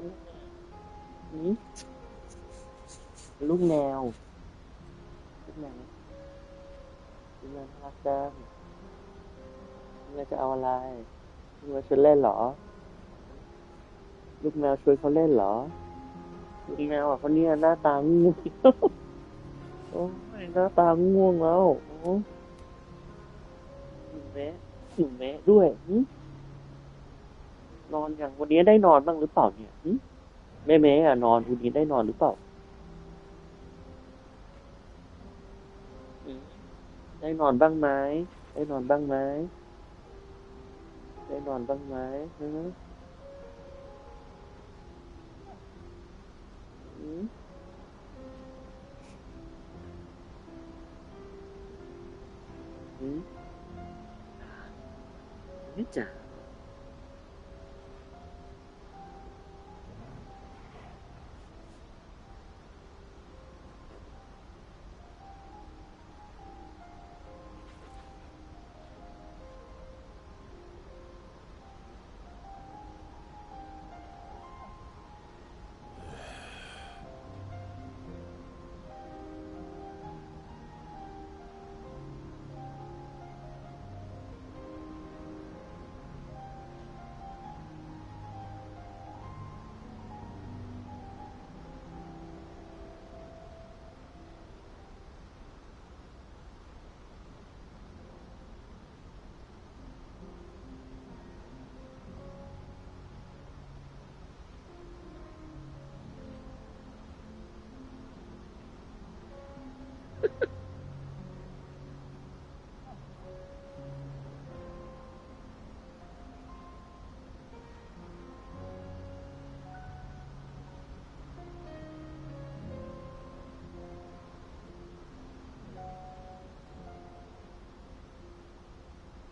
อืมลูกแมวลูกแมวลูกแมวน่ารักจังลูกแมวจะเอาอะไรลูกแมวชวนเล่นเหรอลูกแมวชวนเขาเล่นเหรอลูกแมวอ่ะเขาเนี่ยหน้าตาง่วงโอ้ยหน้าตาง่วงแล้วโอ้หนูแมะหนูแมะด้วยนอนอย่างวันนี้ได้นอนบ้างหรือเปล่าเนี่ยแม่แม่อะนอนวันนี้ได้นอนหรือเปล่าอืมได้นอนบ้างไหมได้นอนบ้างไหมได้นอนบ้างไหมอืมอืมไม่จ๋า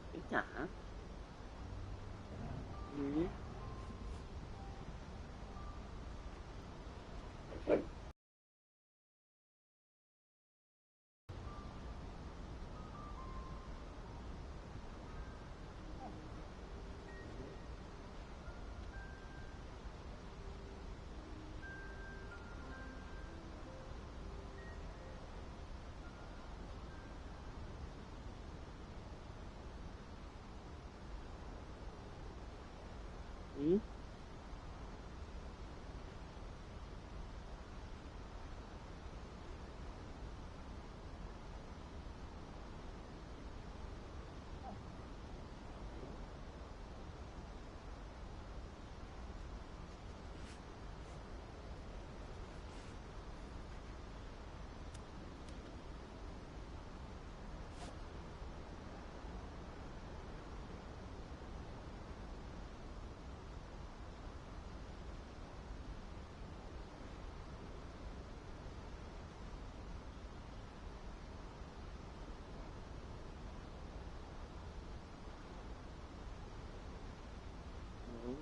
ไม่จ๋าอืมอืมอืม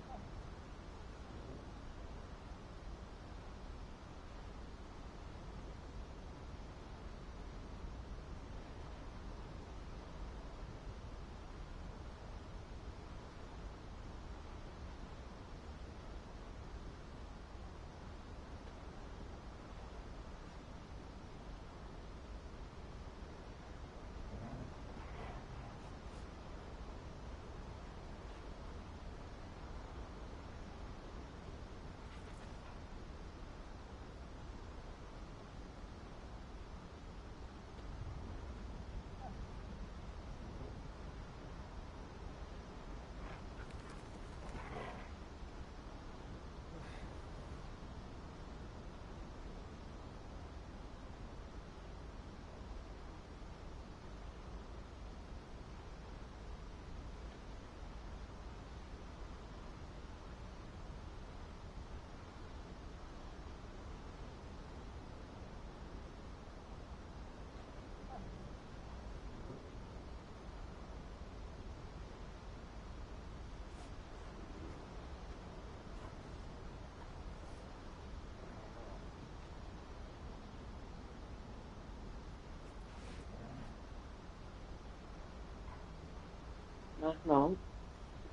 น้อง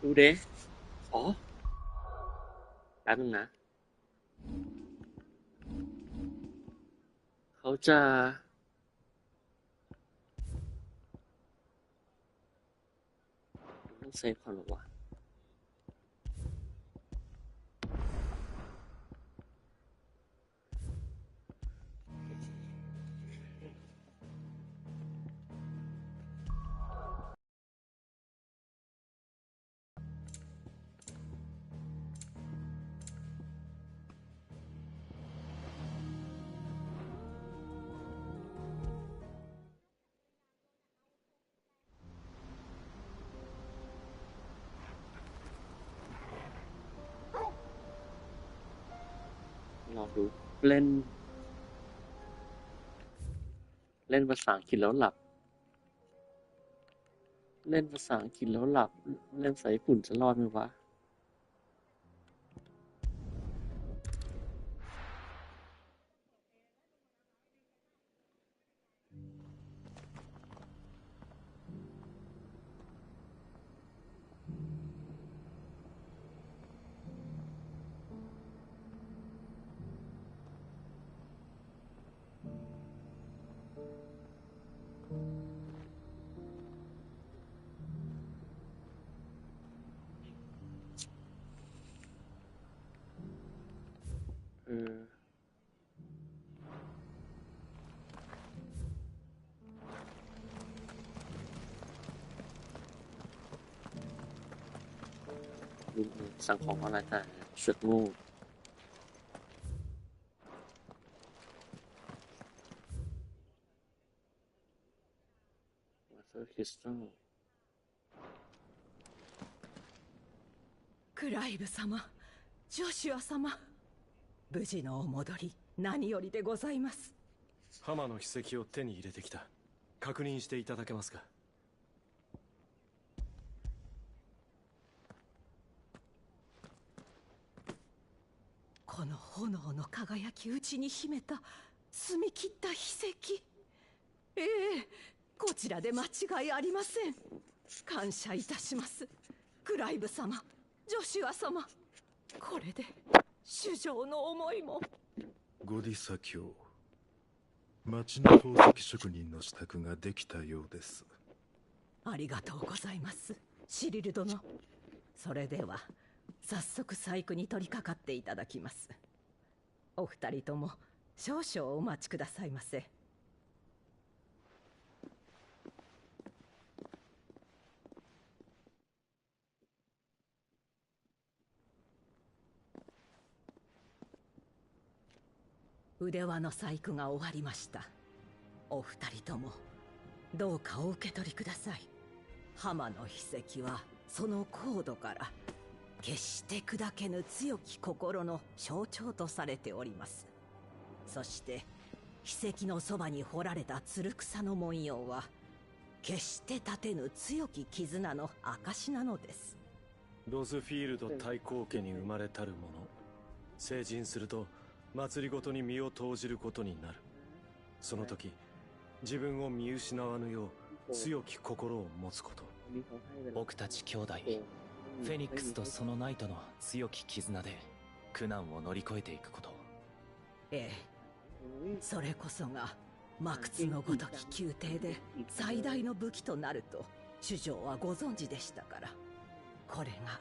ดูเด้อ๋อแป๊บนึงนะ จะต้องเซฟก่อนหรอวะลองดูเล่นภาษาอังกฤษแล้วหลับเล่นภาษาอังกฤษแล้วหลับเล่นภาษาญี่ปุ่นจะรอดไหมวะสั่งของอะไรแต่เสือกโง่มาเซอร์คริสตัลクライブ様、ジョシュア様、無事のお戻り何よりでございます。ハマの筆跡を手に入れてきた。確認していただけますか。この炎の輝きうちに秘めた澄み切った筆跡。ええ、こちらで間違いありません。感謝いたします、クライブ様、ジョシュア様。これで主上の思いも。ゴディサ卿、町の宝石職人の支度ができたようです。ありがとうございます、シリル殿。それでは早速細工に取り掛かっていただきます。お二人とも少々お待ちくださいませ。腕輪の細工が終わりました。お二人ともどうかお受け取りください。浜の筆跡はその高度から決して砕けぬ強き心の象徴とされております。そして筆跡のそばに彫られたつる草の文様は決して立てぬ強き絆の証なのです。ロズフィールド太閤家に生まれたる者、成人すると祭りごとに身を投じることになる。その時自分を見失わぬよう強き心を持つこと。僕たち兄弟フェニックスとそのナイトの強き絆で苦難を乗り越えていくこと。ええ、それこそが魔窟のごとき宮廷で最大の武器となると主上はご存知でしたから、これが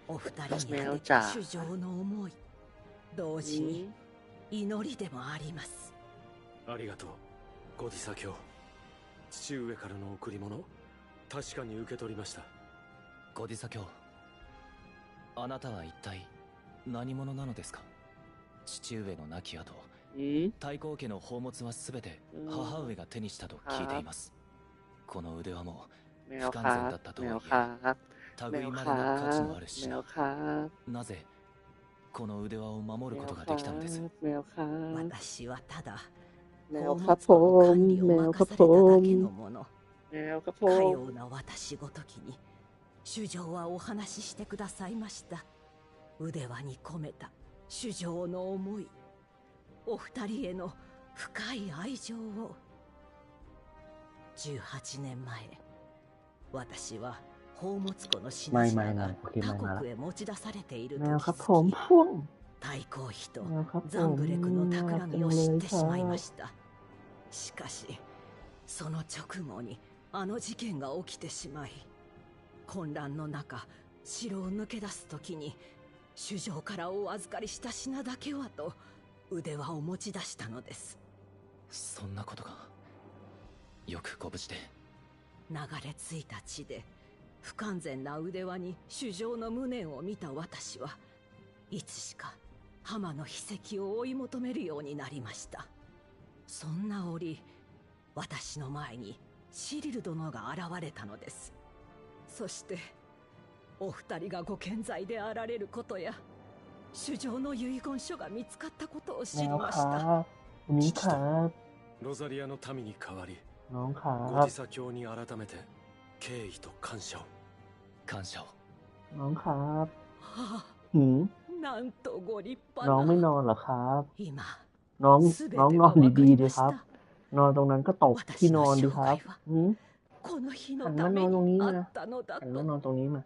お二人に宛てた主上の思い、同時に祈りでもあります。ありがとうゴディサ卿。父上からの贈り物、確かに受け取りました。ゴディサ卿、あなたは一体何者なのですか。父上の亡き後、太閤家の宝物は全て母上が手にしたと聞いています。この腕輪も不完全だったとはいえ類まれな価値のある品。なぜこの腕輪を守ることができたのです。私はただ宝物の管理を任されただけのもの。かような私ごときに主上はお話ししてくださいました。腕輪に込めた主上の思い、お二人への深い愛情を。18年前、私は宝物庫の品々が他国へ持ち出されている時、太閤妃とザンブレクの企みを知ってしまいました。しかしその直後にあの事件が起きてしまい、混乱の中城を抜け出す時に主上からお預かりした品だけはと腕輪を持ち出したのです。そんなことが。よくご無事で。流れ着いた地で不完全な腕輪に主上の無念を見た私はいつしか浜の秘跡を追い求めるようになりました。そんな折、私の前にシリル殿が現れたのです。そしてお二人がご健在であられることや主上の遺言書が見つかったことを知りました。父とロザリアの民に代わりご自佐教に改めて敬意と感謝を。感謝を。น้องครับ はあ、หืมなんとご立派 น้องไม่นな。อนเหรอครับ今น้องすべน้องてนอน が分か ดี り ๆ ดี ま ครับ した。 นอนตรงนั้นก็ตกที่ 私 น の อน 生 ดีครับ 涯は หืม この日 หั の น た มาน め อนตรงนี้ にあ มา ったのだ หันมา と。 นอนตรงนี้มา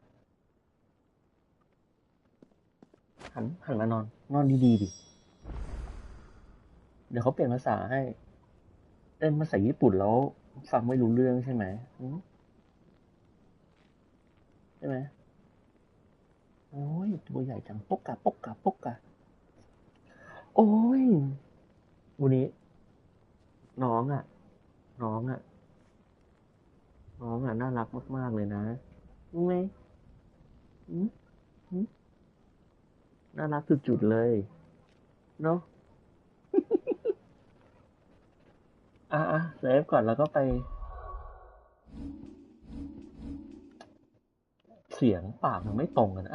หันมานอนดีๆดิเดี๋ยวเขาเปลี่ยนภาษาให้เล่นภาษาญี่ปุ่นแล้วฟังไม่รู้เรื่องใช่ไหมหืมใช่ไหมโอ้ยตัวใหญ่จังปกกะปกกะปกกะโอ้ยวันนี้น้องอ่ะน้องอ่ะน่ารักมากๆเลยนะรู้ไหมหืมหืมน่ารักสุดๆเลยเนาะเซฟก่อนแล้วก็ไปเสียงปากมันไม่ตรงกัน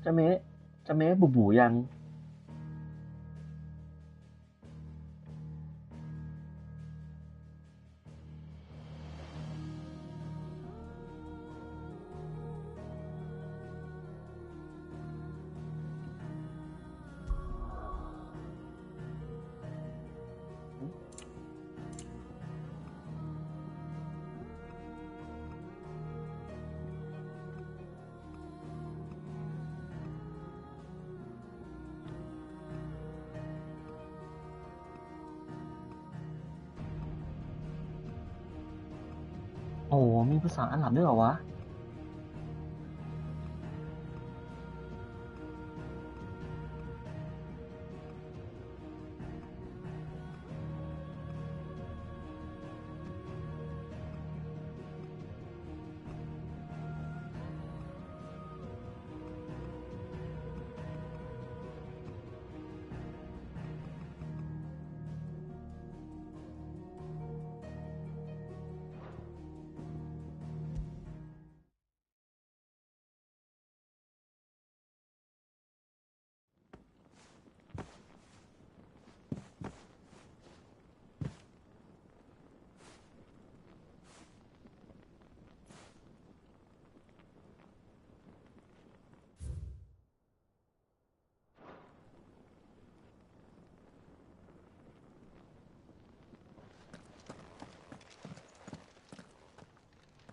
จะเมะบูยัง โอ้มีภาษาอาหรับด้วยเหรอวะ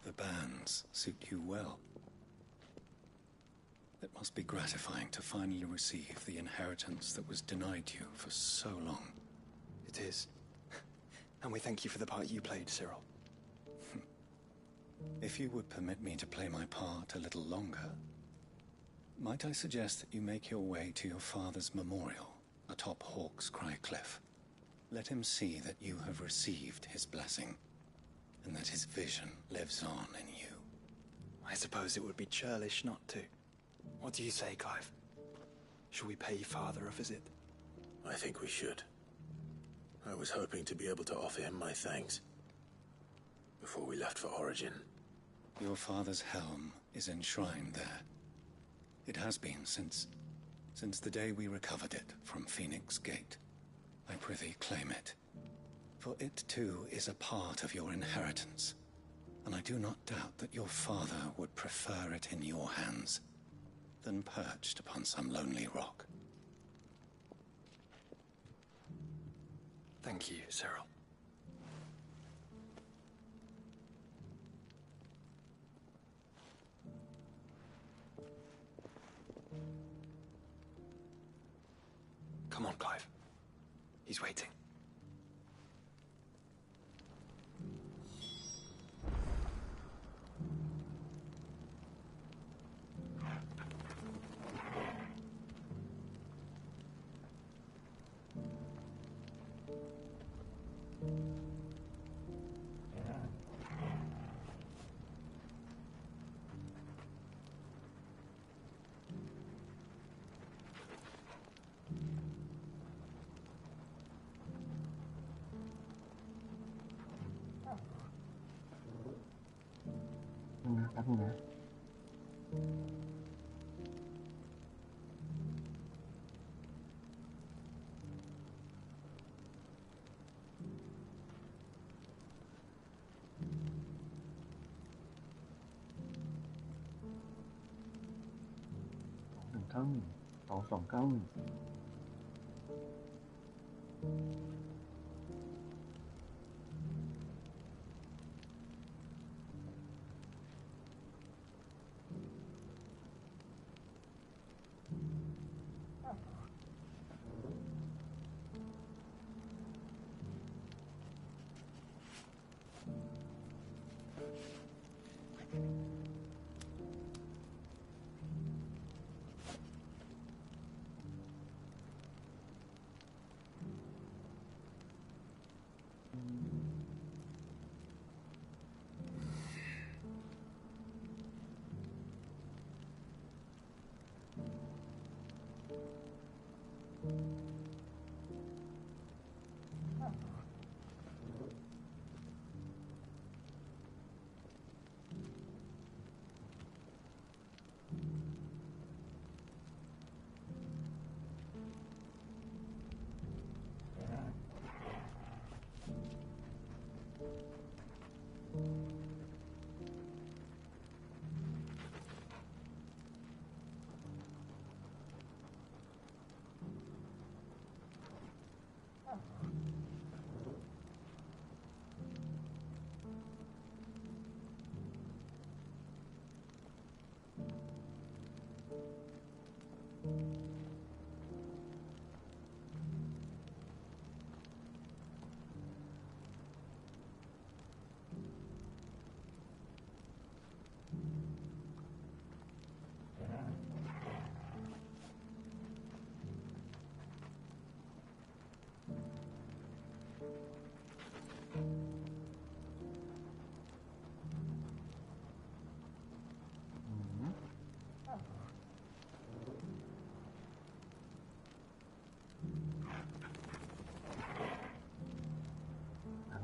The bands suit you well. It must be gratifying to finally receive the inheritance that was denied you for so long. It is. And we thank you for the part you played, Cyril. If you would permit me to play my part a little longer, might I suggest that you make your way to your father's memorial atop Hawk's Cry Cliff? Let him see that you have received his blessing, and that his vision lives on in you. I suppose it would be churlish not to. What do you say, Clive? Shall we pay Father a visit? I think we should. I was hoping to be able to offer him my thanks before we left for Origin. Your father's helm is enshrined there. It has been since the day we recovered it from Phoenix Gate. I prithee claim it, for it too is a part of your inheritance, and I do not doubt that your father would prefer it in your hands than perched upon some lonely rock. Thank you, Cyril. Come on, Clive. He's waiting.แป๊บนึงนะ2191 2291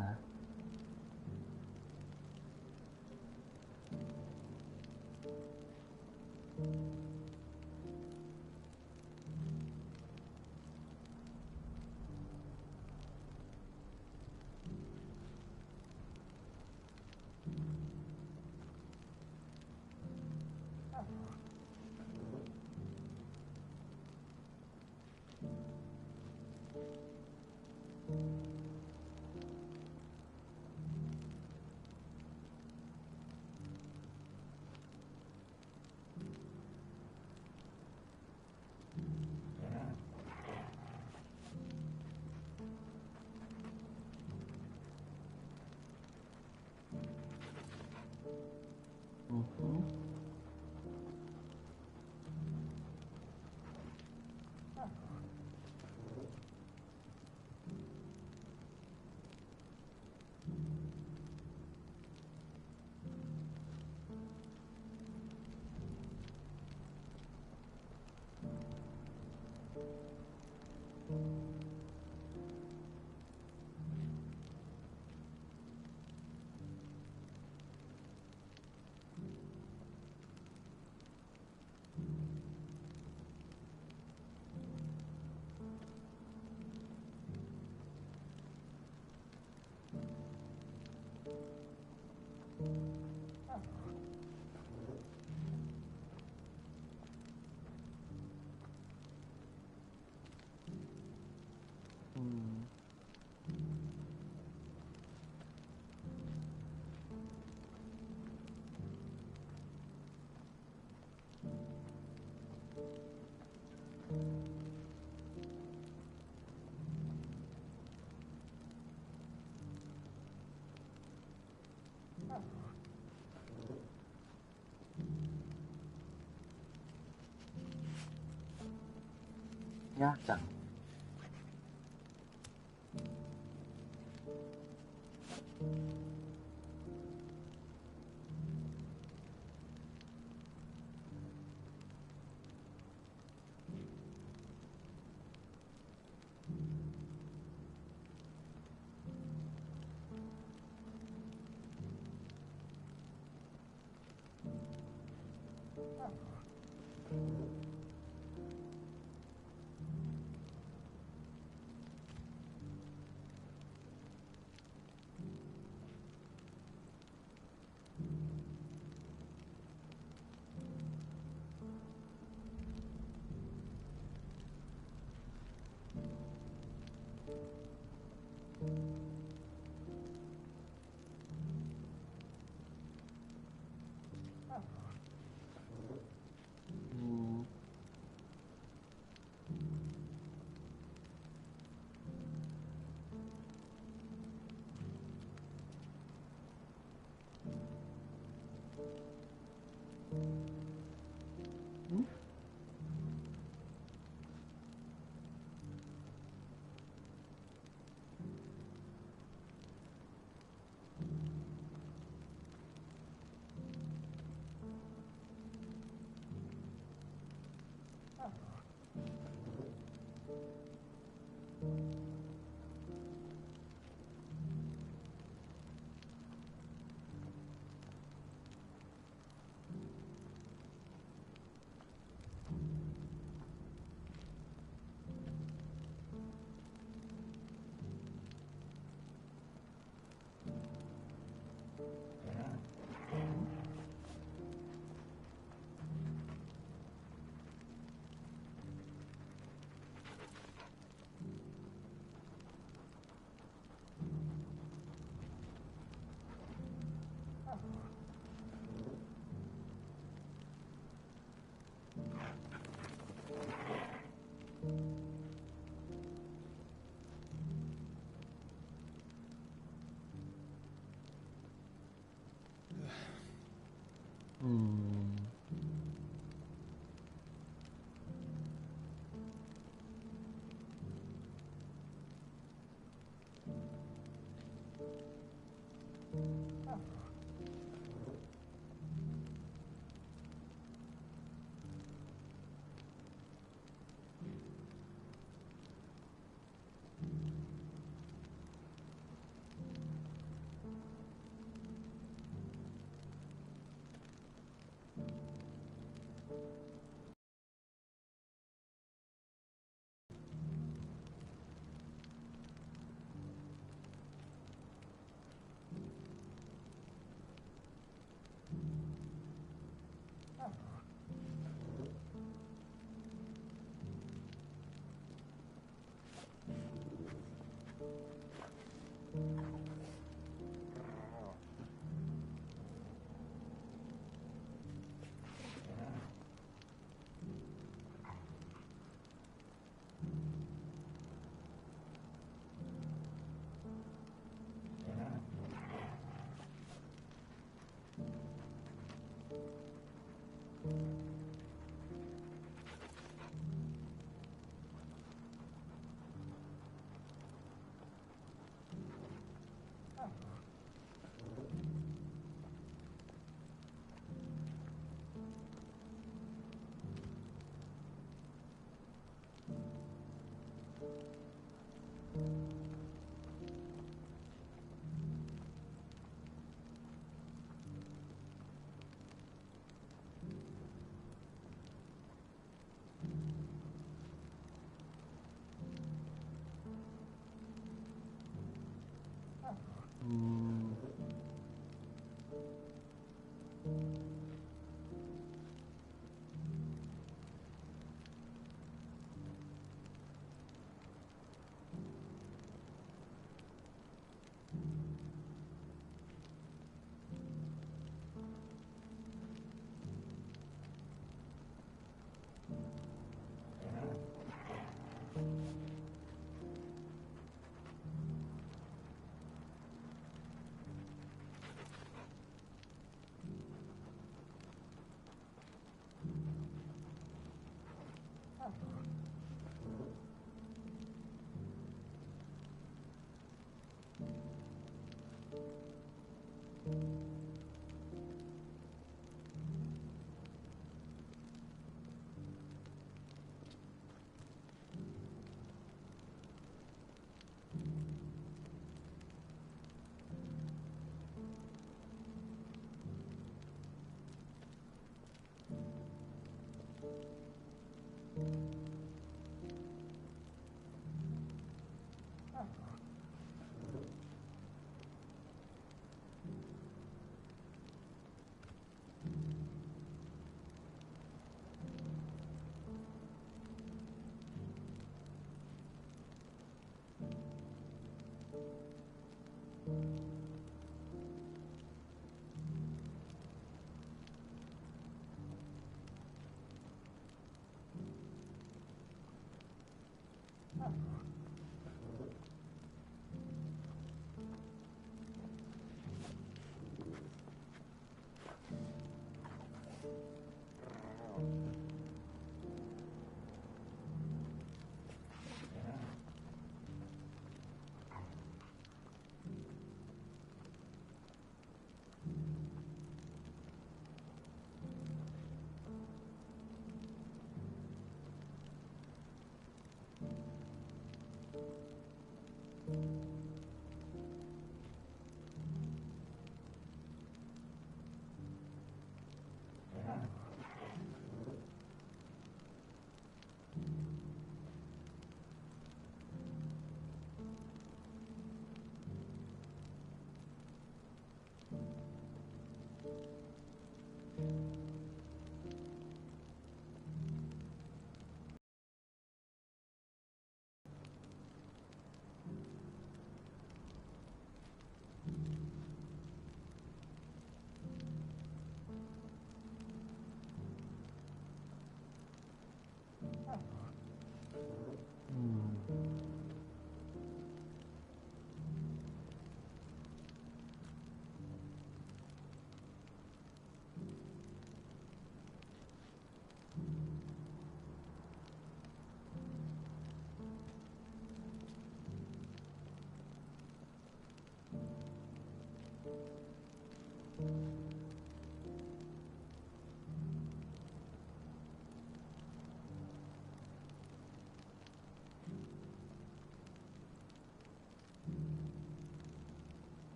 นะ ยากจัง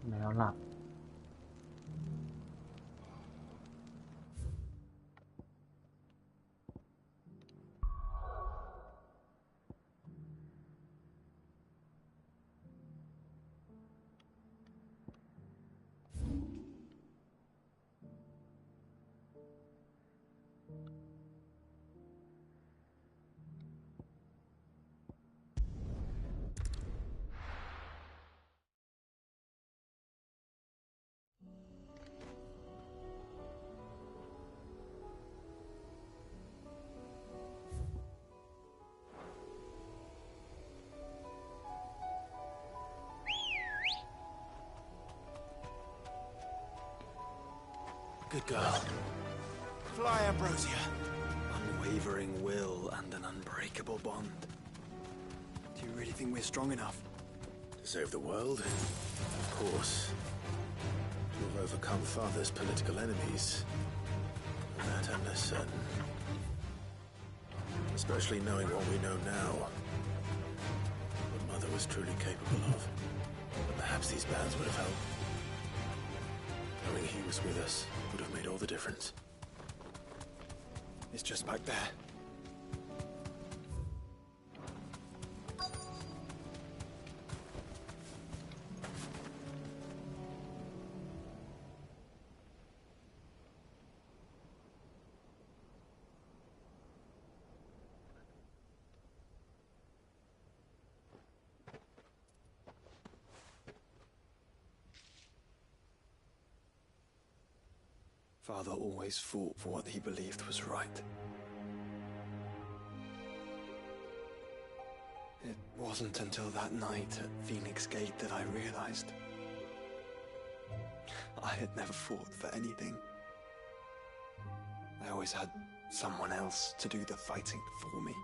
แล้วหลับGood girl. Fly, Ambrosia. Unwavering will and an unbreakable bond. Do you really think we're strong enough? To save the world? Of course. To have overcome Father's political enemies. That I'm less certain. Especially knowing what we know now. What Mother was truly capable of. But perhaps these bands would have helped. Knowing he was with us would have made all the difference. It's just back there. Father always fought for what he believed was right. It wasn't until that night at Phoenix Gate that I realized I had never fought for anything. I always had someone else to do the fighting for me.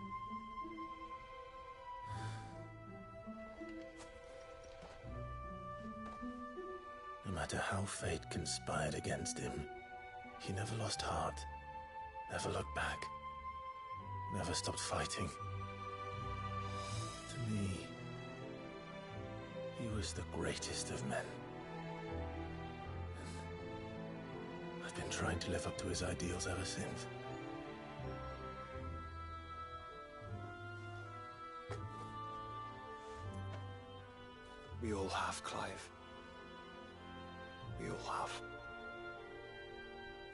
No matter how fate conspired against him, he never lost heart, never looked back, never stopped fighting. To me, he was the greatest of men. I've been trying to live up to his ideals ever since. We all have, Clive. We all have.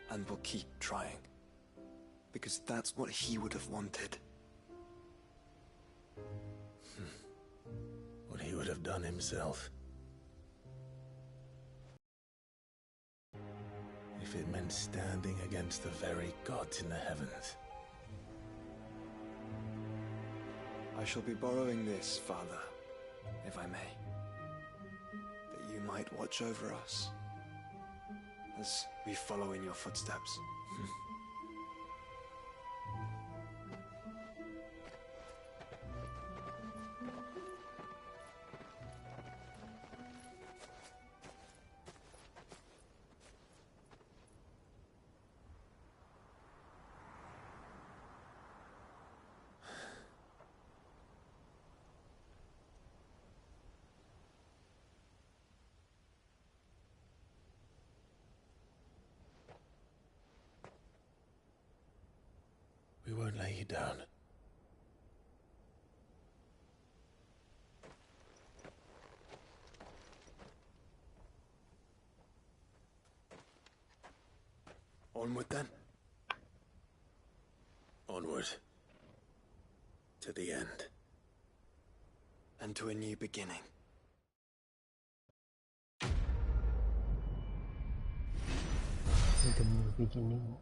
And we'll keep trying. Because that's what he would have wanted. What he would have done himself. if it meant standing against the very gods in the heavens. I shall be borrowing this, Father, if I may. That you might watch over us as we follow in your footsteps. We won't lay you down. Onward then. Onward. To the end. And to a new beginning. With a new beginning.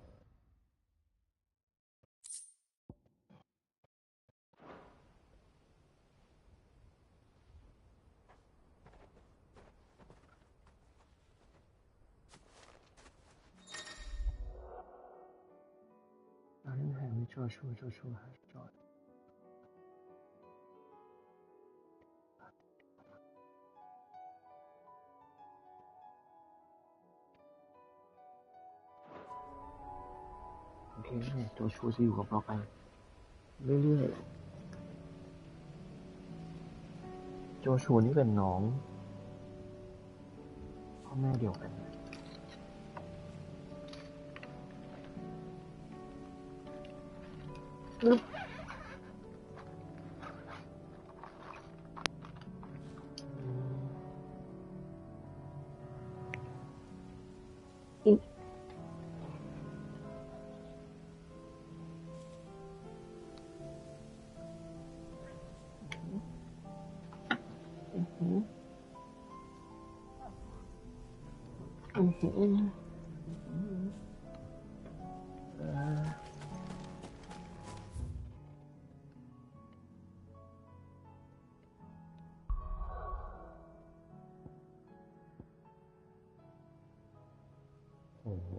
Ở đến hàng với cho su hả rồi.โอเคตัวชูจะอยู่กับเราไปเรื่อยๆโจชูนี่เป็นน้องพ่อแม่เดียวกันอึ๊บอึ๊บโอ้โห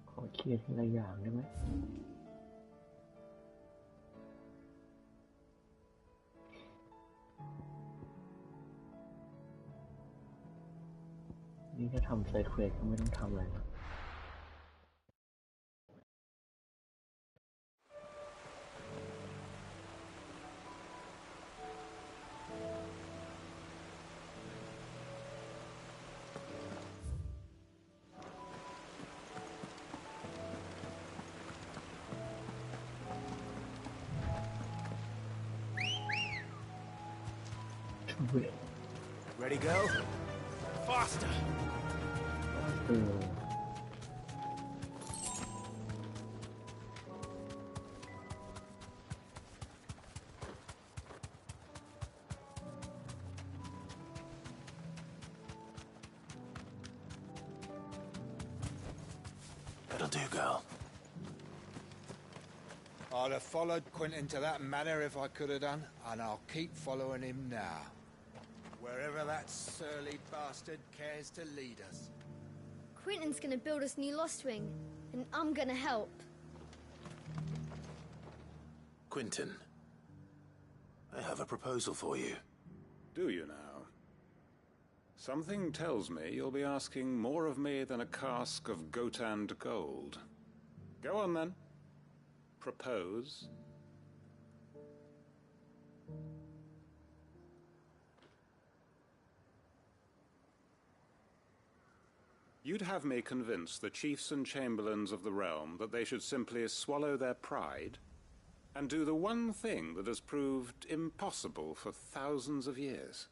ขอเคลียร์ทีละอย่างได้ไหมนี่ถ้าทำไซด์เควสก็ไม่ต้องทำอะไรนะReady, go? Faster! เออ That'll do, girl. I'd have followed Quentin to that manor if I could have done, and I'll keep following him now. Wherever that surly bastard cares to lead us. Quentin's gonna build us new Lost Wing, and I'm gonna help. Quentin, I have a proposal for you. Do you now? Something tells me you'll be asking more of me than a cask of Gotand gold. Go on then. Propose. You'd have me convince the chiefs and chamberlains of the realm that they should simply swallow their pride and do the one thing that has proved impossible for thousands of years.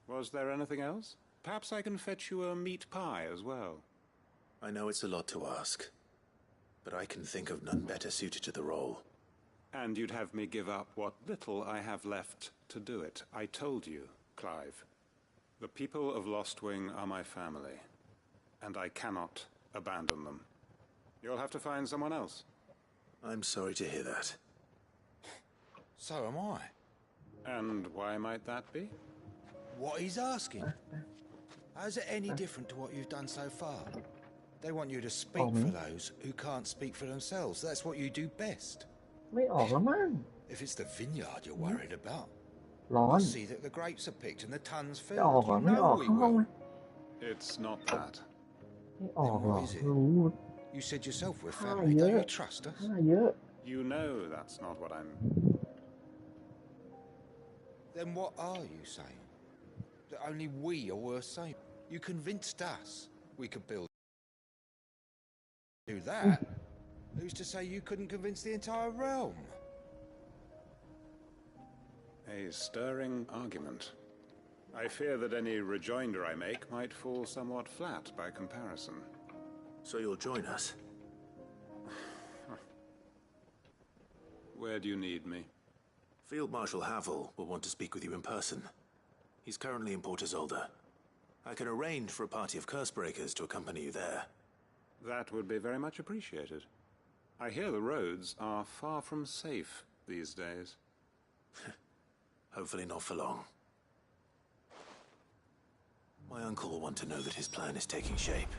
Was there anything else? Perhaps I can fetch you a meat pie as well. I know it's a lot to ask, but I can think of none better suited to the role. And you'd have me give up what little I have left to do it. I told you, Clive. The people of Lostwing are my family, and I cannot abandon them. You'll have to find someone else. I'm sorry to hear that. So am I. And why might that be? What he's asking. How's it any different to what you've done so far? They want you to speak for those who can't speak for themselves. That's what you do best. ไม่ออกแล้วมั้ง If it's the vineyard you're worried about, ร้อน I'll see that the grapes are picked and the tons จะออก filled. เหรอ You ไม่ออก know we เข้าห้องไหม will. It's not that. ไม่ออกหรอ Then what is it? รู้ You said yourself we're ค่า family. เย Don't อะ you trust us? ค่าเยอะ You know that's not what I'm... Then what are you saying? That only we are worth saving? You convinced us we could build. Do that? Who's to say you couldn't convince the entire realm? A stirring argument. I fear that any rejoinder I make might fall somewhat flat by comparison. So you'll join us? Where do you need me? Field Marshal Havel will want to speak with you in person. He's currently in Port Isolde. I can arrange for a party of Cursebreakers to accompany you there. That would be very much appreciated. I hear the roads are far from safe these days. Hopefully not for long. My uncle will want to know that his plan is taking shape.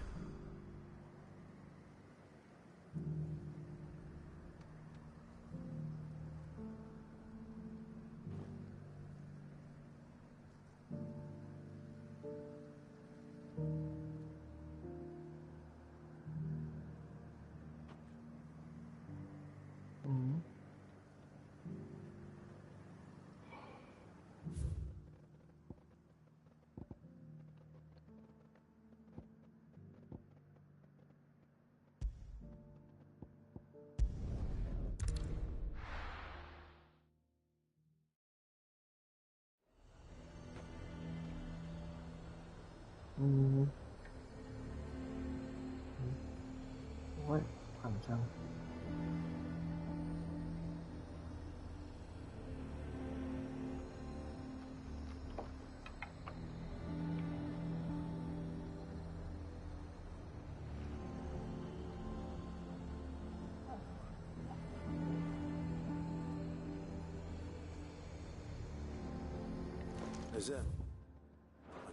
What? ผ่านจัง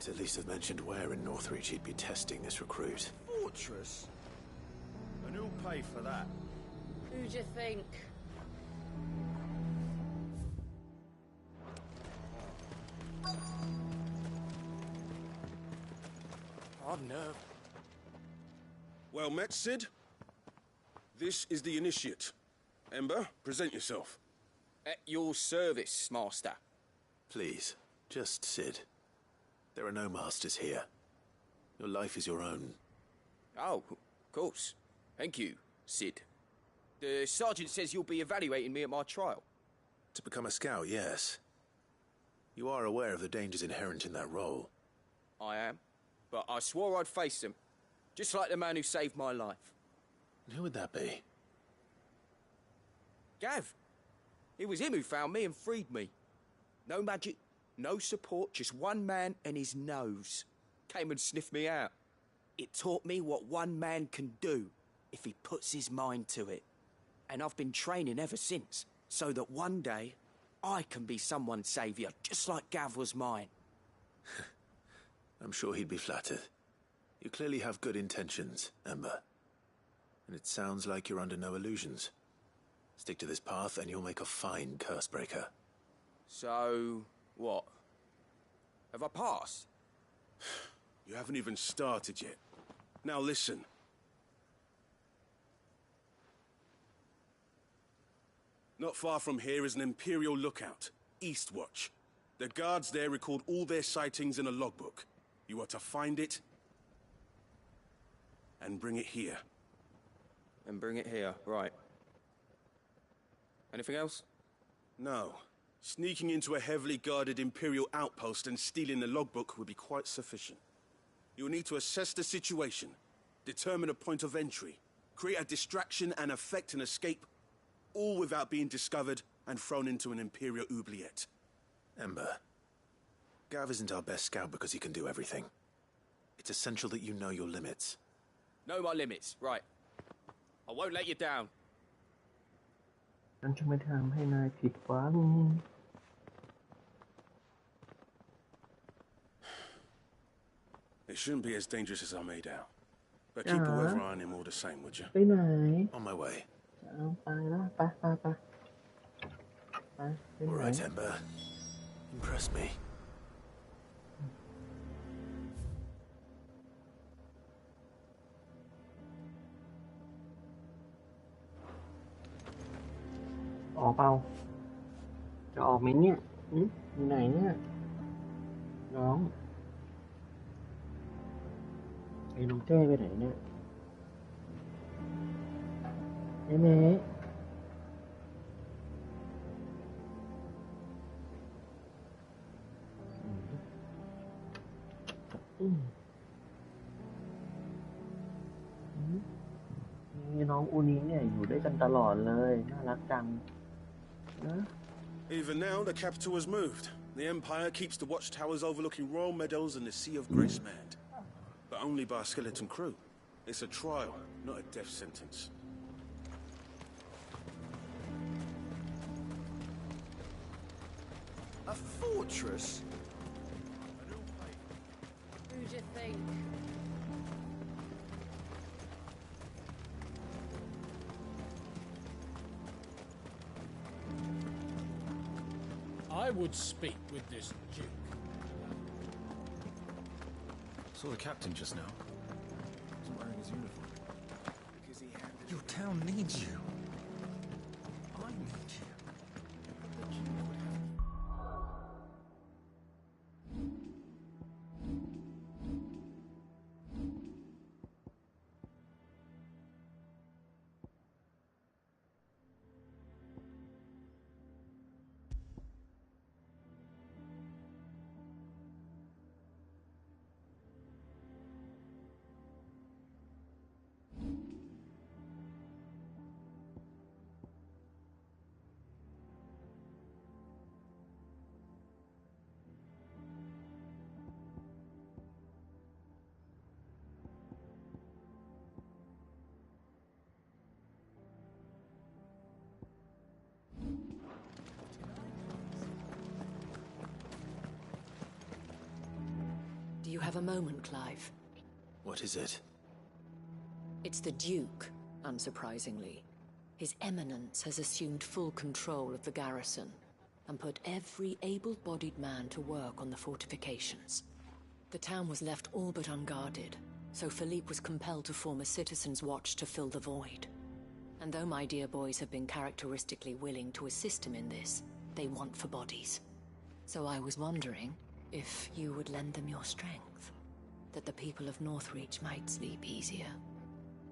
Might at least have mentioned where in Northreach he'd be testing this recruit. Fortress? And who'll pay for that? Who do you think? Pardon her. Well met, Sid. This is the initiate. Ember, present yourself. At your service, Master. Please, just Sid. There are no masters here. Your life is your own. Oh, of course. Thank you, Sid. The sergeant says you'll be evaluating me at my trial. To become a scout, yes. You are aware of the dangers inherent in that role. I am. But I swore I'd face them. Just like the man who saved my life. And who would that be? Gav. It was him who found me and freed me. No magic, no support, just one man and his nose. Came and sniffed me out. It taught me what one man can do if he puts his mind to it. And I've been training ever since, so that one day I can be someone's saviour, just like Gav was mine. I'm sure he'd be flattered. You clearly have good intentions, Ember. And it sounds like you're under no illusions. Stick to this path and you'll make a fine Cursebreaker. So, what? Have I passed? You haven't even started yet. Now listen. Not far from here is an Imperial lookout, Eastwatch. The guards there record all their sightings in a logbook. You are to find it and bring it here. And bring it here, right. Anything else? No. Sneaking into a heavily guarded Imperial outpost and stealing the logbook would be quite sufficient. You'll need to assess the situation, determine a point of entry, create a distraction and effect an escape, all without being discovered and thrown into an Imperial oubliette. Ember, Gav isn't our best scout because he can do everything. It's essential that you know your limits. Know my limits, right. I won't let you down. ฉันจะไม่ทำให้นายผิดหวัง It shouldn't be as dangerous as I made out. But keep whoever on him all the same, would you? ไปไหน On my way. เอาไปแล้วไปไปไหน All right, Ember. Impress me. ออกเปล่าจะออกไหมเนี่ยอยู่ไหนเนี่ยน้องไอ้น้องเจ้ไปไหนเนี่ยเอ๊ะนี่น้องอูนี้เนี่ยอยู่ด้วยกันตลอดเลยน่ารักจังนะ Even now, the capital has moved. The Empire keeps the watchtowers overlooking royal meadows and the Sea of Grace manned. But only by a skeleton crew. It's a trial, not a death sentence. A fortress? Who do you think? I would speak with this Duke. Saw the captain just now. Wasn't wearing his uniform. Because he handed Your town needs you. I need you. Do you have a moment, Clive? What is it? It's the Duke, unsurprisingly. His Eminence has assumed full control of the garrison and put every able-bodied man to work on the fortifications. The town was left all but unguarded, so Philippe was compelled to form a citizens' watch to fill the void. And though my dear boys have been characteristically willing to assist him in this, they want for bodies. So I was wondering if you would lend them your strength, that the people of Northreach might sleep easier,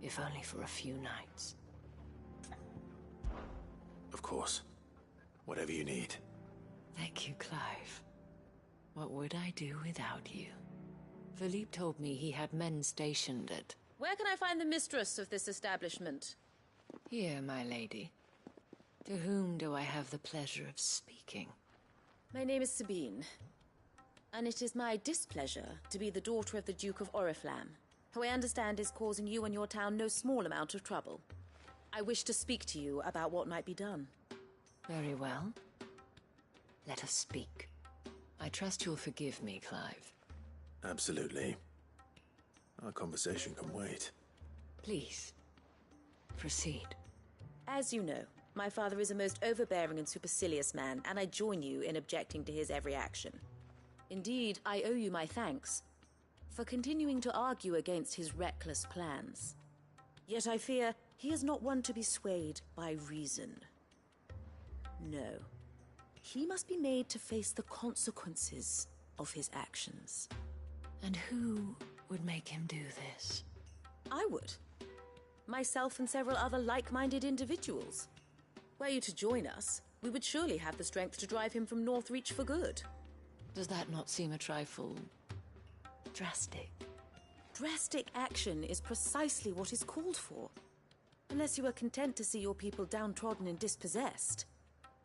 if only for a few nights. Of course. Whatever you need. Thank you, Clive. What would I do without you? Philippe told me he had men stationed at... Where can I find the mistress of this establishment? Here, my lady. To whom do I have the pleasure of speaking? My name is Sabine, and it is my displeasure to be the daughter of the Duke of Oriflamme, who I understand is causing you and your town no small amount of trouble. I wish to speak to you about what might be done. Very well. Let us speak. I trust you'll forgive me, Clive. Absolutely. Our conversation can wait. Please, proceed. As you know, my father is a most overbearing and supercilious man, and I join you in objecting to his every action. Indeed, I owe you my thanks for continuing to argue against his reckless plans. Yet I fear he is not one to be swayed by reason. No. He must be made to face the consequences of his actions. And who would make him do this? I would. Myself and several other like-minded individuals. Were you to join us, we would surely have the strength to drive him from Northreach for good. Does that not seem a trifle... drastic? Drastic action is precisely what is called for. Unless you are content to see your people downtrodden and dispossessed.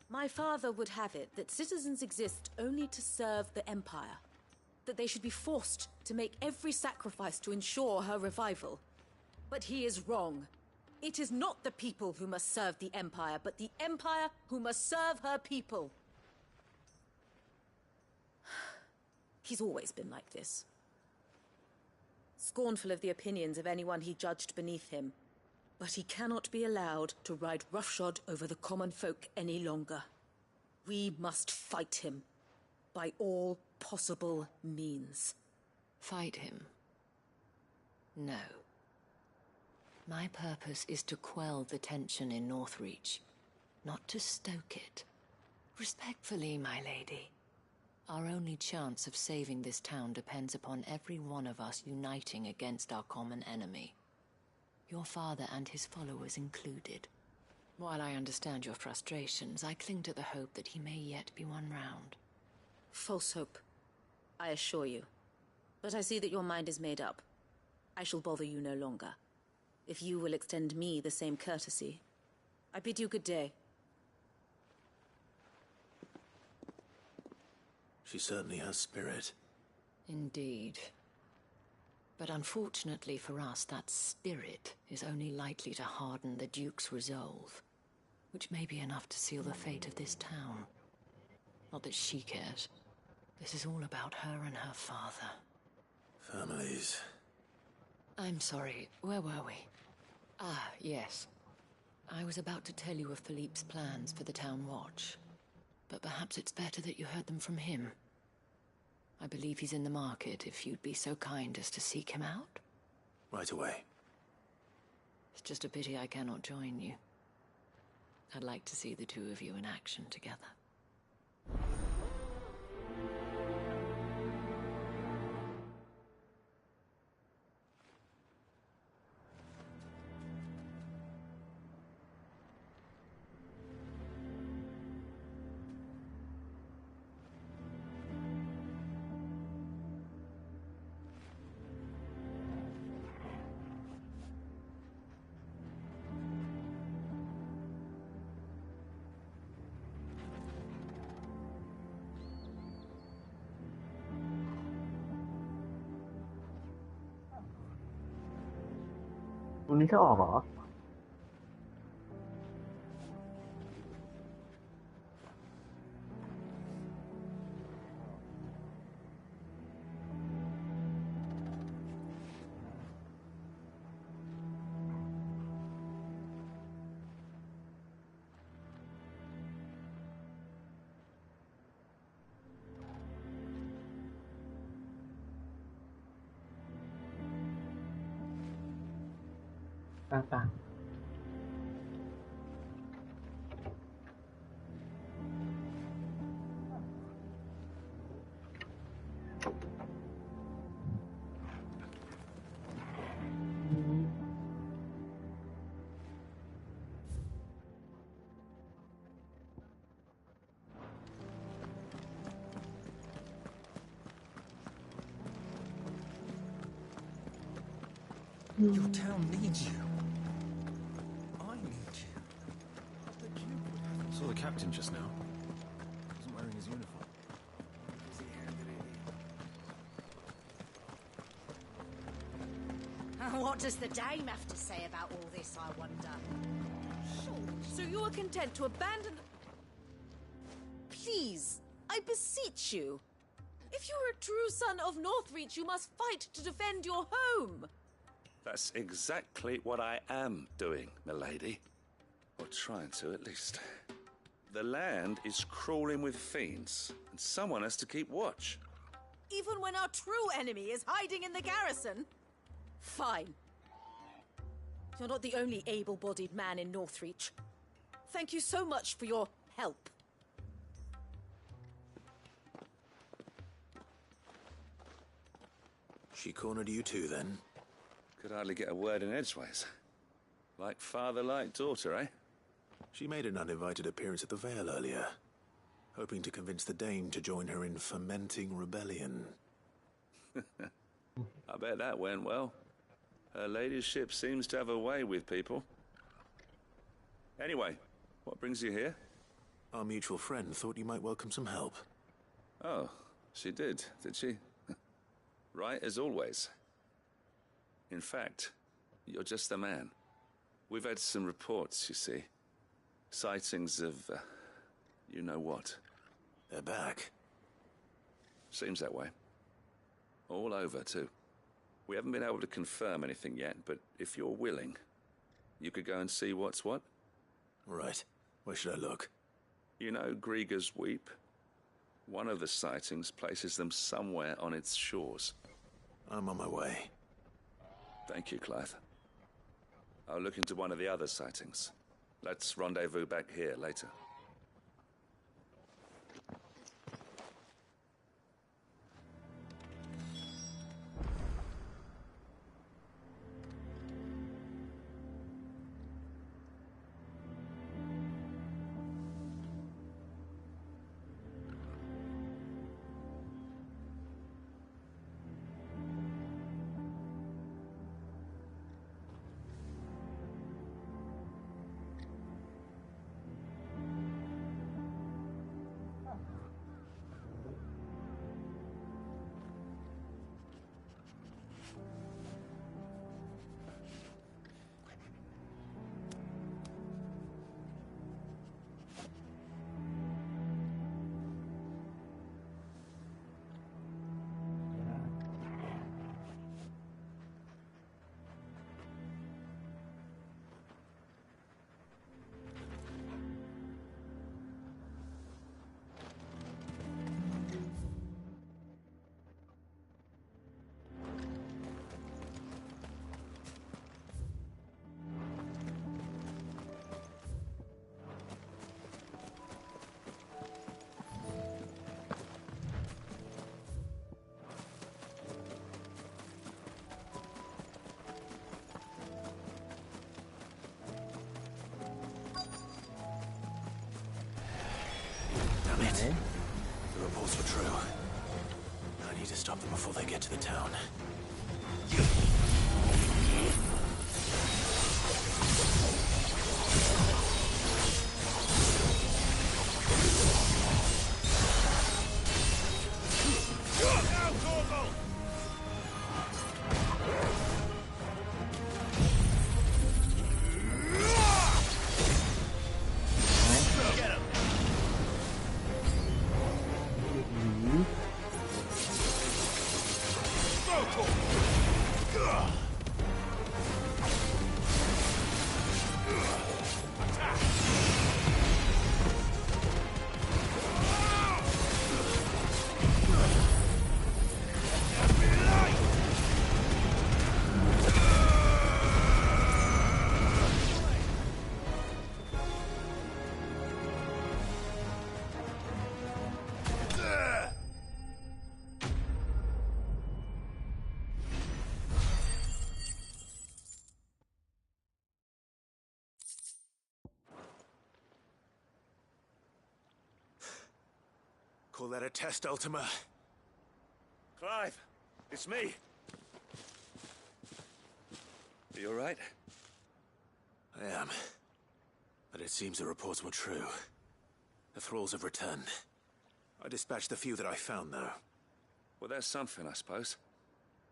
My father would have it that citizens exist only to serve the Empire. That they should be forced to make every sacrifice to ensure her revival. But he is wrong. It is not the people who must serve the Empire, but the Empire who must serve her people. He's always been like this. Scornful of the opinions of anyone he judged beneath him. But he cannot be allowed to ride roughshod over the common folk any longer. We must fight him. By all possible means. Fight him? No. My purpose is to quell the tension in Northreach, not to stoke it. Respectfully, my lady. Our only chance of saving this town depends upon every one of us uniting against our common enemy. Your father and his followers included. While I understand your frustrations, I cling to the hope that he may yet be won round. False hope, I assure you. But I see that your mind is made up. I shall bother you no longer. If you will extend me the same courtesy, I bid you good day. She certainly has spirit. Indeed. But unfortunately for us, that spirit is only likely to harden the Duke's resolve, which may be enough to seal the fate of this town. Not that she cares. This is all about her and her father. Families. I'm sorry, where were we? Ah, yes. I was about to tell you of Philippe's plans for the town watch. But perhaps it's better that you heard them from him. I believe he's in the market, if you'd be so kind as to seek him out. Right away. It's just a pity I cannot join you. I'd like to see the two of you in action together.ตรงนี้จะออกเหรอ ป่ะ Your town needs you. I need you. The Duke would have... Saw the captain just now. He wasn't wearing his uniform. What does the dame have to say about all this, I wonder? So you are content to abandon the... Please, I beseech you. If you are a true son of Northreach, you must fight to defend your home. That's exactly what I am doing, milady. Or trying to, at least. The land is crawling with fiends, and someone has to keep watch. Even when our true enemy is hiding in the garrison? Fine. You're not the only able-bodied man in Northreach. Thank you so much for your help. She cornered you too, then? Could hardly get a word in edgeways. Like father, like daughter, eh? She made an uninvited appearance at the Vale earlier, hoping to convince the Dame to join her in fomenting rebellion. I bet that went well. Her ladyship seems to have a way with people. Anyway, what brings you here? Our mutual friend thought you might welcome some help. Oh, she did she? Right as always. In fact, you're just the man. We've had some reports, you see. Sightings of, you know what. They're back. Seems that way. All over, too. We haven't been able to confirm anything yet, but if you're willing, you could go and see what's what. Right. Where should I look? You know Grieger's Weep? One of the sightings places them somewhere on its shores. I'm on my way. Thank you, Clive. I'll look into one of the other sightings. Let's rendezvous back here later. The reports were true. I need to stop them before they get to the town. Call that a test, Ultima? Clive, it's me. Are you all right? I am. But it seems the reports were true. The thralls have returned. I dispatched the few that I found, though. Well, that's something, I suppose.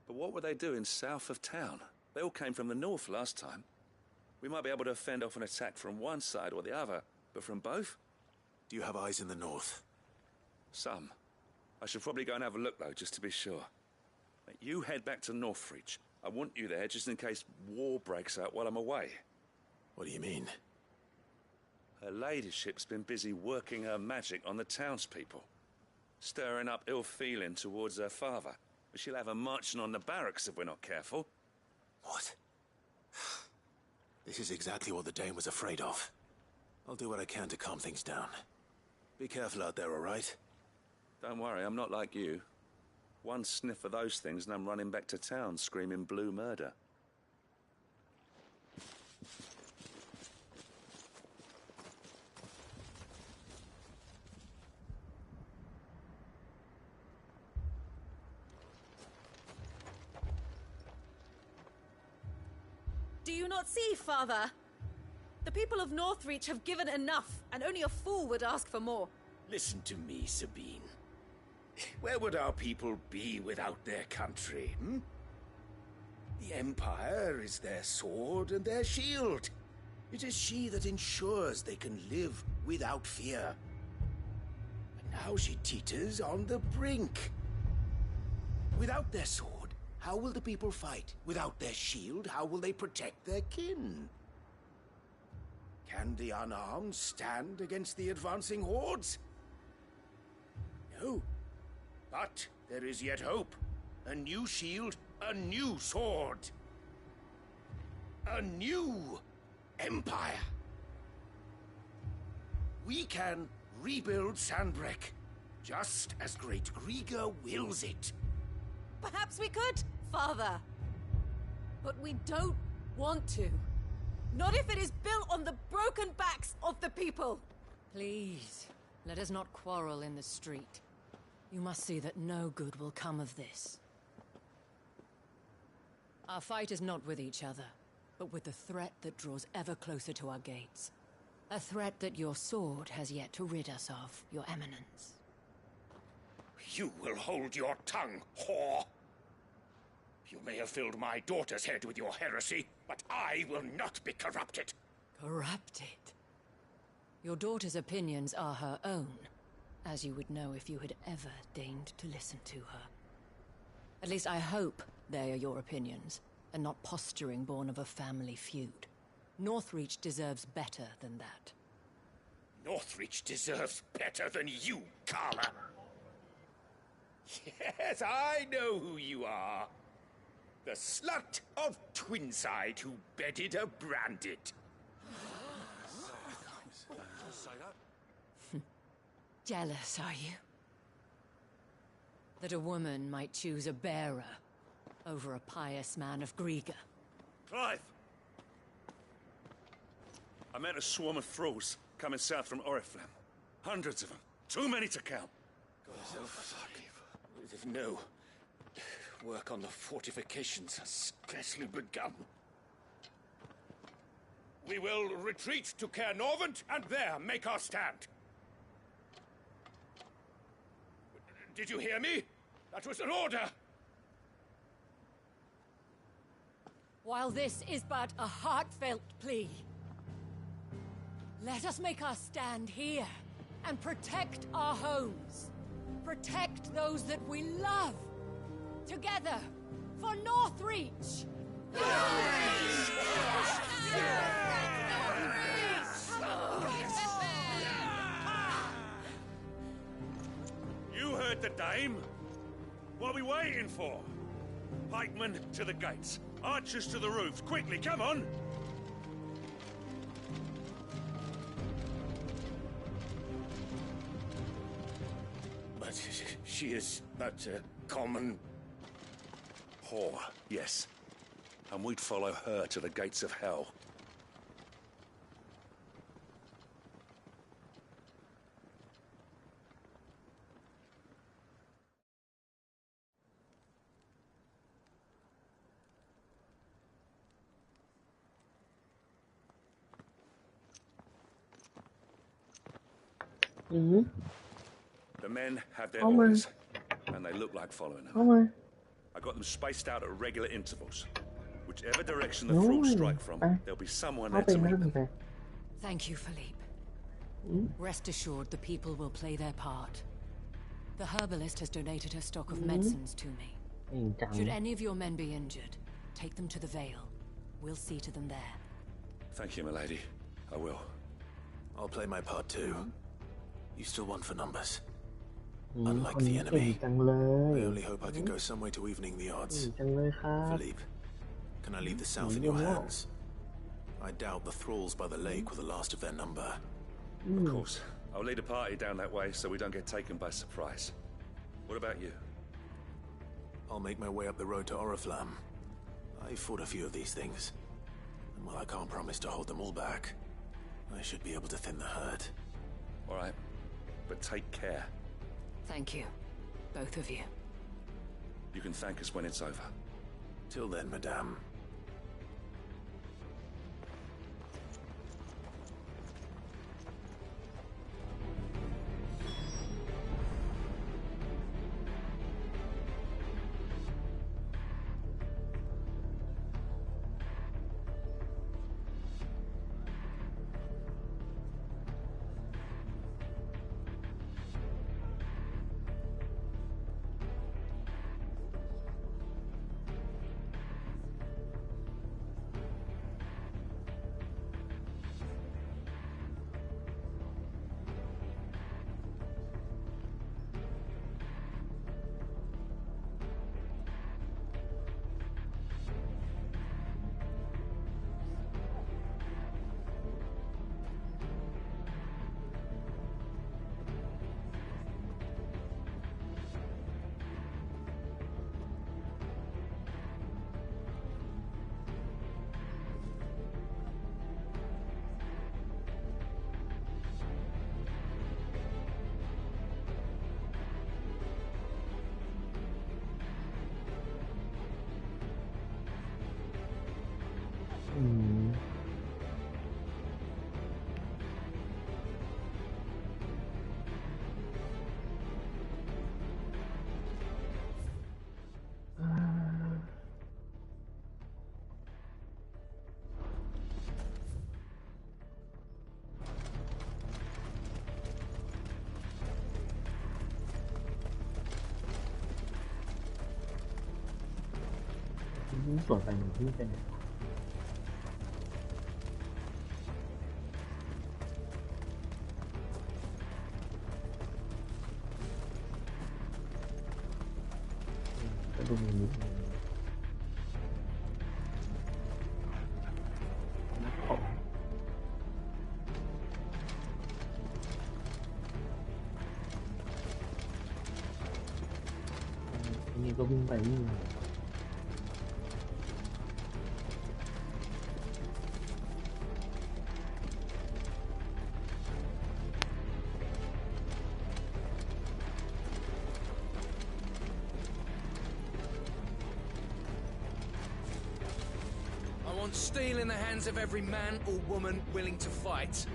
But what were they doing south of town? They all came from the north last time. We might be able to fend off an attack from one side or the other, but from both? Do you have eyes in the north? Some. I should probably go and have a look, though, just to be sure. You head back to Northreach. I want you there just in case war breaks out while I'm away. What do you mean? Her ladyship's been busy working her magic on the townspeople. Stirring up ill feeling towards her father. But she'll have her marching on the barracks if we're not careful. What? This is exactly what the Dane was afraid of. I'll do what I can to calm things down. Be careful out there, all right? Don't worry, I'm not like you. One sniff of those things and I'm running back to town screaming blue murder. Do you not see, Father? The people of Northreach have given enough, and only a fool would ask for more. Listen to me, Sabine. Where would our people be without their country, hmm? The Empire is their sword and their shield. It is she that ensures they can live without fear. But now she teeters on the brink. Without their sword, how will the people fight? Without their shield, how will they protect their kin? Can the unarmed stand against the advancing hordes? No. But there is yet hope. A new shield, a new sword. A new empire. We can rebuild Sandbreck, just as Great Grieger wills it. Perhaps we could, Father. But we don't want to. Not if it is built on the broken backs of the people. Please, let us not quarrel in the street. You must see that no good will come of this. Our fight is not with each other, but with the threat that draws ever closer to our gates. A threat that your sword has yet to rid us of, Your Eminence. You will hold your tongue, whore! You may have filled my daughter's head with your heresy, but I will not be corrupted. Corrupted? Your daughter's opinions are her own, as you would know if you had ever deigned to listen to her. At least I hope they are your opinions, and not posturing born of a family feud. Northreach deserves better than that. Northreach deserves better than you, Carla. Yes, I know who you are. The slut of Twinside who bedded a Branded. Jealous, are you? That a woman might choose a bearer over a pious man of Grieger. Clive! I met a swarm of thralls coming south from Oriflamme. Hundreds of them. Too many to count. No. Work on the fortifications has scarcely begun. We will retreat to Caer Norvent and there make our stand. Did you hear me? That was an order! While this is but a heartfelt plea, let us make our stand here and protect our homes. Protect those that we love. Together, for Northreach! You heard the dame. What are we waiting for? Pikemen to the gates. Archers to the roofs. Quickly, come on! But she is but a common whore, yes. And we'd follow her to the gates of hell. The men have their orders, and they look like following them. I got them spaced out at regular intervals. Whichever direction the thralls strike from, there'll be someone there to meet them. Thank you, Philippe. Rest assured the people will play their part. The herbalist has donated her stock of medicines to me. Should any of your men be injured, take them to the Vale. We'll see to them there. Thank you, milady. I will. I'll play my part too. You still want for numbers. Unlike the enemy, I only hope I can go some way to evening the odds. Philippe, can I leave the south in your hands? I doubt the thralls by the lake were the last of their number. Of course. I'll lead a party down that way so we don't get taken by surprise. What about you? I'll make my way up the road to Oriflamme. I fought a few of these things. And while I can't promise to hold them all back, I should be able to thin the herd. All right. But take care. Thank you. Both of you. You can thank us when it's over. Till then, madame. สวนไปหนึ่งที่ไปไหนก็ดูมีนิดนึงนักของอันนี้ก็วิ่งไปวิ่งมา I want steel in the hands of every man or woman willing to fight.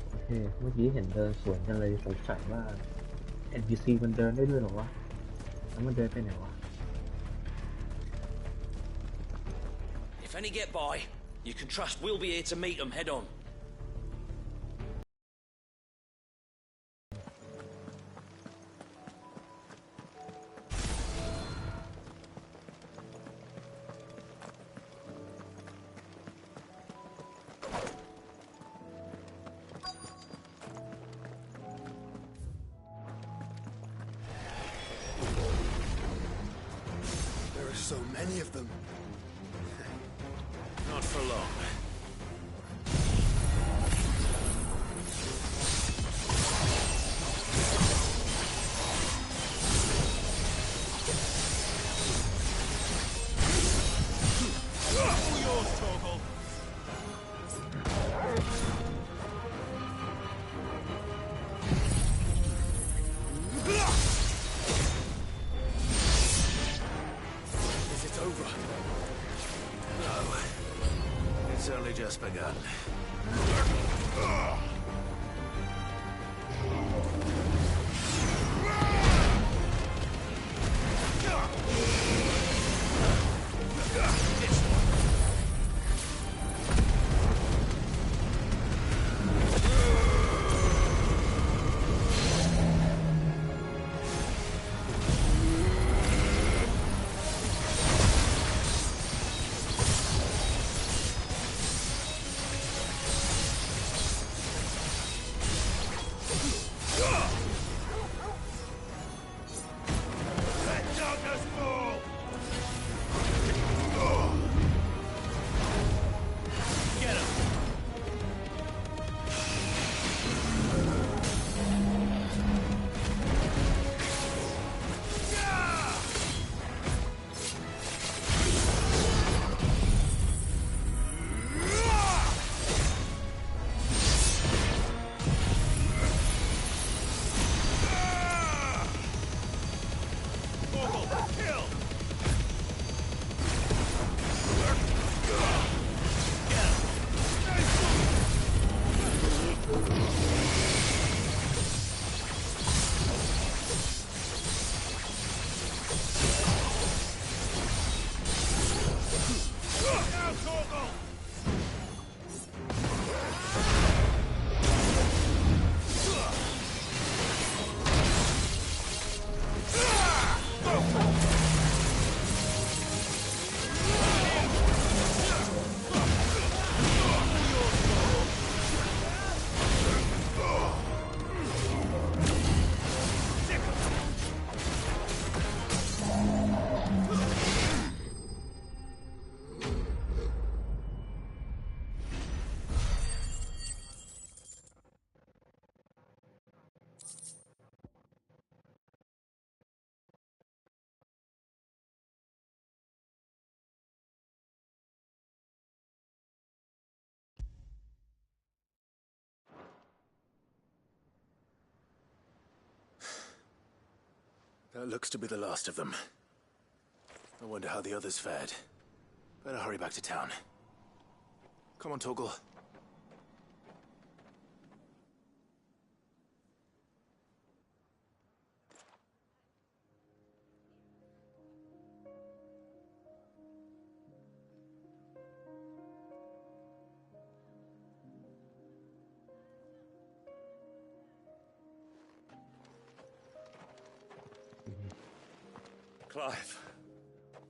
โอเคเมื่อกี้เห็นเดินสวนกันเลยสงสัยว่า NPC มันเดินได้ด้วยเหรอวะแล้วมันเดินไปไหนวะ If any get by, you can trust we'll be here to meet them head on. There are so many of them. Not for long. All yours, Torgal. Is it over? No. It's only just begun. That looks to be the last of them. I wonder how the others fared. Better hurry back to town. Come on, Torgal. Clive.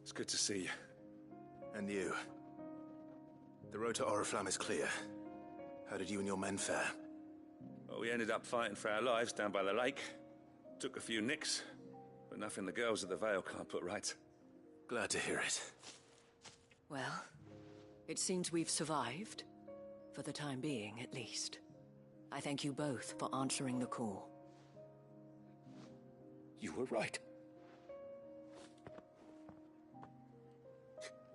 It's good to see you. And you. The road to Oriflamme is clear. How did you and your men fare? Well, we ended up fighting for our lives down by the lake. Took a few nicks, but nothing the girls at the Vale can't put right. Glad to hear it. Well, it seems we've survived. For the time being, at least. I thank you both for answering the call. You were right.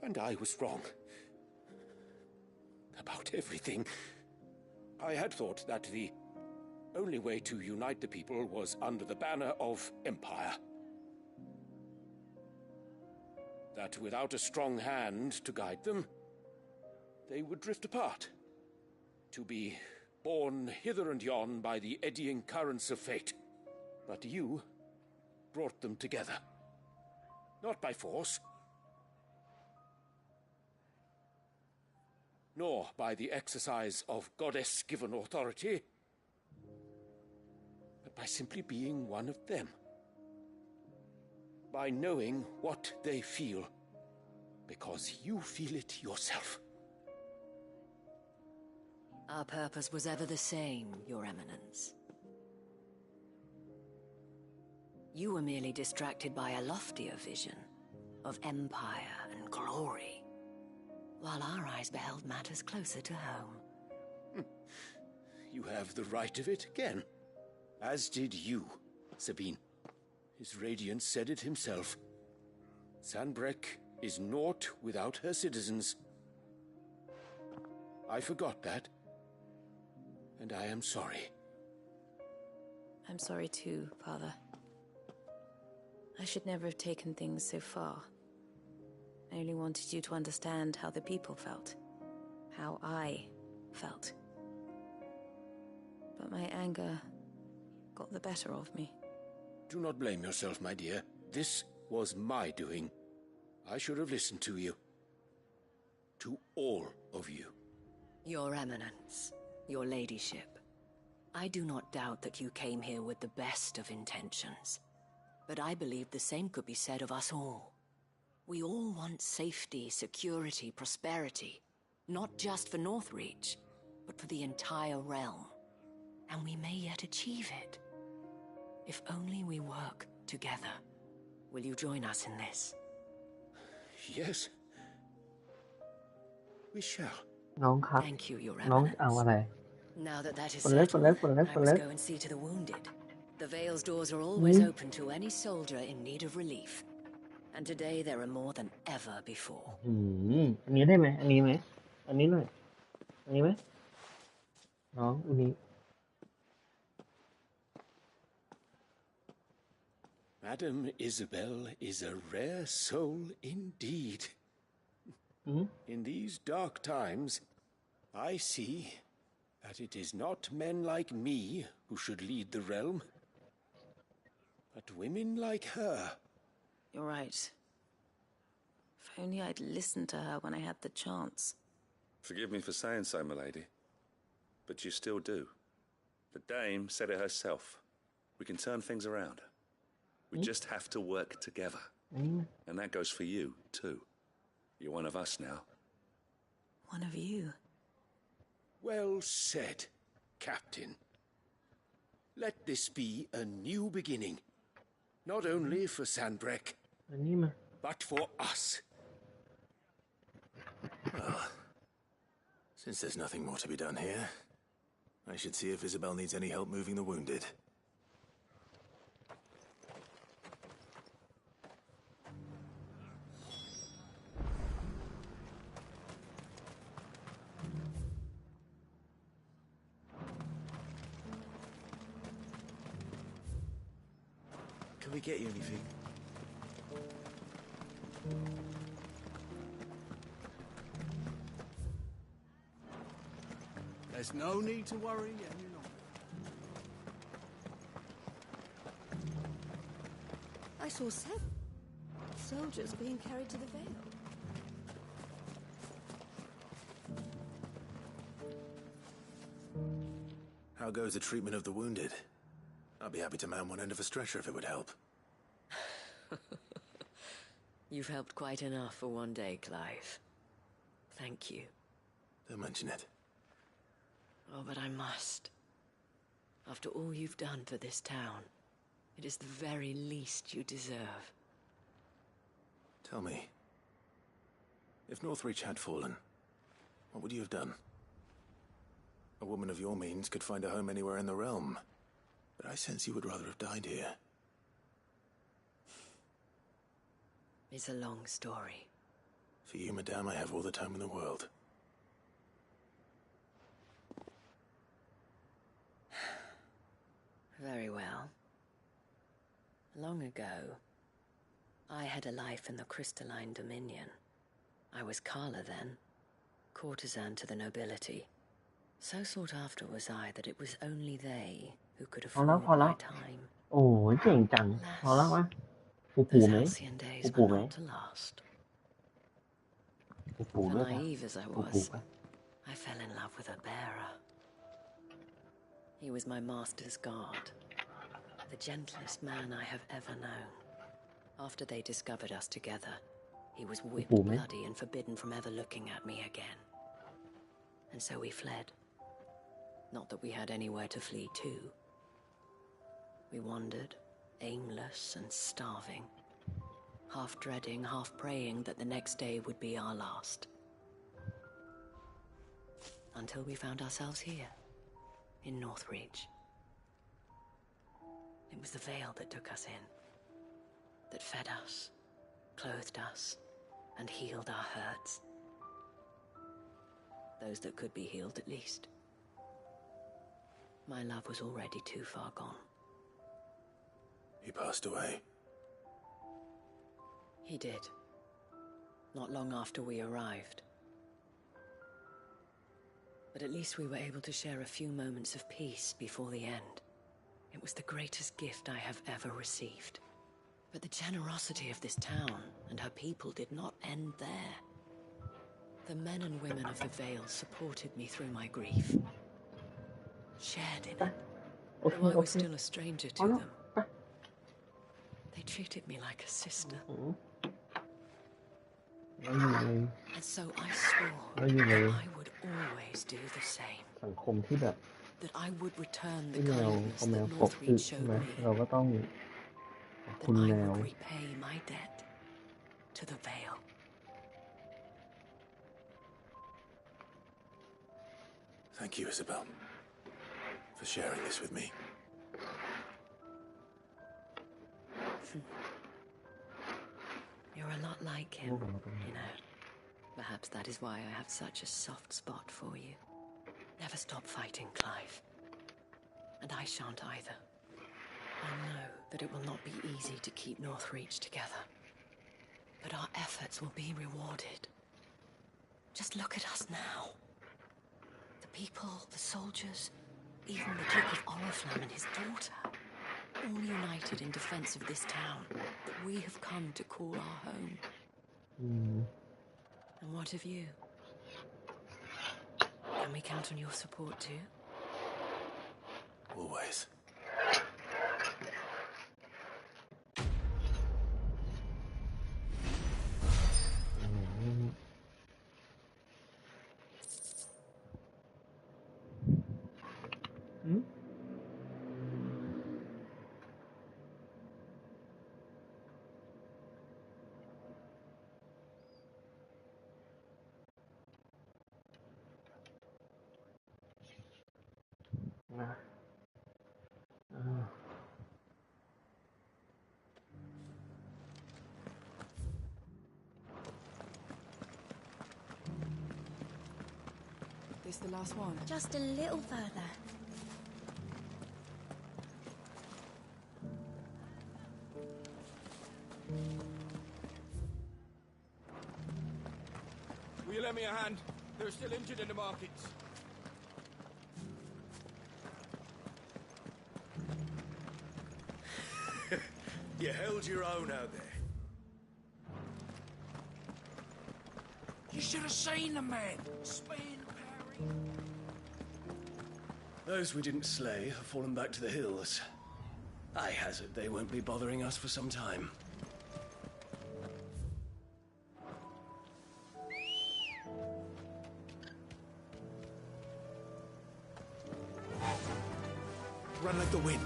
And I was wrong. About everything. I had thought that the only way to unite the people was under the banner of Empire. That without a strong hand to guide them, they would drift apart. To be borne hither and yon by the eddying currents of fate. But you brought them together. Not by force, nor by the exercise of goddess-given authority, but by simply being one of them. By knowing what they feel, because you feel it yourself. Our purpose was ever the same, Your Eminence. You were merely distracted by a loftier vision of empire and glory, while our eyes beheld matters closer to home. You have the right of it again. As did you, Sabine. His Radiance said it himself. Sanbreque is naught without her citizens. I forgot that. And I am sorry. I'm sorry too, Father. I should never have taken things so far. I only wanted you to understand how the people felt. How I felt. But my anger got the better of me. Do not blame yourself, my dear. This was my doing. I should have listened to you. To all of you. Your Eminence, your Ladyship, I do not doubt that you came here with the best of intentions. But I believe the same could be said of us all. We all want safety, security, prosperity. Not just for Northreach, but for the entire realm. And we may yet achieve it. If only we work together. Will you join us in this? Yes. We shall. น้องครับ Thank you, Your น้อง Eminence. เอาอะไร Now that that is กดเล็ก settled, กดเล็กกดเล็ก I กด must เล็ก go and see to the wounded. The Vale's doors are always open to any soldier in need of relief. And today there are more than ever before. อันนี้ได้ไหมอันนี้ไหมอันนี้หน่อยอันนี้ไหมน้องอันนี้ Madam Isabel is a rare soul indeed. In these dark times, I see that it is not men like me who should lead the realm, but women like her. You're right. If only I'd listened to her when I had the chance. Forgive me for saying so, milady, but you still do. The Dame said it herself. We can turn things around. We just have to work together. And that goes for you, too. You're one of us now. One of you? Well said, Captain. Let this be a new beginning. Not only for Sanbreque, but for us. Well, since there's nothing more to be done here, I should see if Isabel needs any help moving the wounded. Can we get you anything? There's no need to worry any longer. I saw several soldiers being carried to the Vale. How goes the treatment of the wounded? I'd be happy to man one end of a stretcher if it would help. You've helped quite enough for one day, Clive. Thank you. Don't mention it. Oh, but I must. After all you've done for this town, it is the very least you deserve. Tell me, if Northreach had fallen, what would you have done? A woman of your means could find a home anywhere in the realm, but I sense you would rather have died here. It's a long story. For you, madame, I have all the time in the world. Very well. Long ago, I had a life in the Crystalline Dominion. I was Carla then, courtesan to the nobility. So sought after was I that it was only they who could afford my time. โอ้ยเก่งจังพอแล้ววะปูไหม Those halcyon days ปู were ไหม not to last. ปูด้วยปะ Naive as I ปู was, ปะ I fell in love with a bearer. He was my master's guard, the gentlest man I have ever known. After they discovered us together, he was whipped bloody and forbidden from ever looking at me again. And so we fled. Not that we had anywhere to flee to. We wandered, aimless and starving, half dreading, half praying that the next day would be our last. Until we found ourselves here, in Northreach. It was the veil that took us in, that fed us, clothed us, and healed our hurts. Those that could be healed, at least. My love was already too far gone. He passed away. He did. Not long after we arrived. But at least we were able to share a few moments of peace before the end. It was the greatest gift I have ever received. But the generosity of this town and her people did not end there. The men and women of the Vale supported me through my grief. Shared in it, though I was still a stranger to them. They treated me like a sister. And so I swore that I would always do the same. สังคมที่แบบ That I would return the ที่แมว kindness เอาแมว that ปกอึ Northreach ใช่ showed ไหม me. เราก็ต้องขอบคุณ That แม I ว would repay my debt to the Vale. Thank you, Isabel, for sharing this with me. You're a lot like him, you know. Perhaps that is why I have such a soft spot for you. Never stop fighting, Clive. And I shan't either. I know that it will not be easy to keep Northreach together. But our efforts will be rewarded. Just look at us now. The people, the soldiers, even the Duke of Oriflamme and his daughter, all united in defense of this town that we have come to call our home. And what of you? Can we count on your support too? Always. This the last one? Just a little further. Will you lend me a hand? They're still injured in the markets. You held your own out there. You should have seen the man. Spin, parry. Those we didn't slay have fallen back to the hills. I hazard they won't be bothering us for some time. run like the wind.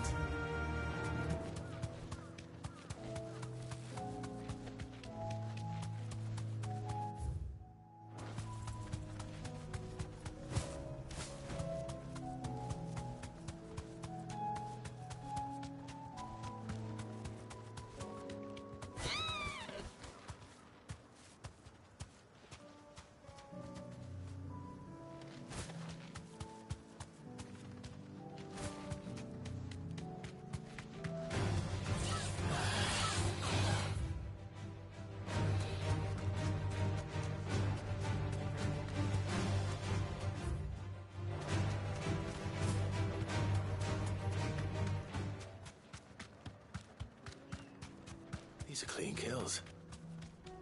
These are clean kills.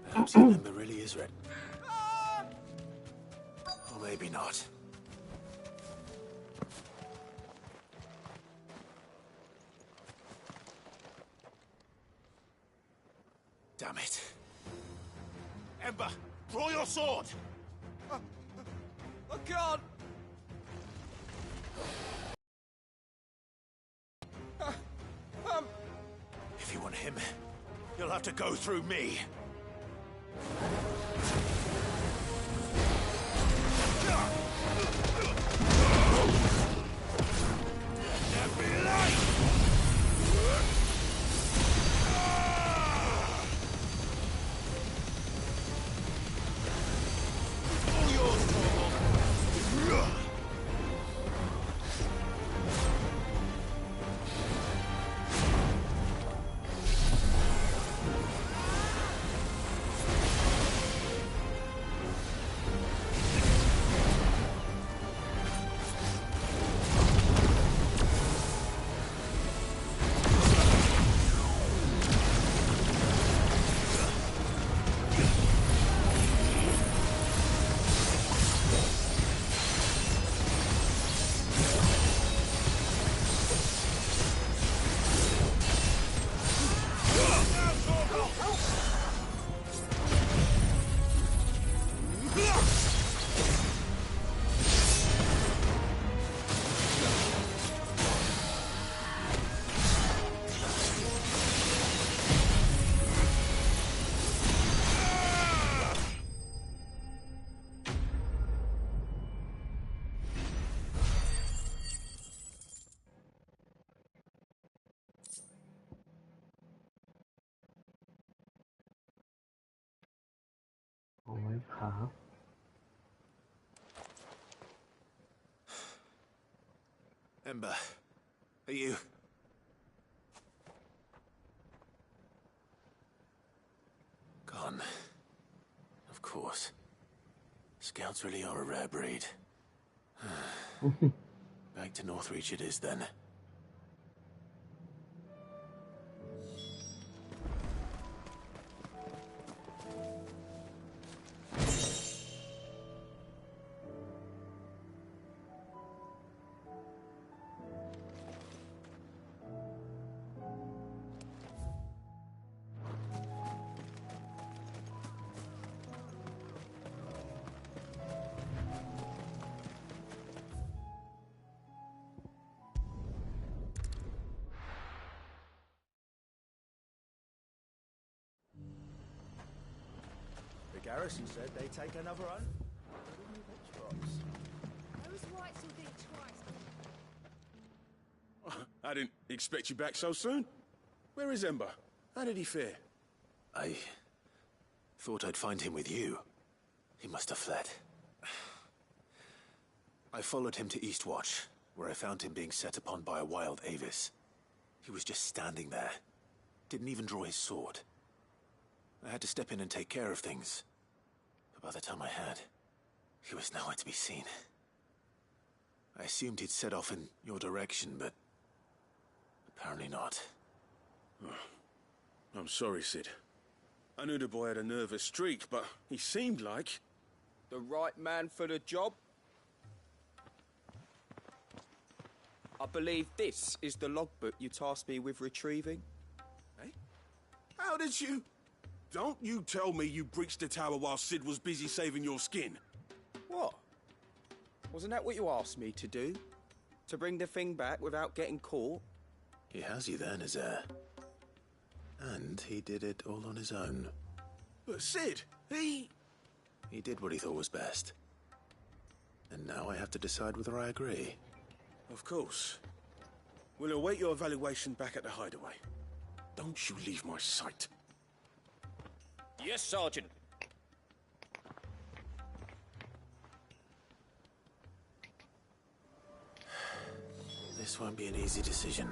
Perhaps your member really is red. Or maybe not. Damn it. Ember, draw your sword! I can't! If you want him, you'll have to go through me. Let me light! All yours, Torvald. Ember, are you... Gone. Of course. Scouts really are a rare breed. Back to Northreach it is then. The garrison said they'd take another run. I was right till they twice. I didn't expect you back so soon. Where is Ember? How did he fare? I thought I'd find him with you. He must have fled. I followed him to Eastwatch, where I found him being set upon by a wild Avis. He was just standing there. Didn't even draw his sword. I had to step in and take care of things. But by the time I had, he was nowhere to be seen. I assumed he'd set off in your direction, but apparently not. I'm sorry, Sid. I knew the boy had a nervous streak, but he seemed like... The right man for the job? I believe this is the logbook you tasked me with retrieving. Eh? How did you... Don't you tell me you breached the tower while Sid was busy saving your skin. What? Wasn't that what you asked me to do? To bring the thing back without getting caught? He has you then, his heir. And he did it all on his own. But Sid, he did what he thought was best. And now I have to decide whether I agree. Of course. We'll await your evaluation back at the hideaway. Don't you leave my sight. Yes, Sergeant. This won't be an easy decision.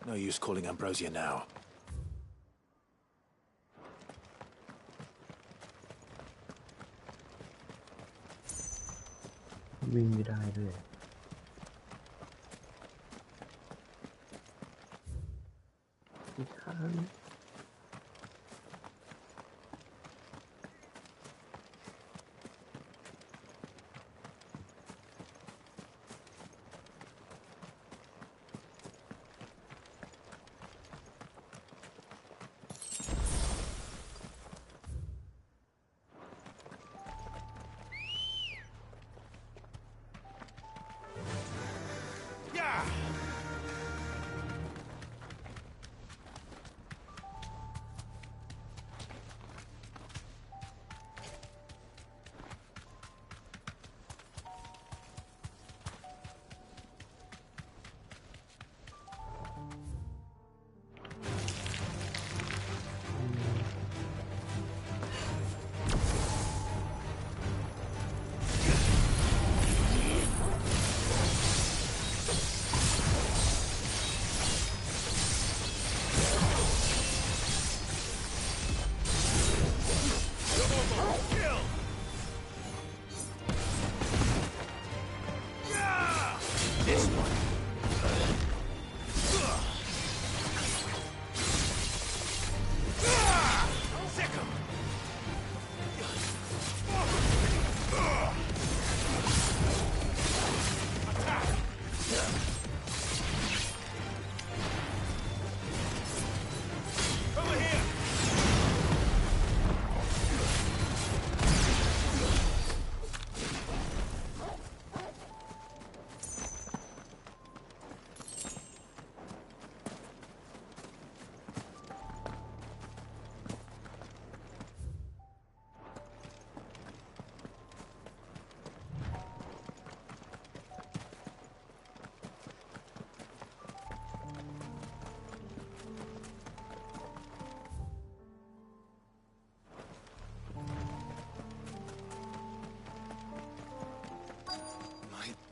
No use calling Ambrosia now.วิ่งไม่ได้ด้วยไม่ทัน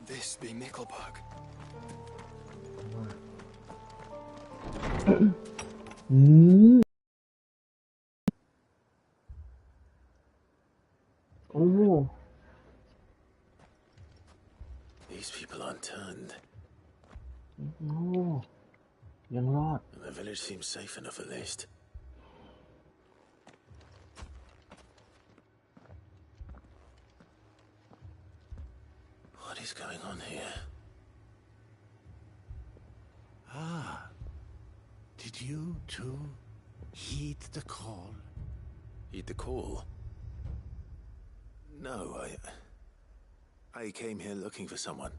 This be Nickelbug. โอ้ These people aren't turned. โอ้ยังรอด The village seems safe enough at least. What is going on here? Ah. Did you too heed the call? Heed the call? No, I came here looking for someone.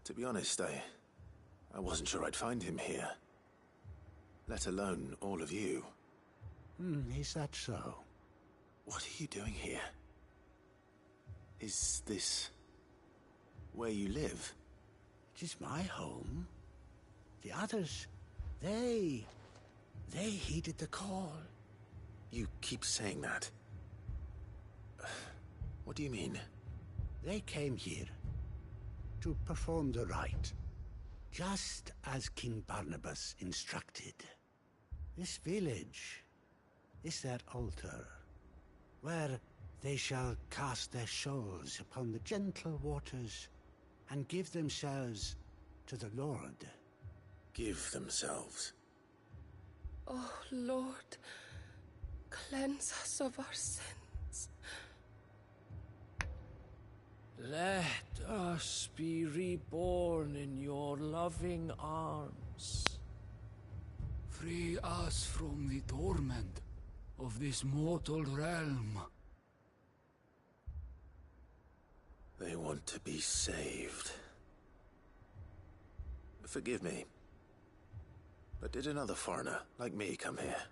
To be honest, I wasn't sure I'd find him here. Let alone all of you. Is that so? What are you doing here? Is this where you live? It is my home. The others, they heeded the call. You keep saying that. What do you mean? They came here to perform the rite, just as King Barnabas instructed. This village is their altar, where they shall cast their souls upon the gentle waters and give themselves to the Lord. Give themselves? Oh, Lord, cleanse us of our sins. Let us be reborn in your loving arms. Free us from the torment of this mortal realm. They want to be saved. Forgive me, but did another foreigner like me come here?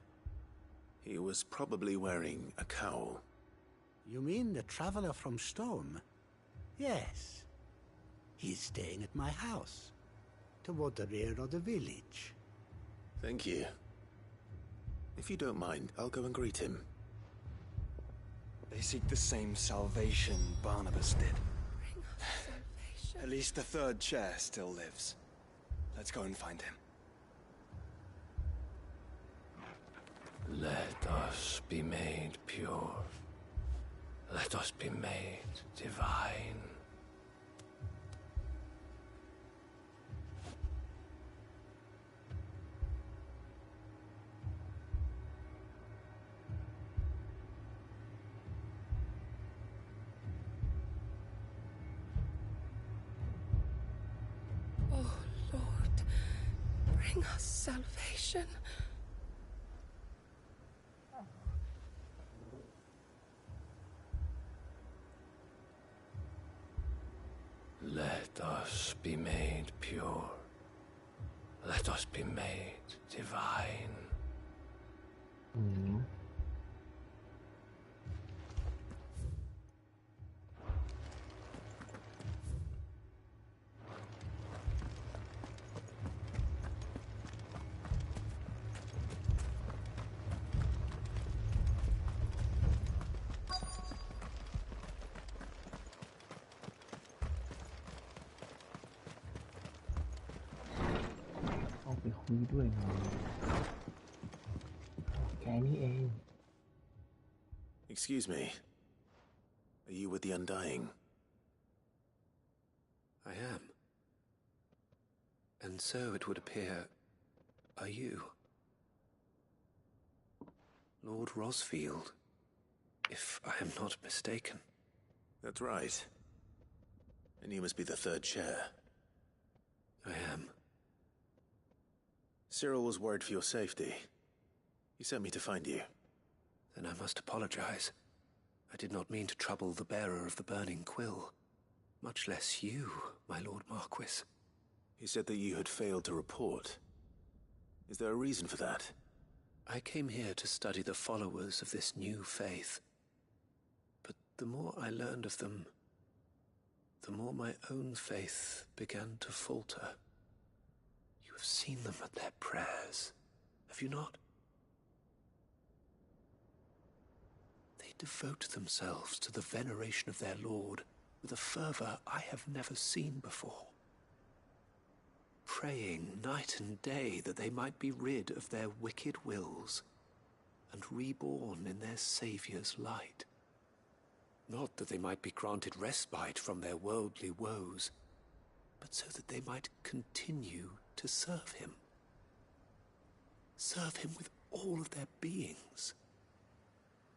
He was probably wearing a cowl. You mean the traveler from Storm? Yes. He's staying at my house, toward the rear of the village. Thank you. If you don't mind, I'll go and greet him. They seek the same salvation Barnabas did. At least the third chair still lives. Let's go and find him. Let us be made pure. Let us be made divine. Oh, Lord, bring us salvation. Let us be made pure. Let us be made divine. Excuse me. Are you with the Undying? I am. And so it would appear, are you? Lord Rosfield, if I am not mistaken. That's right. And you must be the third chair. I am. Cyril was worried for your safety. He sent me to find you. Then I must apologize. I did not mean to trouble the bearer of the burning quill. Much less you, my Lord Marquis. He said that you had failed to report. Is there a reason for that? I came here to study the followers of this new faith. But the more I learned of them, the more my own faith began to falter. You have seen them at their prayers, have you not? They devote themselves to the veneration of their Lord with a fervor I have never seen before. Praying night and day that they might be rid of their wicked wills and reborn in their Saviour's light. Not that they might be granted respite from their worldly woes, but so that they might continue to serve him. Serve him with all of their beings.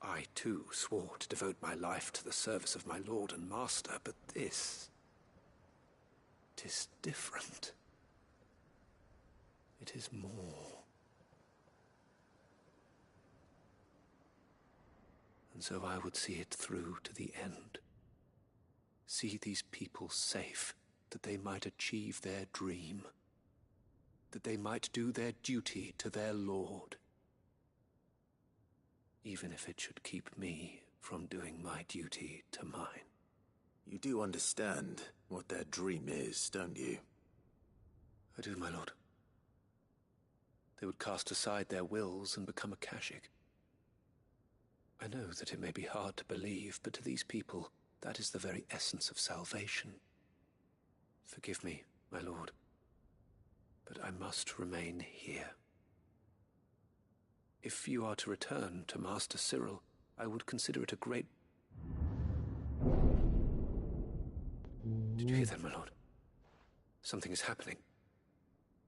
I, too, swore to devote my life to the service of my Lord and Master, but this... 'tis different. It is more. And so I would see it through to the end. See these people safe, that they might achieve their dream. That they might do their duty to their Lord. Even if it should keep me from doing my duty to mine. You do understand what their dream is, don't you? I do, my lord. They would cast aside their wills and become Akashic. I know that it may be hard to believe, but to these people, that is the very essence of salvation. Forgive me, my lord, but I must remain here. If you are to return to Master Cyril, I would consider it a great... Did you hear that, my lord? Something is happening.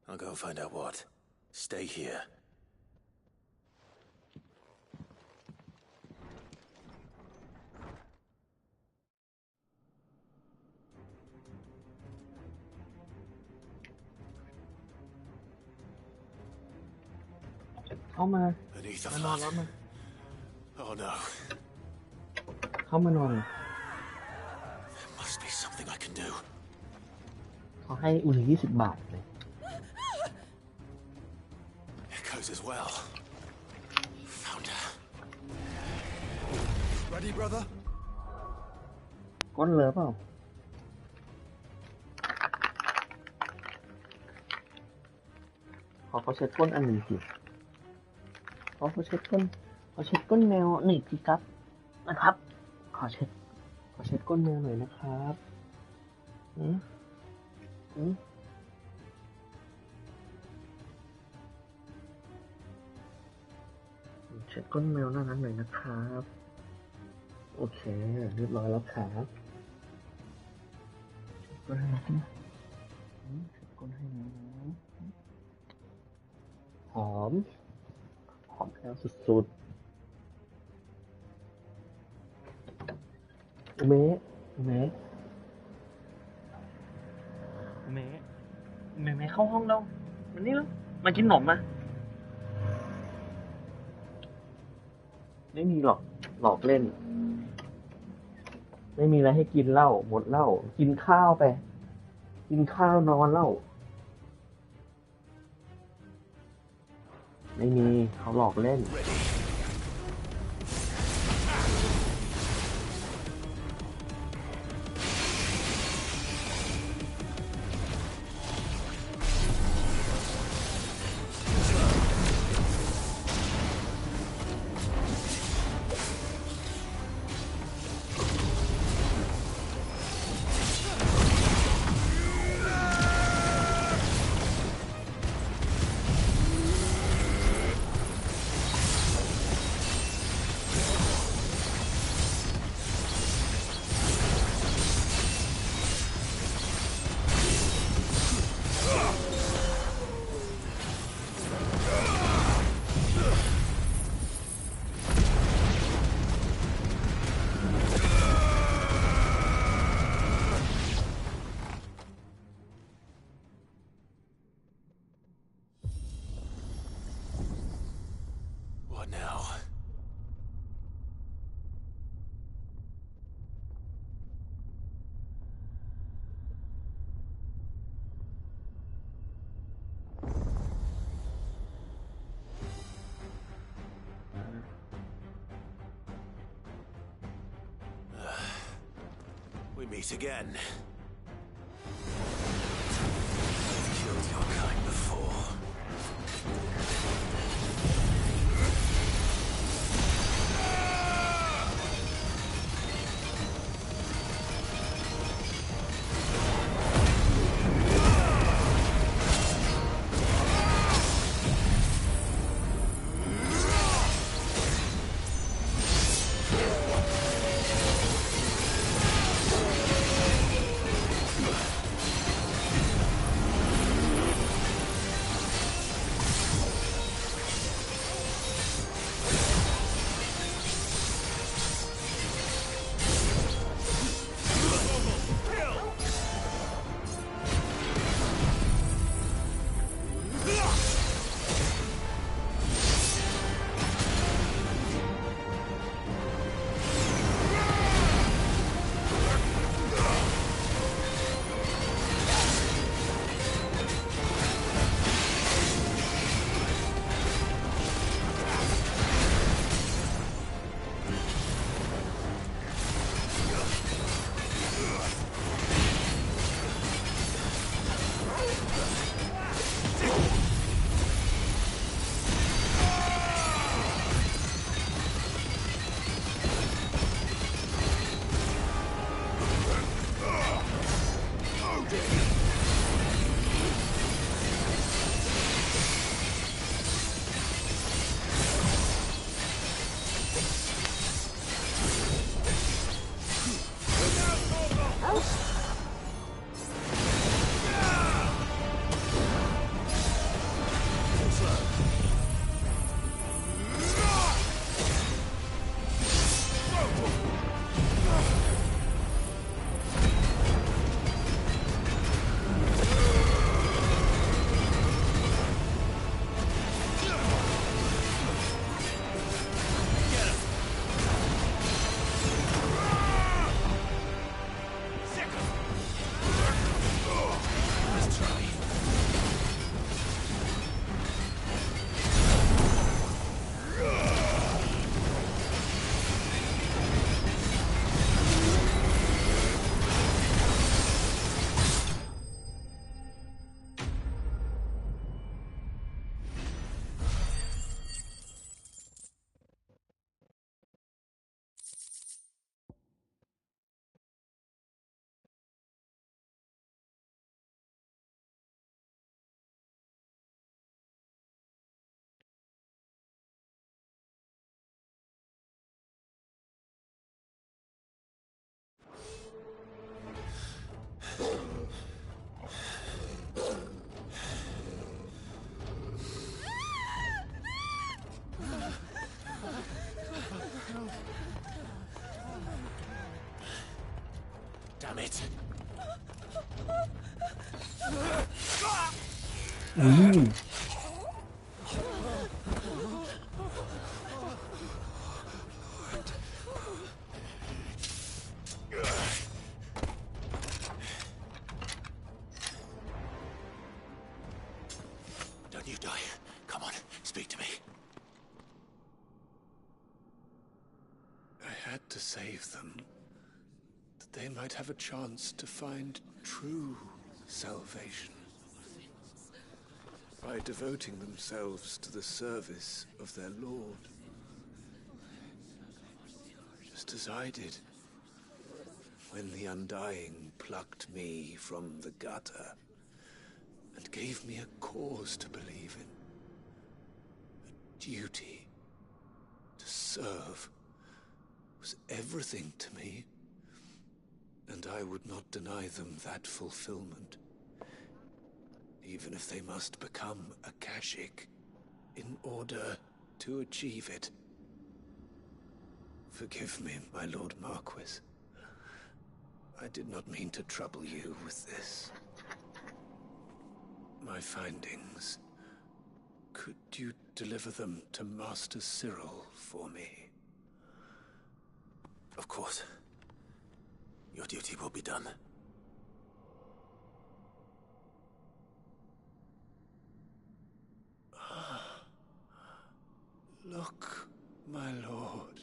I'll go and find out what. Stay here.เข้ามานอนแล้วมา Oh no. เข้ามานอน There must be something I can do. เขาให้อุ่น20 บาทเลย Echoes as well. Found her. Ready, brother? ก้นเลยเปล่าเขาเช็ดก้นอันหนึ่งสิเขาเช็ดก้นแมวหนึ่งทีครับนะครับขอเช็ดก้นแมวหน่อยนะครับเช็ดก้นแมวน่ารักหน่อยนะครับโอเคเรียบร้อยแล้วครับก้นให้นะเช็ดก้นให้นะหอมแล้วสุดๆเมเข้าห้องเรามานี่แล้วมากินขนมมาไม่มีหรอกหลอกเล่นไม่มีอะไรให้กินเหล้าหมดเหล้ากินข้าวไปกินข้าวนอนเหล้าไม่มีเขาหลอกเล่นWe meet again. I've killed your kind before. Damn it. Don't you die. Come on, speak to me. I had to save them, that they might have a chance to find true salvation by devoting themselves to the service of their Lord, just as I did when the Undying plucked me from the gutter and gave me a cause to believe in, a duty to serve was everything to me, and I would not deny them that fulfillment, even if they must become a Kashik in order to achieve it. Forgive me, my Lord Marquis. I did not mean to trouble you with this. My findings. Could you deliver them to Master Cyril for me? Of course. Your duty will be done. Look, my lord.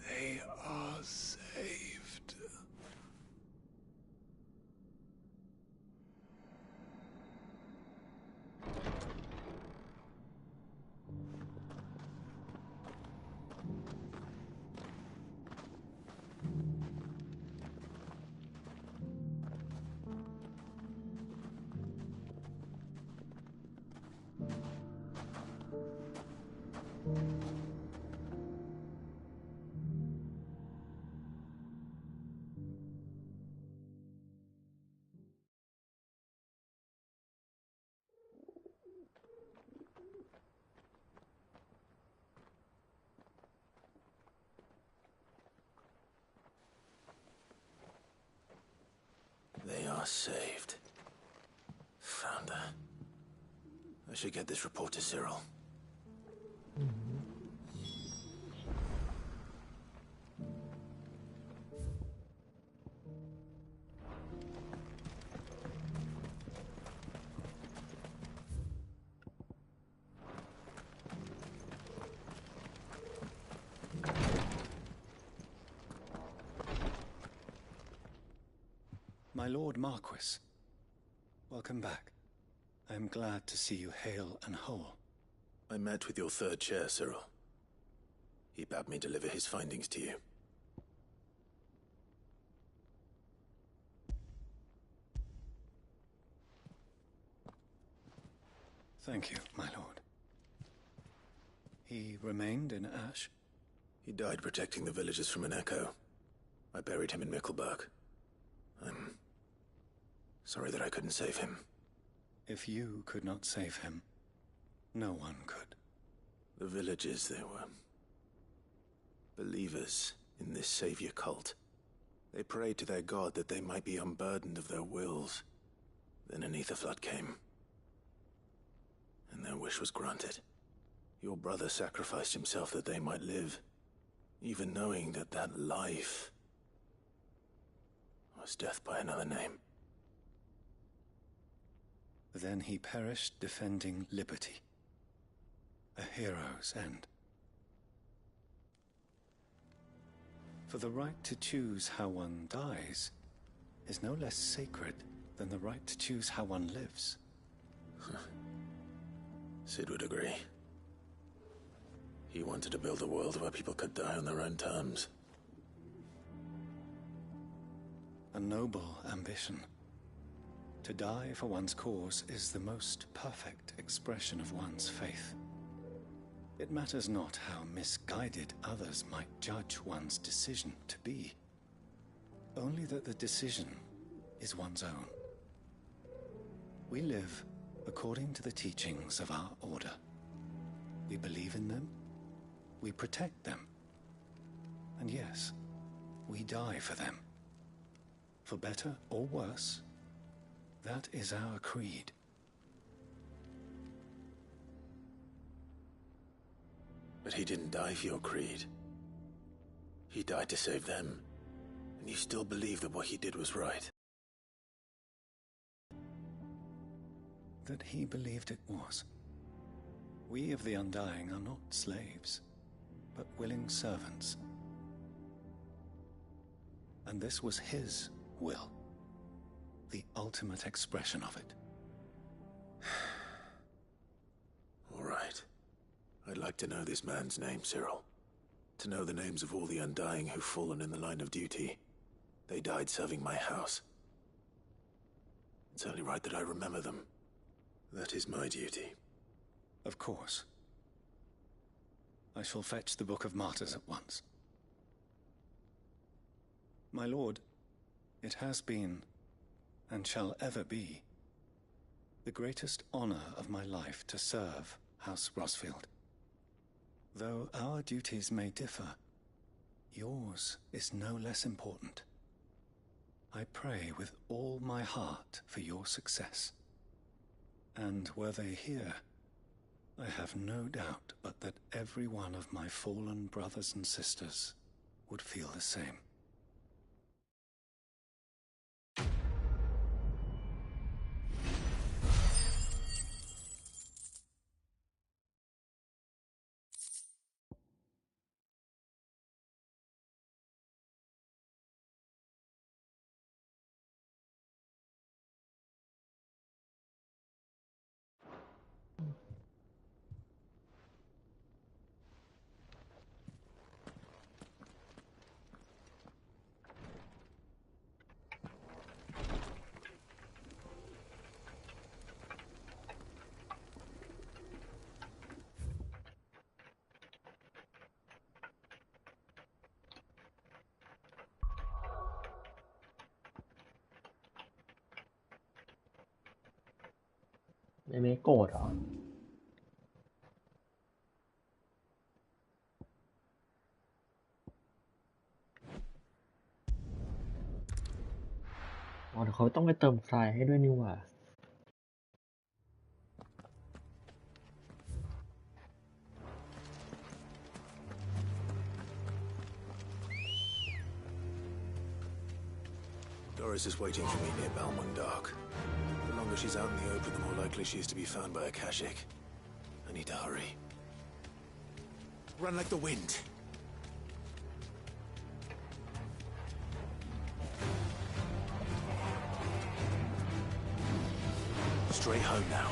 They are saved. They are saved. Founder. I should get this report to Cyril. My Lord Marquis, welcome back. I am glad to see you hale and whole. I met with your third chair, Cyril. He bade me deliver his findings to you. Thank you, my lord. He remained in Ash? He died protecting the villagers from an echo. I buried him in Mickelberg. I'm sorry that I couldn't save him. If you could not save him, no one could. The villagers, they were believers in this savior cult. They prayed to their god that they might be unburdened of their wills. Then an ether flood came, and their wish was granted. Your brother sacrificed himself that they might live, even knowing that that life was death by another name. Then he perished defending liberty. A hero's end. For the right to choose how one dies is no less sacred than the right to choose how one lives. Sid would agree. He wanted to build a world where people could die on their own terms. A noble ambition. To die for one's cause is the most perfect expression of one's faith. It matters not how misguided others might judge one's decision to be. Only that the decision is one's own. We live according to the teachings of our order. We believe in them, we protect them, and yes, we die for them. For better or worse, that is our creed. But he didn't die for your creed. He died to save them, and you still believe that what he did was right. That he believed it was. We of the Undying are not slaves, but willing servants. And this was his will, the ultimate expression of it. All right. I'd like to know this man's name, Cyril. To know the names of all the Undying who've fallen in the line of duty. They died serving my house. It's only right that I remember them. That is my duty. Of course. I shall fetch the Book of Martyrs at once. My lord, it has been, and shall ever be, the greatest honor of my life to serve House Rosfield. Though our duties may differ, yours is no less important. I pray with all my heart for your success. And were they here, I have no doubt but that every one of my fallen brothers and sisters would feel the same.ไม่โกรธเหรออ๋อเดี๋ยวเขาต้องไปเติมทรายให้ด้วยนี่หว่า Doris is waiting for me near Balmung Dock. The longer she's out in the open, the more likely she is to be found by Akashic. I need to hurry. Run like the wind. Straight home now.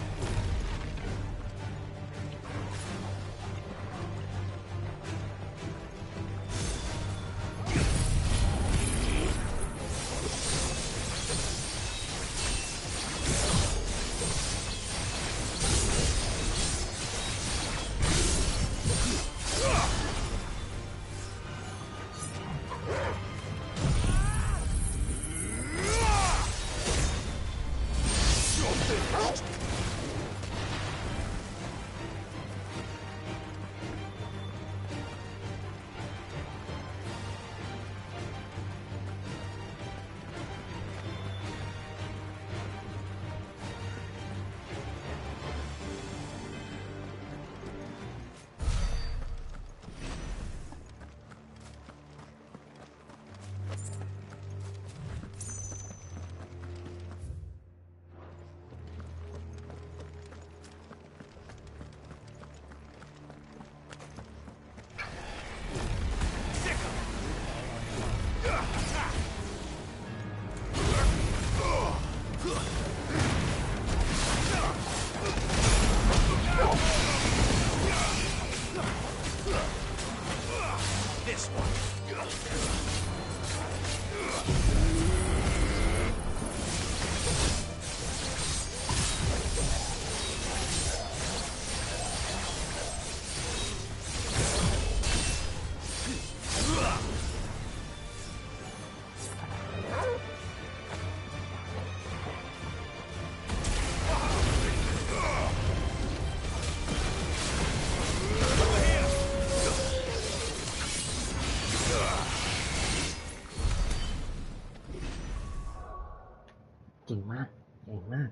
เก่งมากเก่งมาก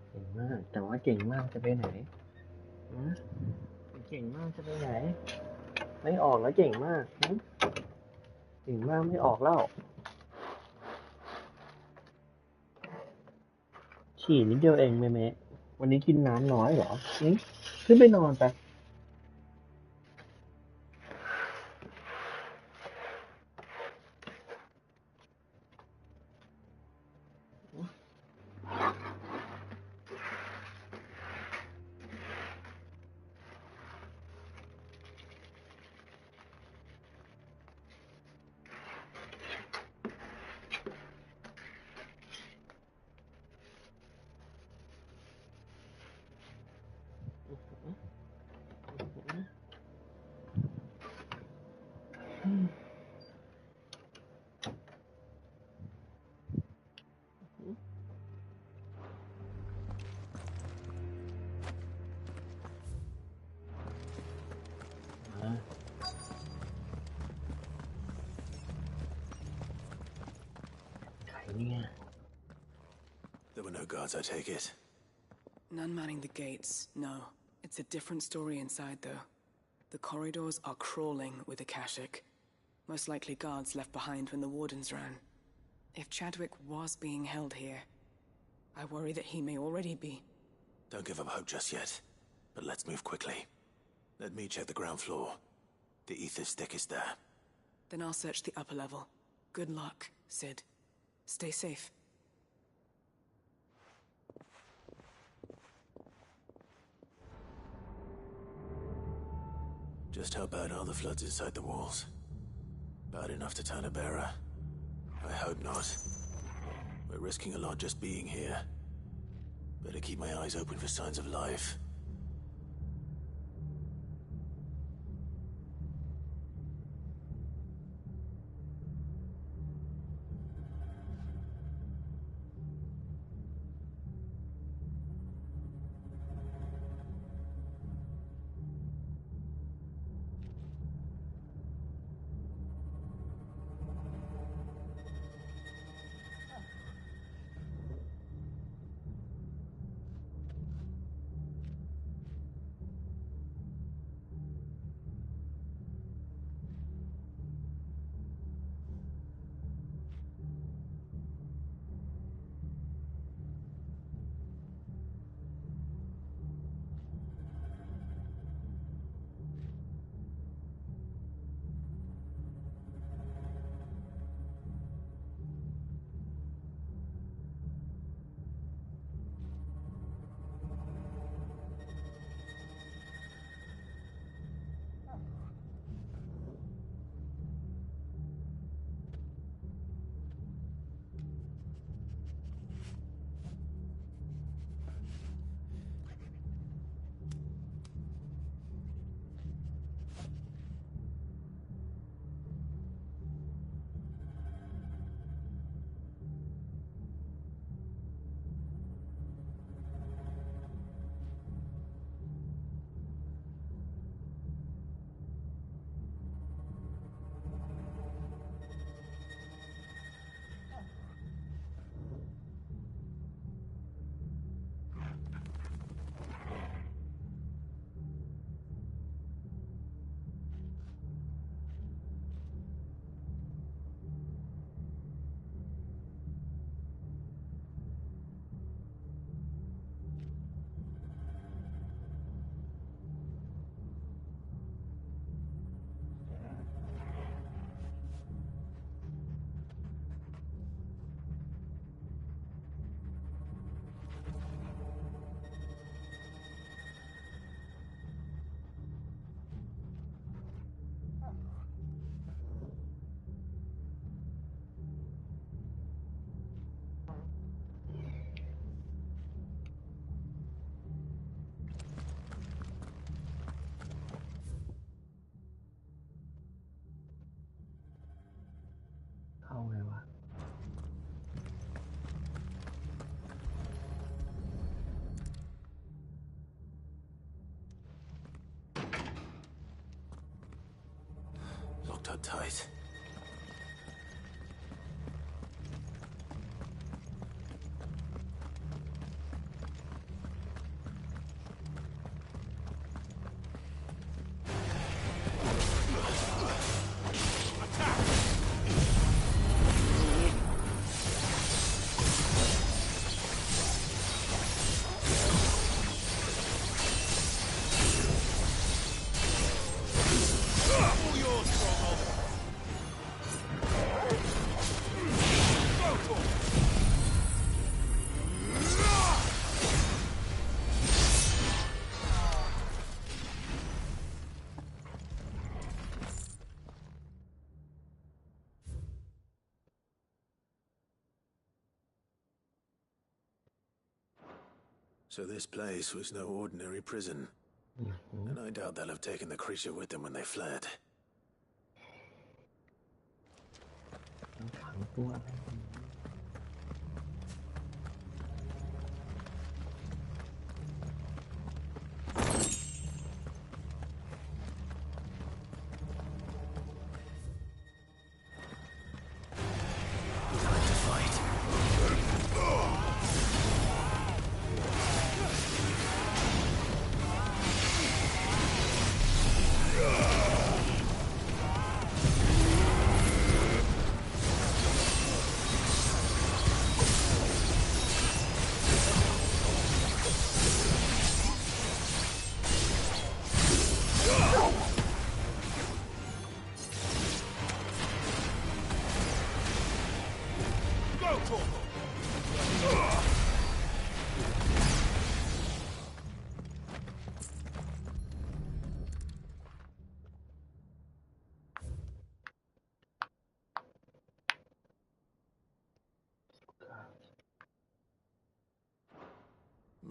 เก่งมากแต่ว่าเก่งมากจะไปไหนนะเก่งมากจะไปไหนไม่ออกแล้วเก่งมากเก่งมากไม่ออกแล้วฉี่นิดเดียวเองเมะวันนี้กินน้ำน้อยเหรอขึ้นไปนอนไปใครเนี่ย There were no guards, I take it. None manning the gates, no. It's a different story inside, though. The corridors are crawling with Akashic. Most likely guards left behind when the wardens ran. If Chadwick was being held here, I worry that he may already be. Don't give up hope just yet. But let's move quickly. Let me check the ground floor. The ether stick is there. Then I'll search the upper level. Good luck, Sid. Stay safe. Just how bad are the floods inside the walls? Bad enough to turn a bearer? I hope not. We're risking a lot just being here. Better keep my eyes open for signs of life. So this place was no ordinary prison. And I doubt they'll have taken the creature with them when they fled. ขังตัวอะไรอย่างนี้ Time to fight.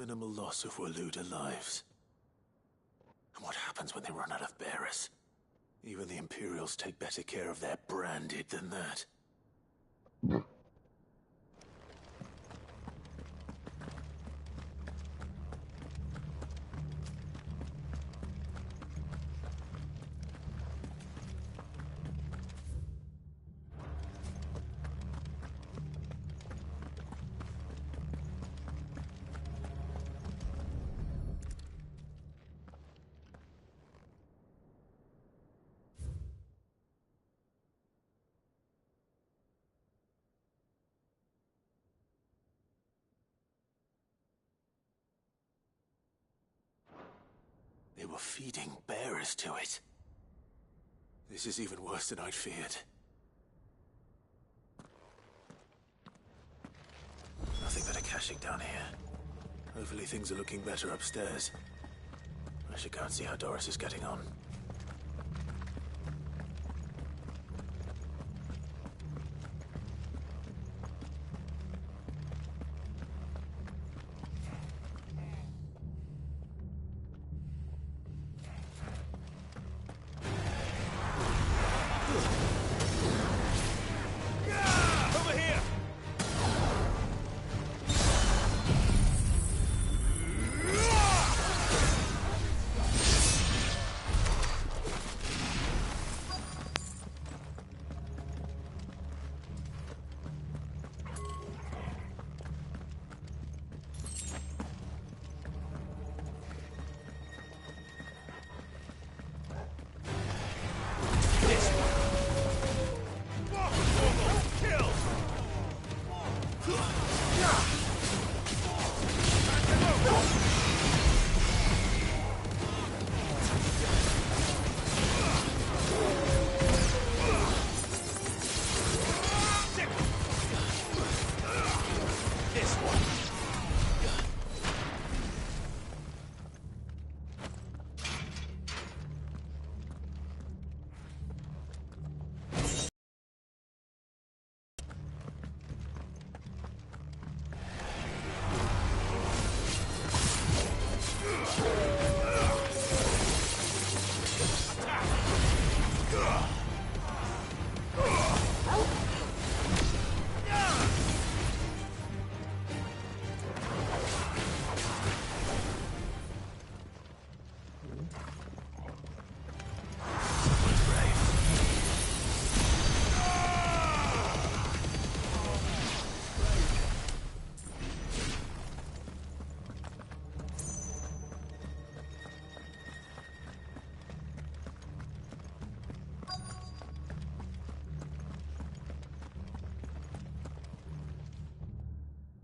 Minimal loss of Waluda lives. And what happens when they run out of bearers? Even the Imperials take better care of their branded than that. They were feeding bearers to it. This is even worse than I'd feared. Nothing but a caching down here. Hopefully things are looking better upstairs. I should go and see how Doris is getting on.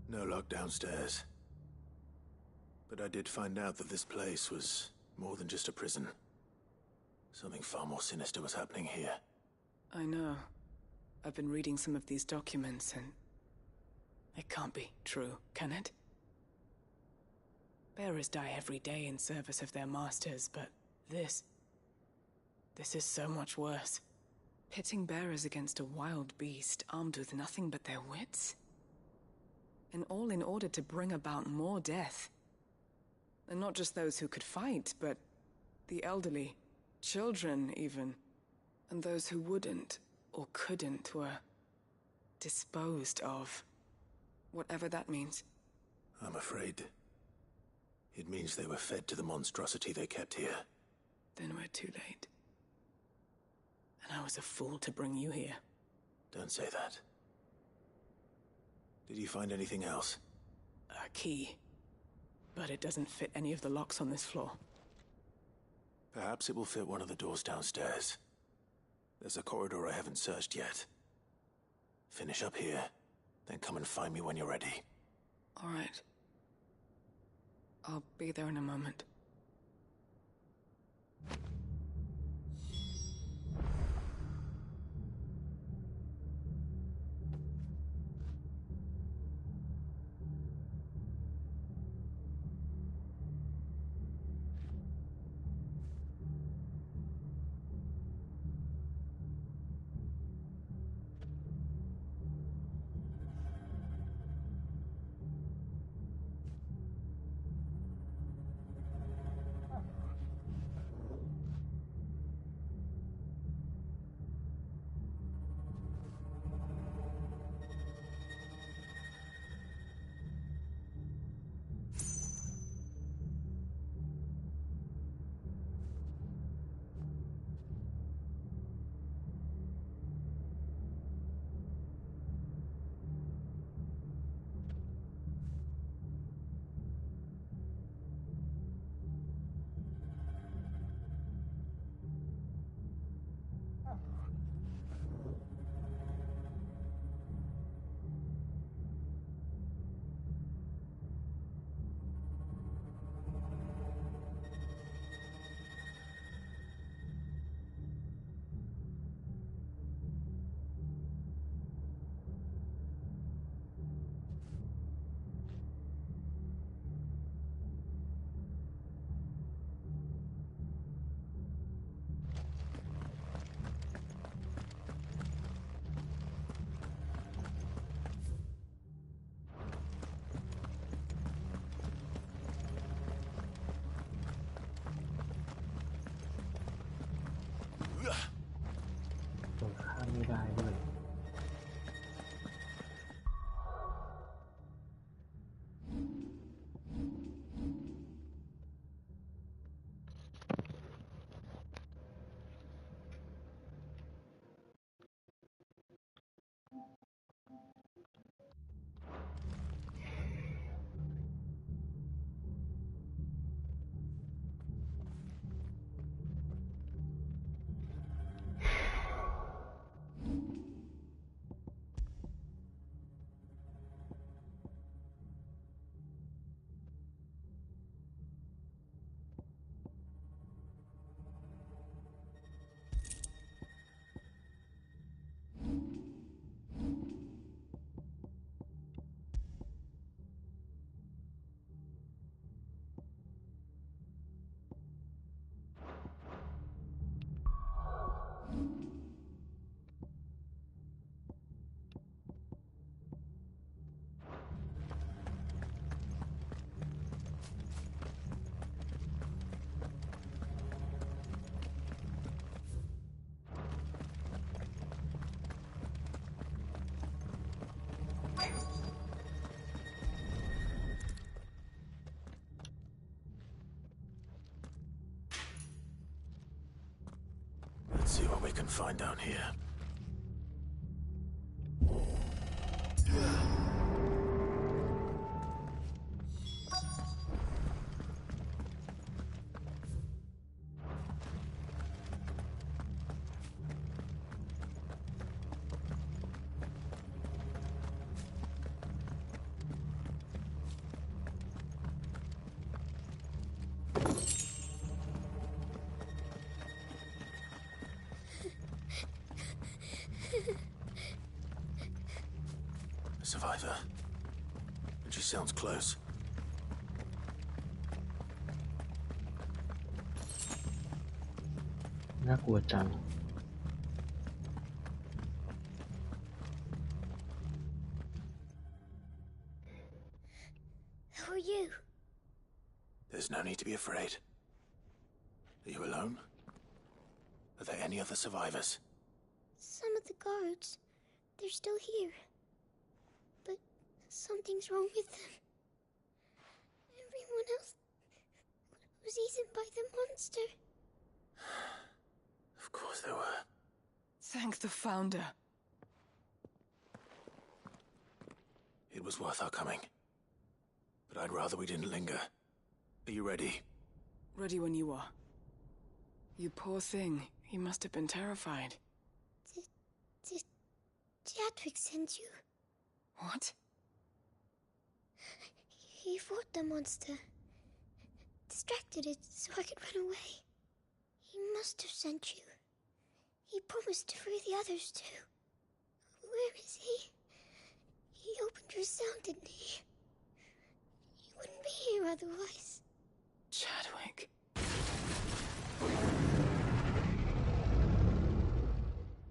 No lock downstairs. But I did find out that this place was more than just a prison. Something far more sinister was happening here. I know. I've been reading some of these documents and... it can't be true, can it? Bearers die every day in service of their masters, but this is so much worse. Pitting bearers against a wild beast armed with nothing but their wits? And all in order to bring about more death. And not just those who could fight, but the elderly, children even. And those who wouldn't or couldn't were disposed of. Whatever that means. I'm afraid it means they were fed to the monstrosity they kept here. Then we're too late. And I was a fool to bring you here. Don't say that. Did you find anything else? A key. But it doesn't fit any of the locks on this floor. Perhaps it will fit one of the doors downstairs. There's a corridor I haven't searched yet. Finish up here, then come and find me when you're ready. All right. I'll be there in a moment. Let's see what we can find down here. A survivor. And she sounds close.น่ากลัวจัง Who are you? There's no need to be afraid. Are you alone? Are there any other survivors? Some of the guards, they're still here. But something's wrong with them. Everyone else was eaten by the monster. Of course there were. Thank the Founder. It was worth our coming. But I'd rather we didn't linger. Are you ready? Ready when you are. You poor thing. He must have been terrified. Did Chadwick send you? What? He fought the monster. Distracted it so I could run away. He must have sent you. He promised to free the others too. Where is he? He opened your cell, didn't he? He wouldn't be here otherwise. Chadwick.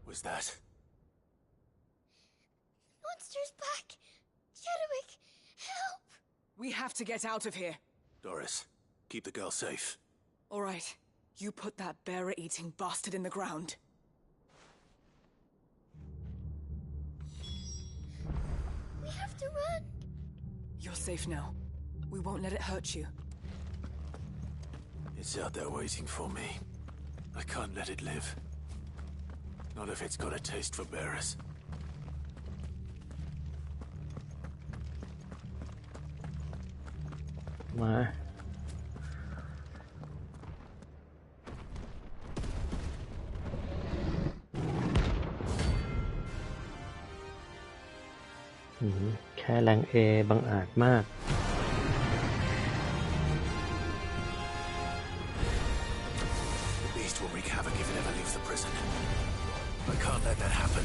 Was that? Monster's back! Chadwick, help! We have to get out of here. Doris, keep the girl safe. All right. You put that bearer-eating bastard in the ground. We have to run! You're safe now. We won't let it hurt you. It's out there waiting for me. I can't let it live. Not if it's got a taste for bearers. My.แค่แรงเอบังอาจมาก The beast will wreak havoc if it ever leaves the prison. I can't let that happen.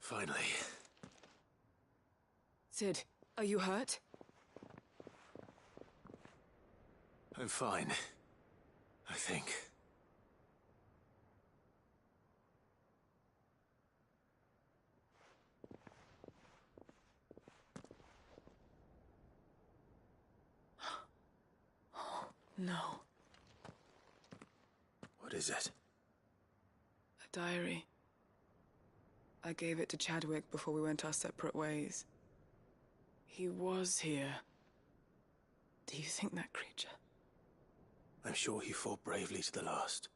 Finally. Sid, are you hurt? I'm fine. I think. No. What is it? A diary. I gave it to Chadwick before we went our separate ways. He was here. Do you think that creature? I'm sure he fought bravely to the last.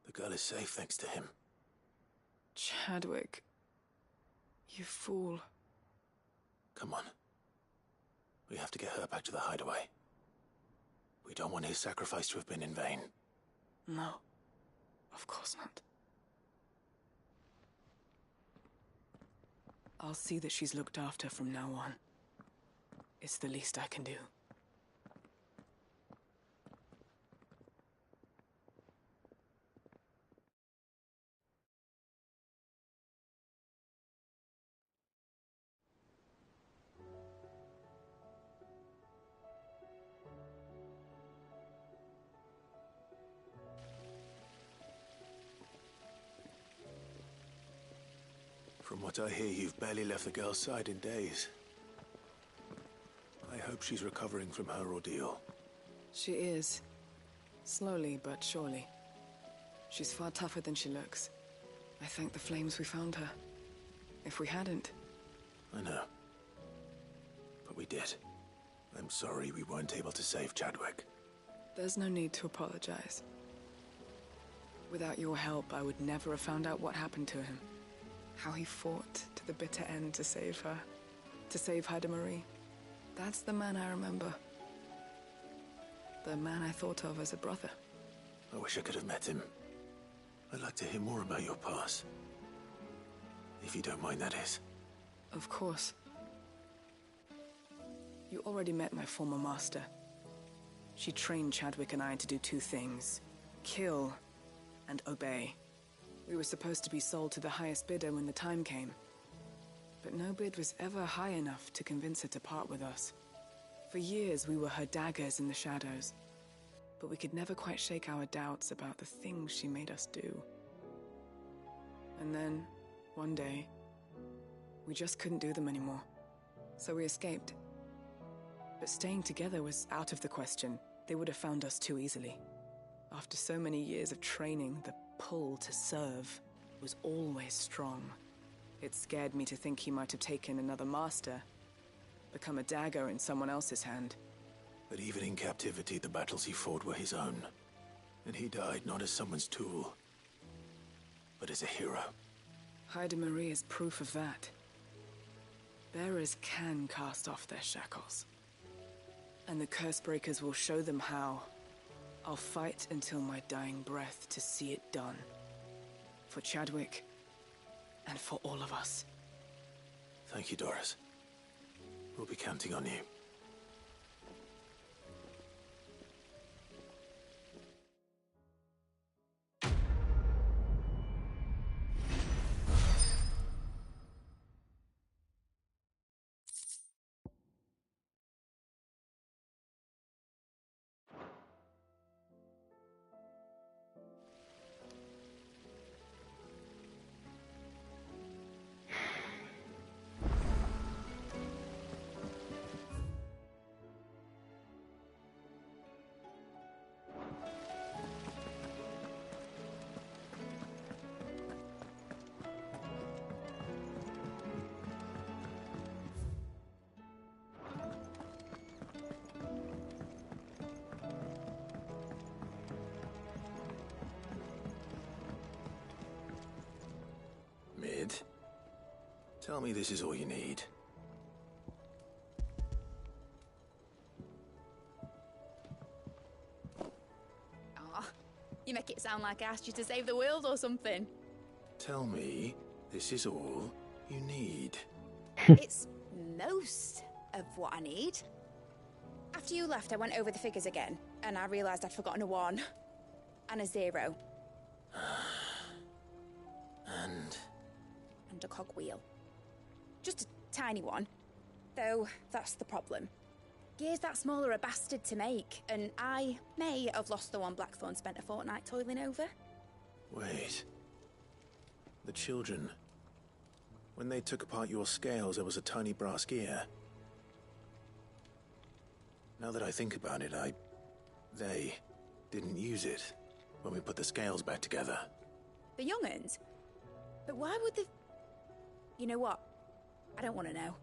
The girl is safe thanks to him. Chadwick. You fool. Come on. We have to get her back to the hideaway. We don't want his sacrifice to have been in vain. No. Of course not. I'll see that she's looked after from now on. It's the least I can do. From what I hear, you've barely left the girl's side in days. I hope she's recovering from her ordeal. She is. Slowly but surely. She's far tougher than she looks. I thank the flames we found her. If we hadn't... I know. But we did. I'm sorry we weren't able to save Chadwick. There's no need to apologize. Without your help, I would never have found out what happened to him. How he fought to the bitter end to save her. To save Haida Marie. That's the man I remember. The man I thought of as a brother. I wish I could have met him. I'd like to hear more about your past. If you don't mind, that is. Of course. You already met my former master. She trained Chadwick and I to do two things. Kill and obey. We were supposed to be sold to the highest bidder when the time came. But no bid was ever high enough to convince her to part with us. For years we were her daggers in the shadows. But we could never quite shake our doubts about the things she made us do. And then, one day, we just couldn't do them anymore. So we escaped. But staying together was out of the question. They would have found us too easily. After so many years of training, the pull to serve was always strong. It scared me to think he might have taken another master, become a dagger in someone else's hand. But even in captivity, the battles he fought were his own. And he died not as someone's tool, but as a hero. Haida Marie is proof of that. Bearers can cast off their shackles. And the Cursebreakers will show them how. I'll fight until my dying breath to see it done. For Chadwick, and for all of us. Thank you, Doris. We'll be counting on you. Mid, tell me this is all you need. Aw, you make it sound like I asked you to save the world or something. Tell me this is all you need. It's most of what I need. After you left, I went over the figures again, and I realised I'd forgotten a 1 and a 0. And a cogwheel. Just a tiny one. Though, that's the problem. Gears that small are a bastard to make, and I may have lost the one Blackthorn spent a fortnight toiling over. Wait. The children. When they took apart your scales, there was a tiny brass gear. Now that I think about it, I They didn't use it when we put the scales back together. The young'uns? But why would the... You know what? I don't want to know.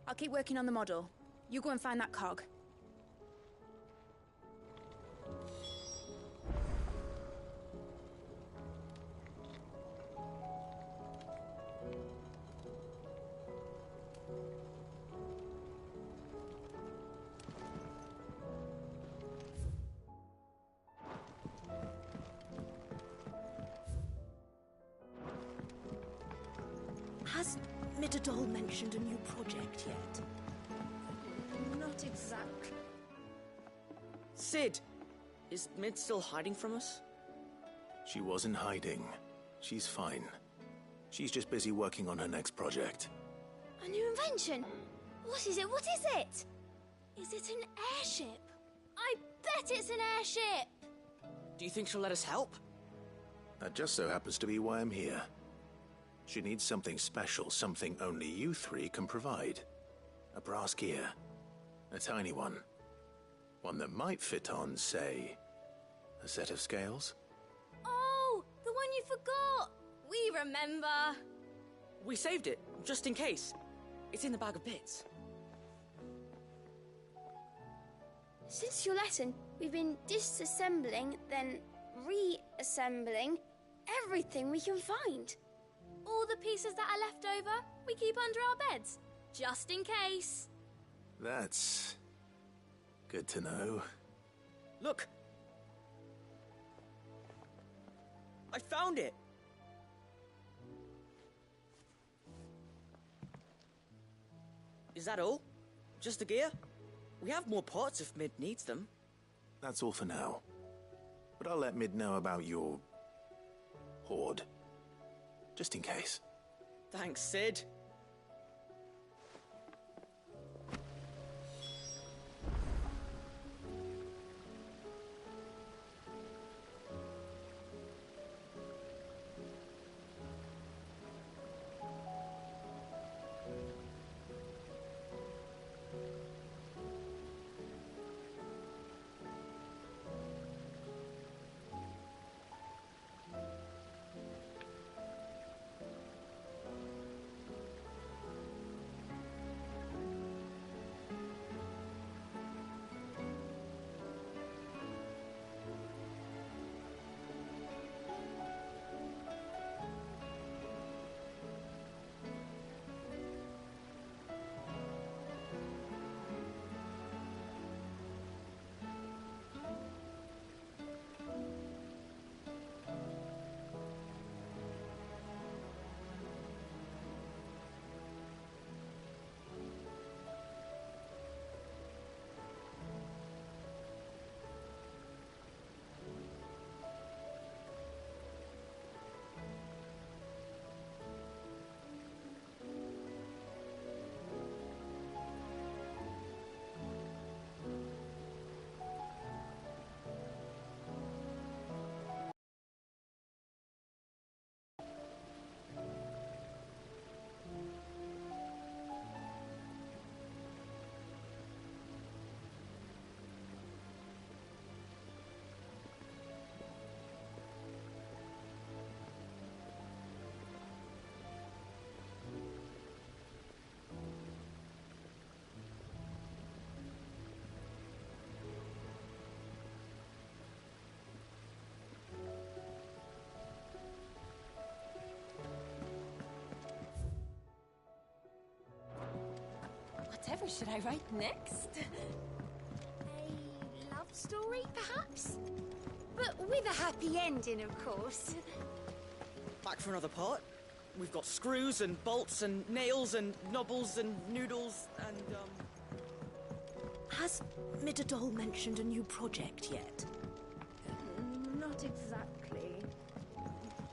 I'll keep working on the model. You go and find that cog. Has Midadol mentioned a new project yet? Not exactly. Sid! Is Mid still hiding from us? She wasn't hiding. She's fine. She's just busy working on her next project. A new invention? What is it? What is it? Is it an airship? I bet it's an airship! Do you think she'll let us help? That just so happens to be why I'm here. She needs something special, something only you three can provide. A brass gear. A tiny one. One that might fit on, say, a set of scales? Oh, the one you forgot! We remember! We saved it, just in case. It's in the bag of bits. Since your lesson, we've been disassembling, then reassembling everything we can find. All the pieces that are left over, we keep under our beds, just in case. That's good to know. Look! I found it! Is that all? Just the gear? We have more parts if Mid needs them. That's all for now. But I'll let Mid know about your hoard. Just in case. Thanks, Sid. Whatever should I write next? A love story, perhaps? But with a happy ending, of course. Back for another part? We've got screws and bolts and nails and knobbles and noodles and, Has Midadol mentioned a new project yet? Not exactly.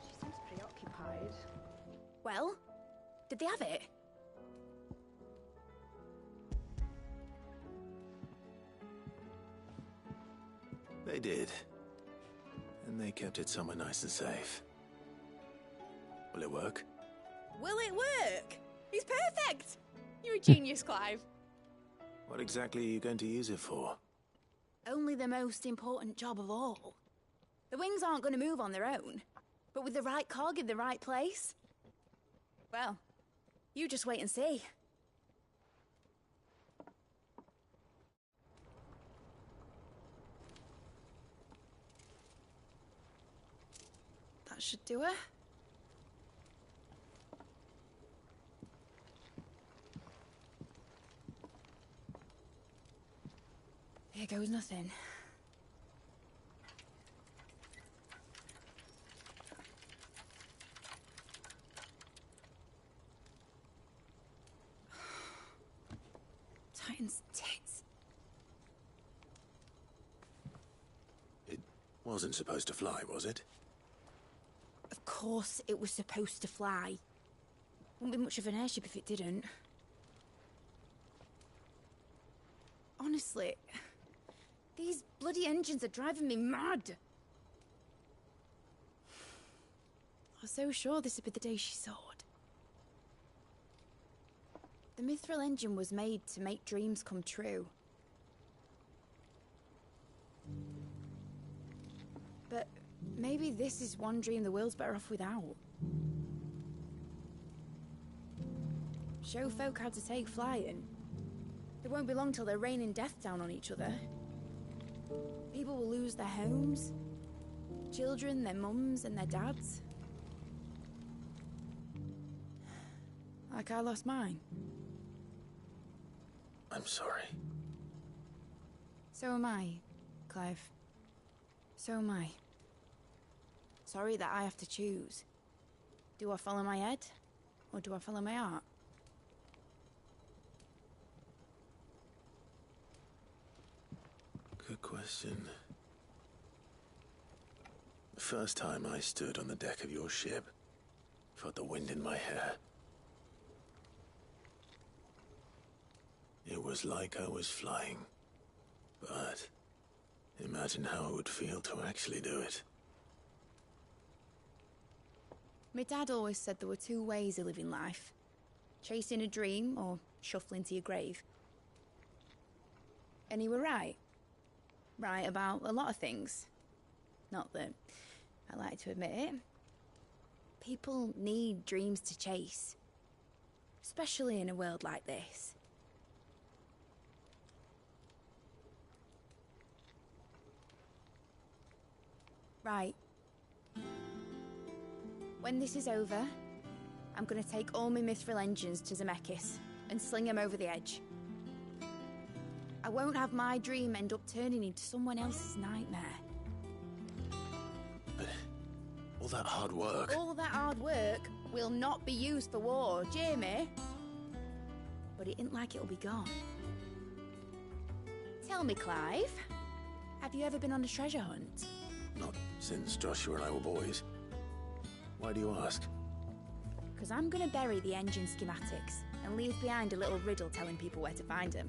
She seems preoccupied. Well, did they have it? They did. And they kept it somewhere nice and safe. Will it work? Will it work? He's perfect! You're a genius, Clive. What exactly are you going to use it for? only the most important job of all. The wings aren't going to move on their own, but with the right cog in the right place, well, you just wait and see. That should do it. Here goes nothing. Titan's tits. It wasn't supposed to fly, was it? Of course it was supposed to fly. Wouldn't be much of an airship if it didn't. Honestly, these bloody engines are driving me mad. I was so sure this would be the day she soared. The Mithril engine was made to make dreams come true. But maybe this is one dream the world's better off without. Show folk how to take flying. It won't be long till they're raining death down on each other. People will lose their homes, children, their mums and their dads. Like I lost mine. I'm sorry. So am I, Clive. So am I. Sorry that I have to choose. Do I follow my head, or do I follow my heart? Good question. The first time I stood on the deck of your ship, felt the wind in my hair. It was like I was flying. But imagine how it would feel to actually do it. My dad always said there were two ways of living life. Chasing a dream or shuffling to your grave. And he were right. Right about a lot of things. Not that I like to admit it. People need dreams to chase. Especially in a world like this. Right. When this is over, I'm gonna take all my Mithril engines to Zemeckis and sling them over the edge. I won't have my dream end up turning into someone else's nightmare. But all that hard work... All that hard work will not be used for war, Jamie. But it ain't like it'll be gone. Tell me, Clive, have you ever been on a treasure hunt? Not since Joshua and I were boys. Why do you ask? Because I'm gonna bury the engine schematics and leave behind a little riddle telling people where to find them.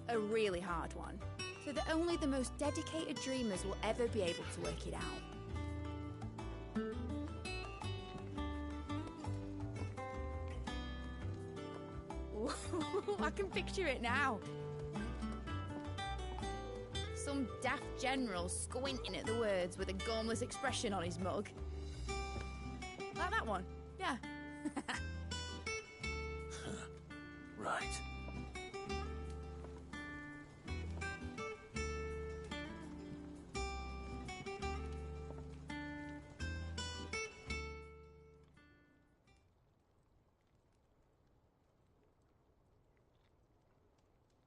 A really hard one, so that only the most dedicated dreamers will ever be able to work it out. Ooh, I can picture it now. Some daft general squinting at the words with a gormless expression on his mug. Like that one, yeah. Right.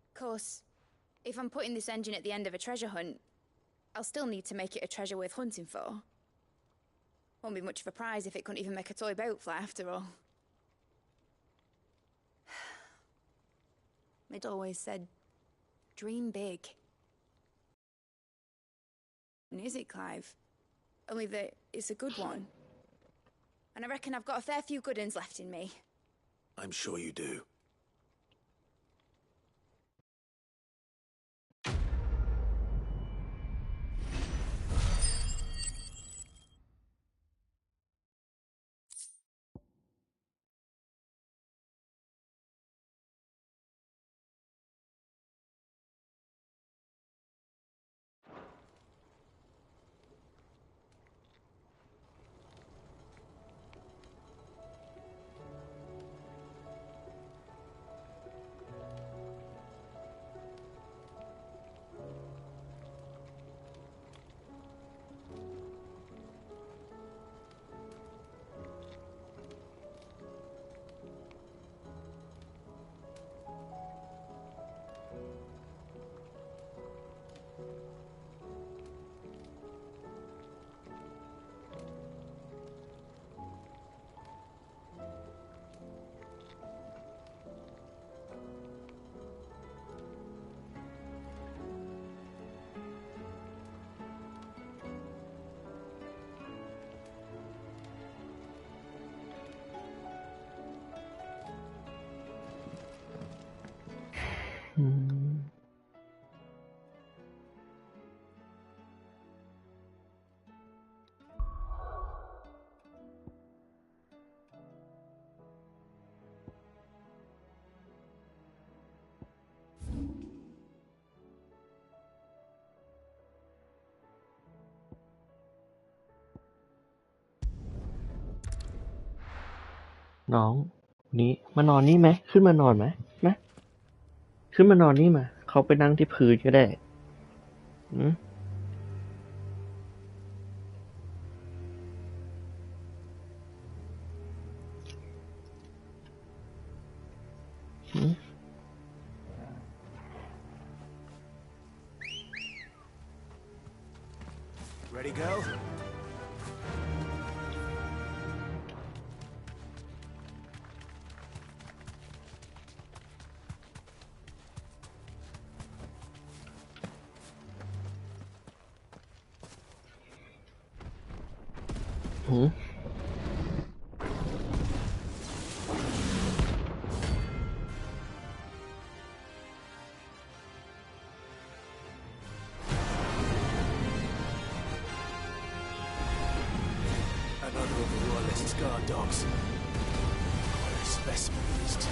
Of course, if I'm putting this engine at the end of a treasure hunt, I'll still need to make it a treasure worth hunting for. Won't be much of a prize if it couldn't even make a toy boat fly after all. Mid always said, dream big. And is it, Clive? Only that it's a good one. And I reckon I've got a fair few good uns left in me. I'm sure you do. น้องนี้มานอนนี่ไหมขึ้นมานอนไหมนะขึ้นมานอนนี่มาเขาไปนั่งที่พื้นก็ได้อืมอืม Ready, girl? Hmm? Another of the royalist's guard dogs. Quite a specimen, these two.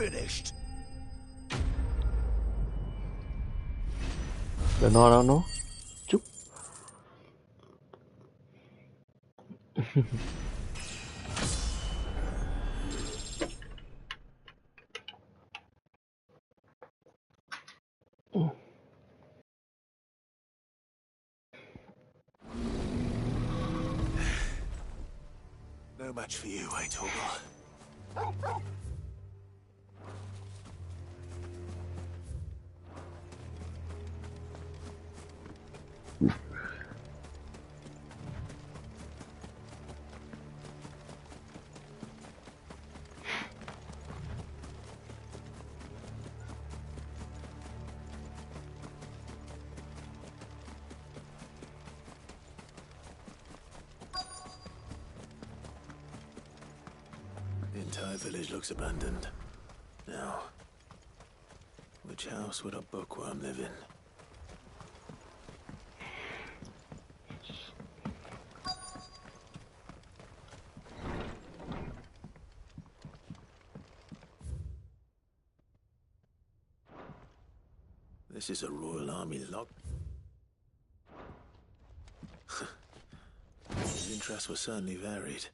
finished. เดี๋ยวนอนแล้วเนาะจุ๊บ No match for you, eh, Torgal? The entire village looks abandoned. Now, which house would a bookworm live in? This is a Royal Army lock. His interests were certainly varied.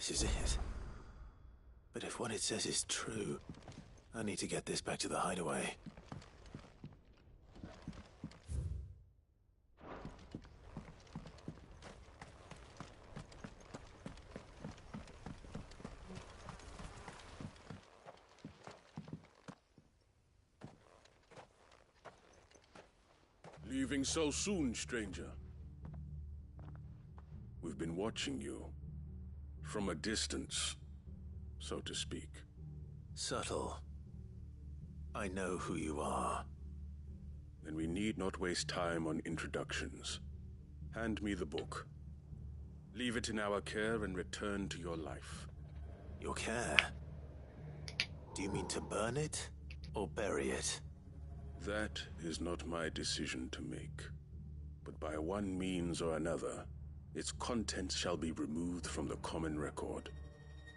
This is it. But if what it says is true, I need to get this back to the hideaway. Leaving so soon, stranger? We've been watching you. From a distance, so to speak. Subtle. I know who you are. Then we need not waste time on introductions. Hand me the book. Leave it in our care and return to your life. Your care? Do you mean to burn it or bury it? That is not my decision to make. But by one means or another, its contents shall be removed from the common record.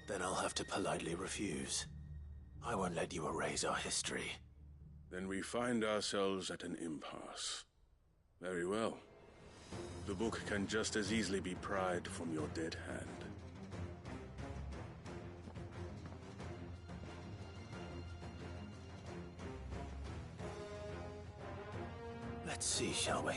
Then I'll have to politely refuse. I won't let you erase our history. Then we find ourselves at an impasse. Very well. The book can just as easily be pried from your dead hand. Let's see, shall we?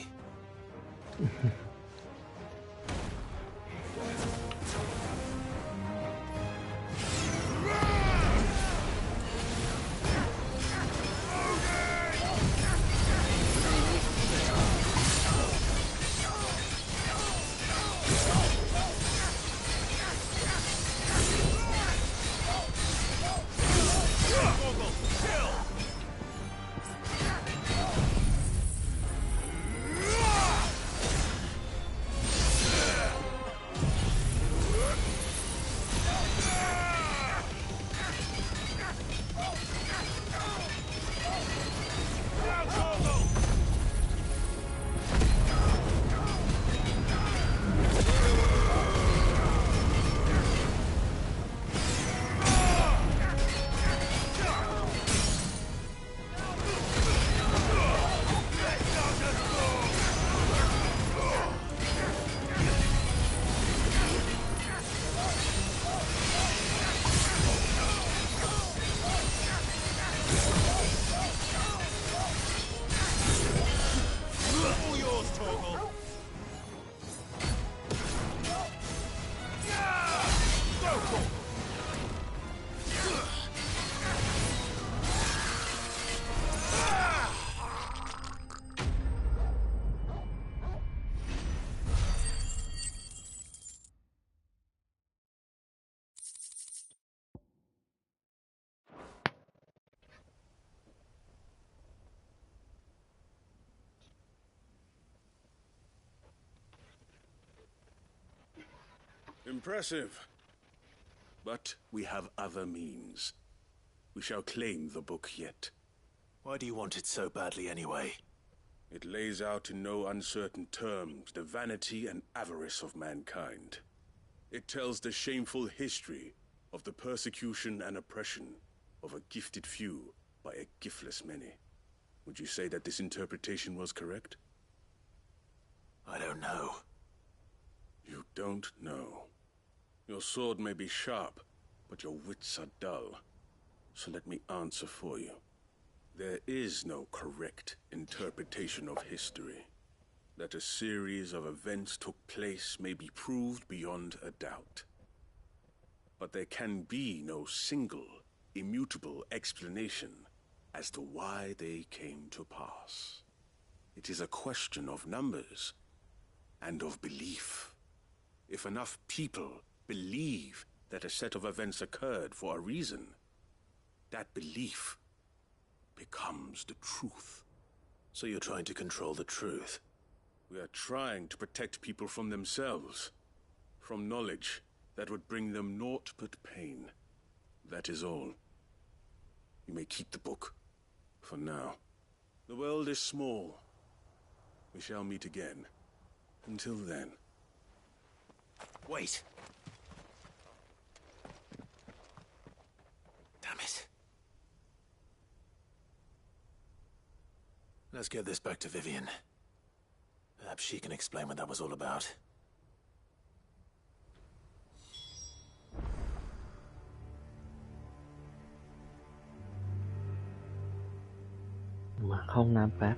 Impressive. But we have other means. We shall claim the book yet. Why do you want it so badly anyway? It lays out in no uncertain terms the vanity and avarice of mankind. It tells the shameful history of the persecution and oppression of a gifted few by a giftless many. Would you say that this interpretation was correct? I don't know. You don't know. Your sword may be sharp, but your wits are dull. So let me answer for you. There is no correct interpretation of history. That a series of events took place may be proved beyond a doubt. But there can be no single, immutable explanation as to why they came to pass. It is a question of numbers and of belief. If enough people believe that a set of events occurred for a reason, that belief becomes the truth. So you're trying to control the truth? We are trying to protect people from themselves, from knowledge that would bring them naught but pain. That is all. You may keep the book, for now. The world is small. We shall meet again. Until then. Wait! Damn it. Let's get this back to Vivian. Perhaps she can explain what that was all about.มาเข้าห้องน้ำแป๊บ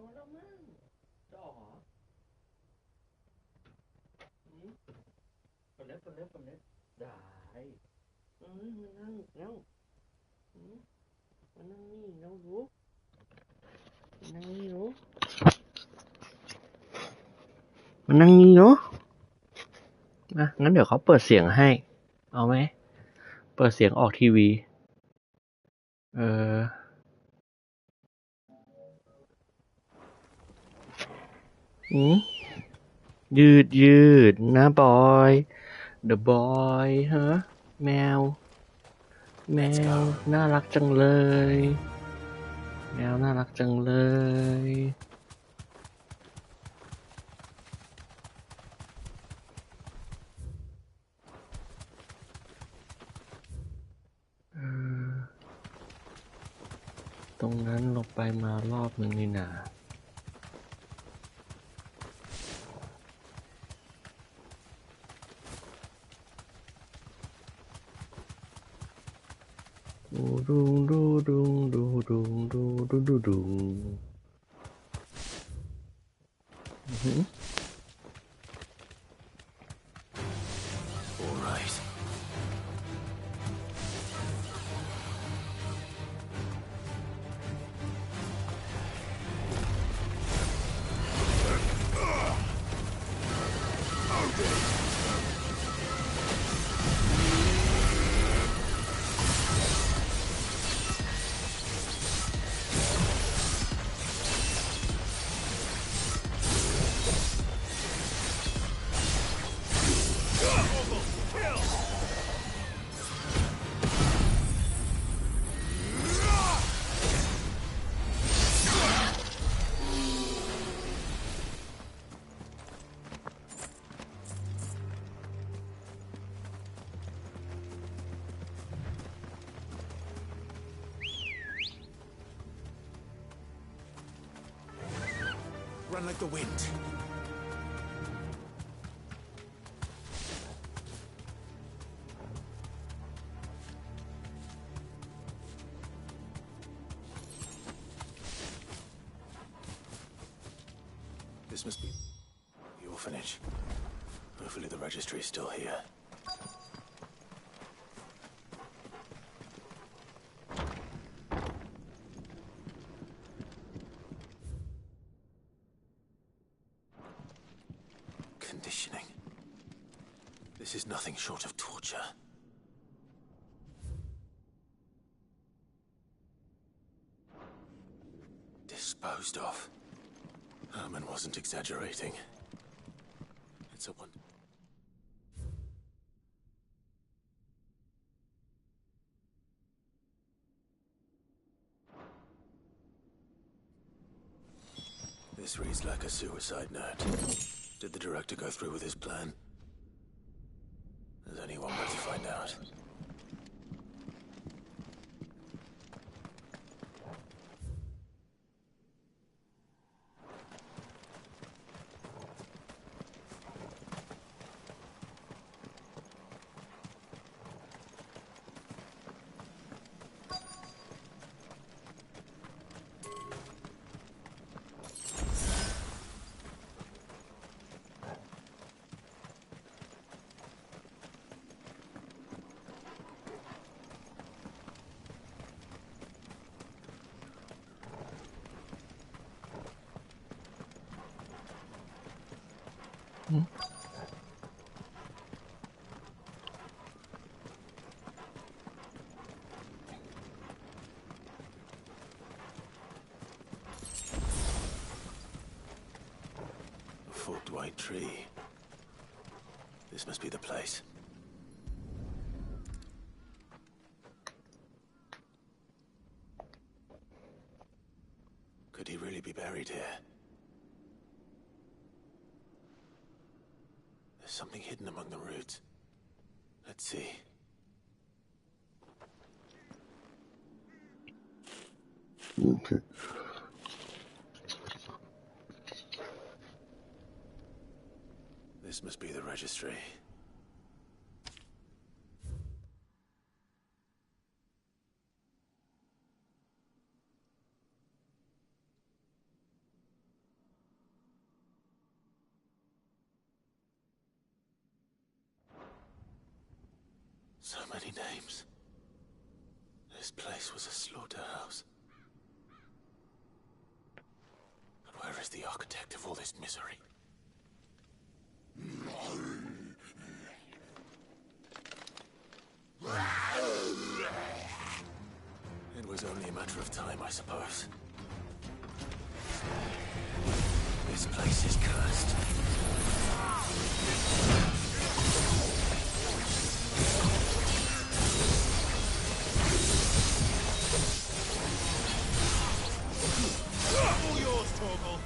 อแล้วมั้งจะออกเหรอคนเล็บได้มานั่งแล้วมานั่งนี่แล้วรู้มานั่งนี่รู้มานั่งนี่เนาะงั้นเดี๋ยวเขาเปิดเสียงให้เอาไหมเปิดเสียงออกทีวียืดนะบอยเดอะบอยฮะแมวน่ารักจังเลยแมวน่ารักจังเลยตรงนั้นลงไปมารอบนึงนี่นาดุงดูดุงดูดุงดูดูดูดุงAll right. Run like the wind. This must be the orphanage. Hopefully the registry is still here. Conditioning. This is nothing short of torture. Disposed of. Herman wasn't exaggerating. It's a wonder. This reads like a suicide note. Did the director go through with his plan? There's only one way to find out. A forked white tree. This must be the place. Could he really be buried here? There's something hidden among the roots. Let's see. Okay. This must be the registry. So many names. This place was a slaughterhouse. But where is the architect of all this misery? It was only a matter of time, I suppose. This place is cursed. All yours, Torgal.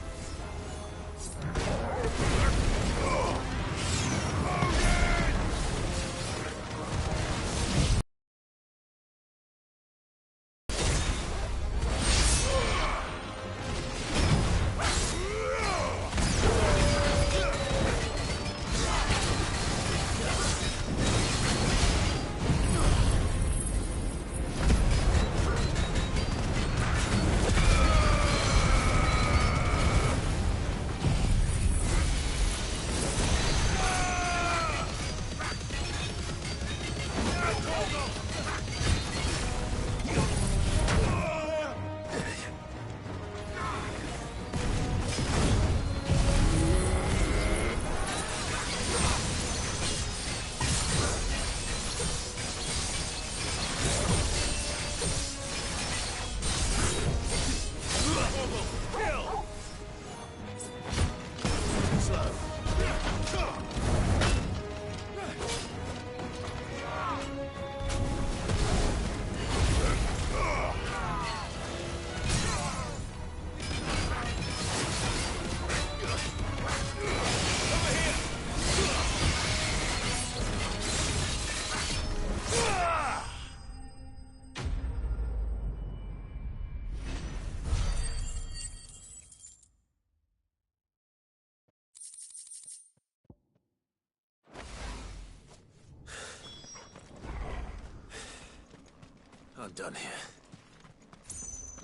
I'm done here.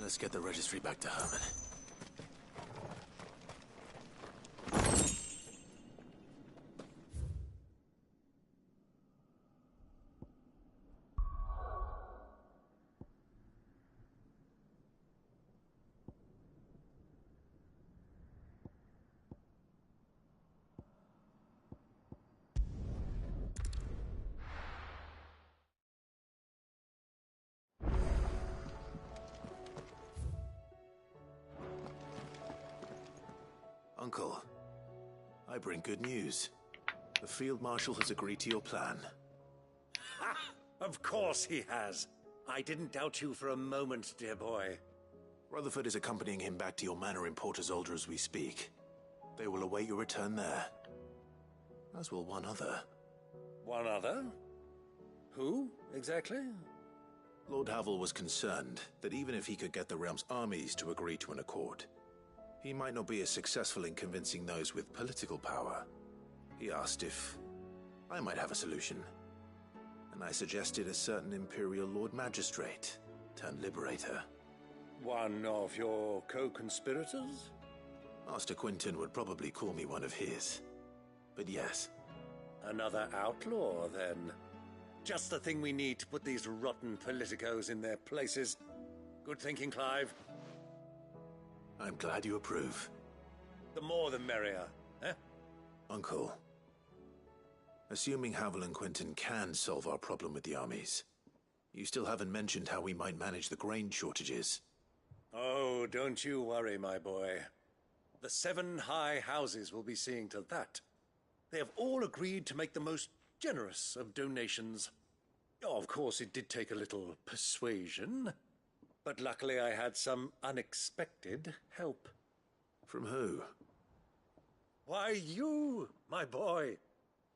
Let's get the registry back to Herman. Uncle, I bring good news. The Field Marshal has agreed to your plan. Ha! Of course he has. I didn't doubt you for a moment, dear boy. Rutherford is accompanying him back to your manor in Port Isolde as we speak. They will await your return there. As will one other. One other? Who, exactly? Lord Havel was concerned that even if he could get the realm's armies to agree to an accord, he might not be as successful in convincing those with political power. He asked if I might have a solution, and I suggested a certain Imperial Lord Magistrate turned Liberator. One of your co-conspirators? Master Quinton would probably call me one of his, but yes. Another outlaw, then. Just the thing we need to put these rotten politicos in their places. Good thinking, Clive. I'm glad you approve. The more the merrier, eh? Uncle, assuming Havel and Quinton can solve our problem with the armies, you still haven't mentioned how we might manage the grain shortages. Oh, don't you worry, my boy. The 7 high houses will be seeing to that. They have all agreed to make the most generous of donations. Oh, of course, it did take a little persuasion. But luckily I had some unexpected help. From who? Why, you, my boy.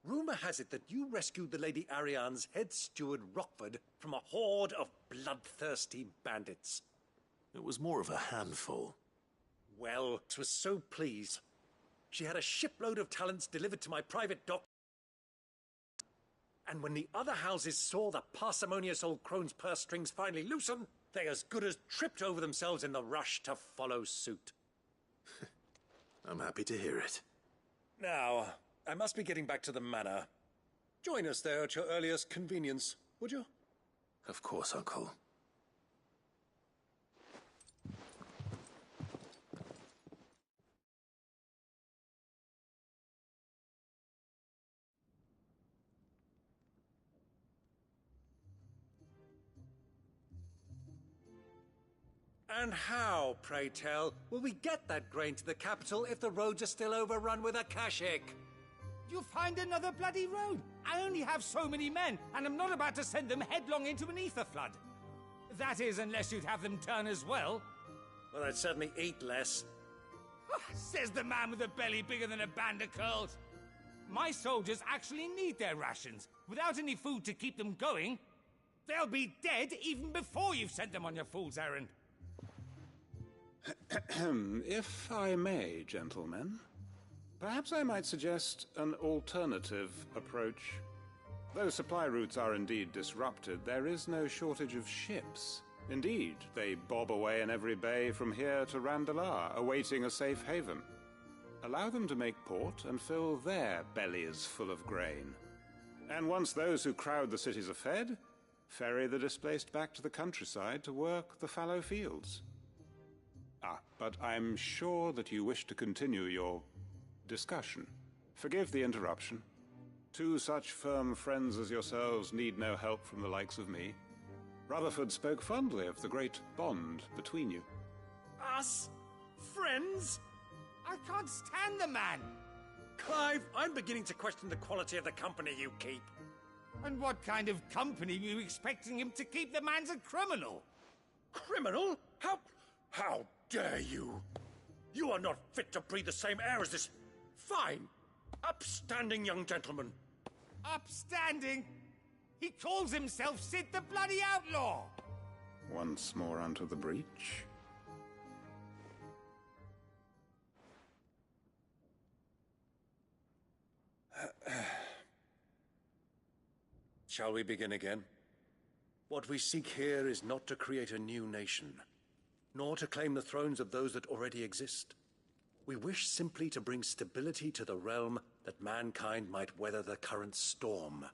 Rumor has it that you rescued the Lady Ariane's head steward Rockford from a horde of bloodthirsty bandits. It was more of a handful. Well, I was so pleased. She had a shipload of talents delivered to my private dock. And when the other houses saw the parsimonious old crone's purse strings finally loosen, they as good as tripped over themselves in the rush to follow suit. I'm happy to hear it. Now, I must be getting back to the manor. Join us there at your earliest convenience, would you? Of course, Uncle. And how, pray tell, will we get that grain to the capital if the roads are still overrun with Akashic? You'll find another bloody road. I only have so many men, and I'm not about to send them headlong into an ether flood. That is, unless you'd have them turn as well. Well, I'd certainly eat less. Says the man with a belly bigger than a band of curls. My soldiers actually need their rations. Without any food to keep them going, they'll be dead even before you've sent them on your fool's errand. If I may, gentlemen, perhaps I might suggest an alternative approach. Though supply routes are indeed disrupted, there is no shortage of ships. Indeed, they bob away in every bay from here to Randalar, awaiting a safe haven. Allow them to make port and fill their bellies full of grain. And once those who crowd the cities are fed, ferry the displaced back to the countryside to work the fallow fields. But I'm sure that you wish to continue your discussion. Forgive the interruption. Two such firm friends as yourselves need no help from the likes of me. Rutherford spoke fondly of the great bond between you. Us? Friends? I can't stand the man! Clive, I'm beginning to question the quality of the company you keep. And what kind of company were you expecting him to keep? The man's a criminal! Criminal? How dare you? You are not fit to breathe the same air as this fine, upstanding young gentleman. Upstanding? He calls himself Sid the Bloody Outlaw! Once more onto the breach. Shall we begin again? What we seek here is not to create a new nation, nor to claim the thrones of those that already exist. We wish simply to bring stability to the realm that mankind might weather the current storm.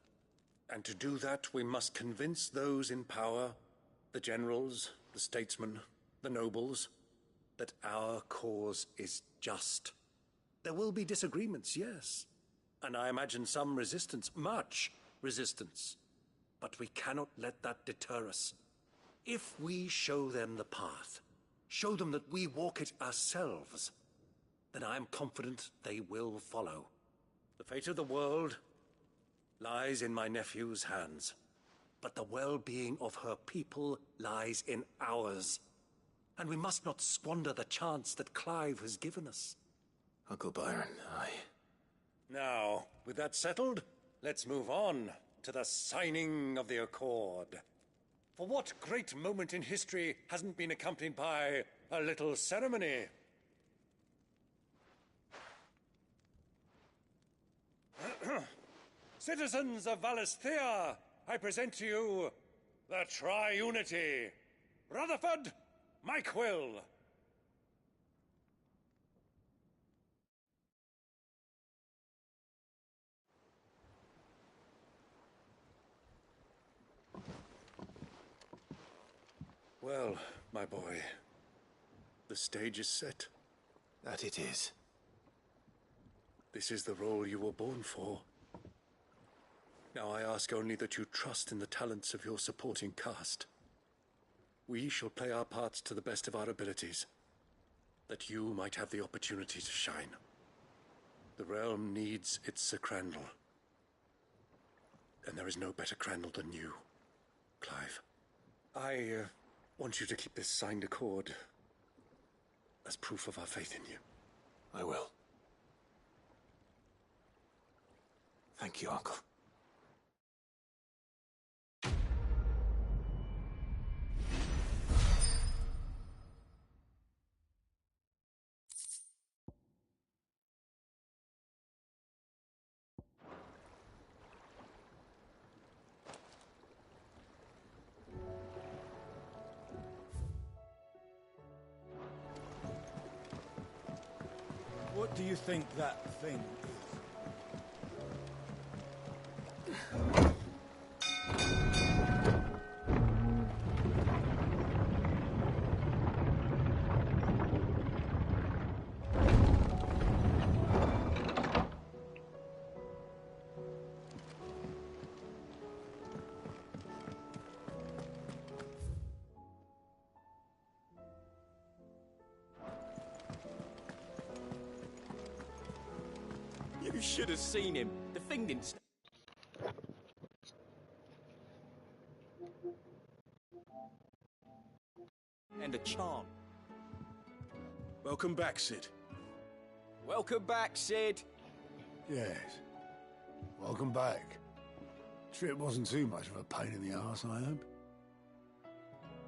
And to do that, we must convince those in power, the generals, the statesmen, the nobles, that our cause is just. There will be disagreements, yes, and I imagine some resistance, much resistance. But we cannot let that deter us. If we show them the path, show them that we walk it ourselves, then I am confident they will follow. The fate of the world lies in my nephew's hands, but the well-being of her people lies in ours. And we must not squander the chance that Clive has given us. Uncle Byron, Now, with that settled, let's move on to the signing of the Accord. For what great moment in history hasn't been accompanied by a little ceremony? Citizens of Valisthea, I present to you the Triunity. Rutherford, Mike Will. Well, my boy, the stage is set. That it is. This is the role you were born for. Now I ask only that you trust in the talents of your supporting cast. We shall play our parts to the best of our abilities, that you might have the opportunity to shine. The realm needs its Sir Crandall, and there is no better Crandall than you, Clive. I want you to keep this signed accord as proof of our faith in you. I will. Thank you, Uncle. What do you think that thing is? You should have seen him. The thing didn't st- And a chant. Welcome back, Sid. Welcome back, Sid. Yes. Welcome back. Trip wasn't too much of a pain in the arse, I hope.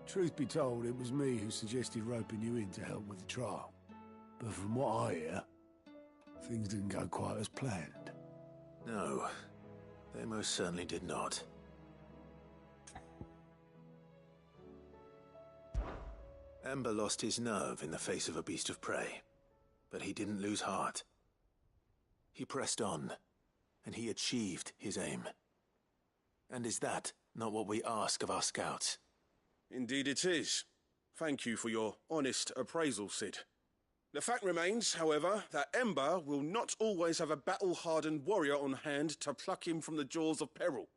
Truth be told, it was me who suggested roping you in to help with the trial. But from what I hear, things didn't go quite as planned. No, they most certainly did not. Ember lost his nerve in the face of a beast of prey, but he didn't lose heart. He pressed on, and he achieved his aim. And is that not what we ask of our scouts? Indeed it is. Thank you for your honest appraisal, Sid. The fact remains, however, that Ember will not always have a battle-hardened warrior on hand to pluck him from the jaws of peril.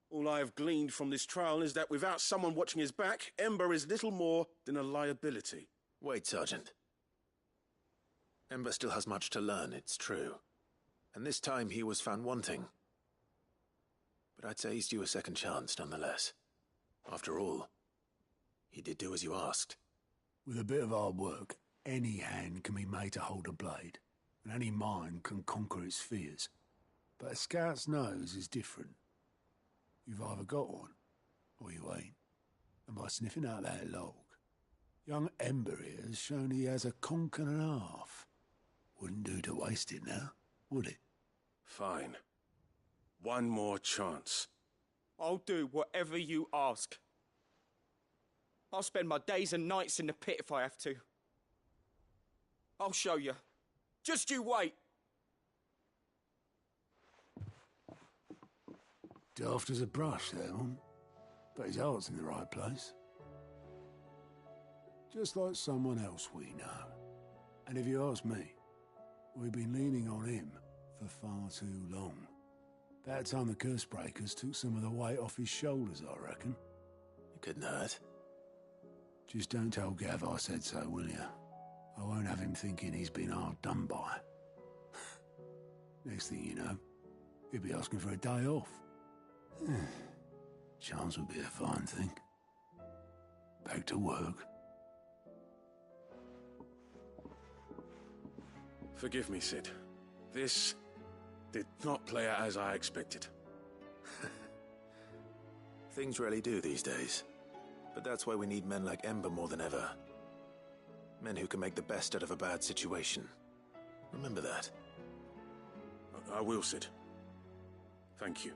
All I have gleaned from this trial is that without someone watching his back, Ember is little more than a liability. Wait, Sergeant. Ember still has much to learn, it's true. And this time he was found wanting. But I'd say he's due a second chance, nonetheless. After all, he did do as you asked. With a bit of hard work, any hand can be made to hold a blade, and any mind can conquer its fears. But a scout's nose is different. You've either got one, or you ain't. And by sniffing out that log, young Ember here has shown he has a conk and a half. Wouldn't do to waste it now, would it? Fine. One more chance. I'll do whatever you ask. I'll spend my days and nights in the pit if I have to. I'll show you. Just you wait. Daft as a brush, that one. But his heart's in the right place. Just like someone else we know. And if you ask me, we've been leaning on him for far too long. About time the curse breakers took some of the weight off his shoulders, I reckon. It couldn't hurt. Just don't tell Gav I said so, will you? I won't have him thinking he's been hard done by. Next thing you know, he'll be asking for a day off. Chance would be a fine thing. Back to work. Forgive me, Sid. This did not play out as I expected. Things rarely do these days. But that's why we need men like Ember more than ever. Men who can make the best out of a bad situation. Remember that. I will, Sid. Thank you.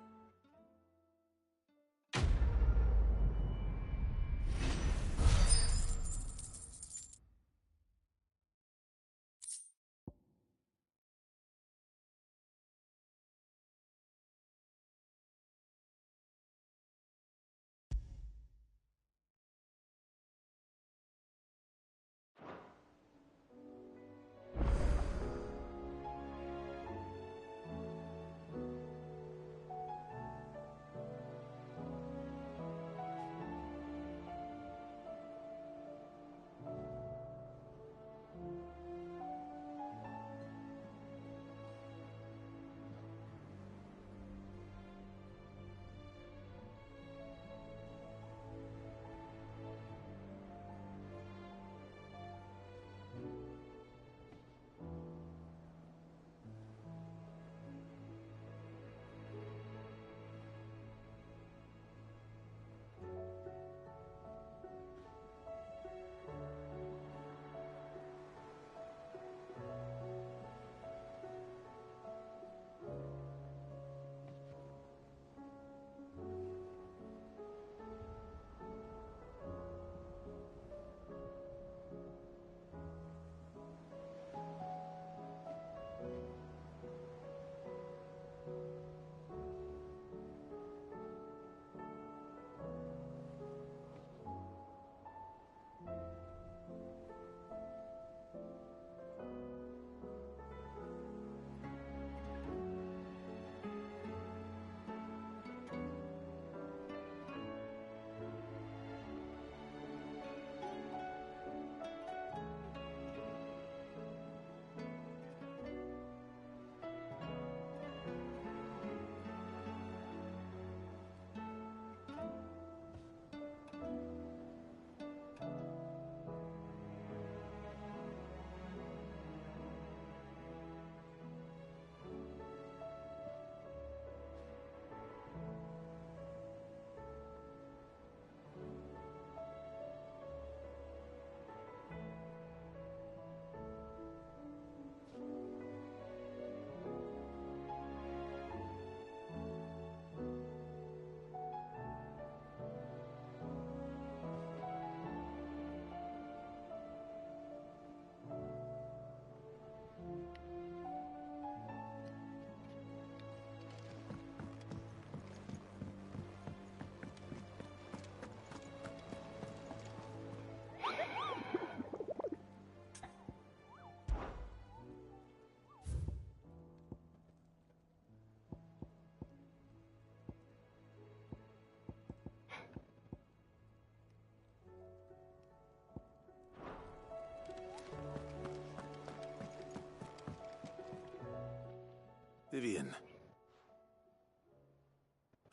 Vivian.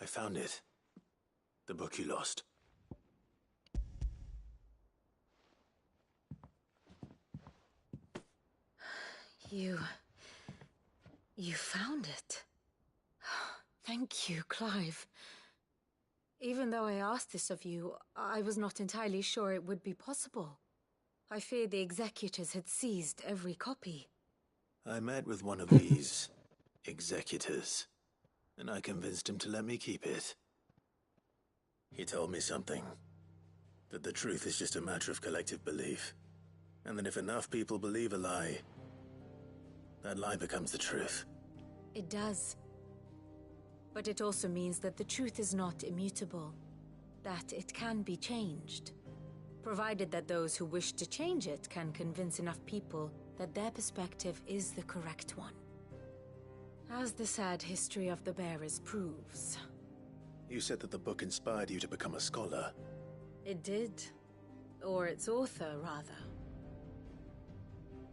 I found it. The book you lost. You found it. Thank you, Clive. Even though I asked this of you, I was not entirely sure it would be possible. I feared the executors had seized every copy. I met with one of these executors, and I convinced him to let me keep it. He told me something. That the truth is just a matter of collective belief. And that if enough people believe a lie, that lie becomes the truth. It does. But it also means that the truth is not immutable. That it can be changed. Provided that those who wish to change it can convince enough people that their perspective is the correct one. As the sad history of the bearers proves. You said that the book inspired you to become a scholar. It did. Or its author, rather.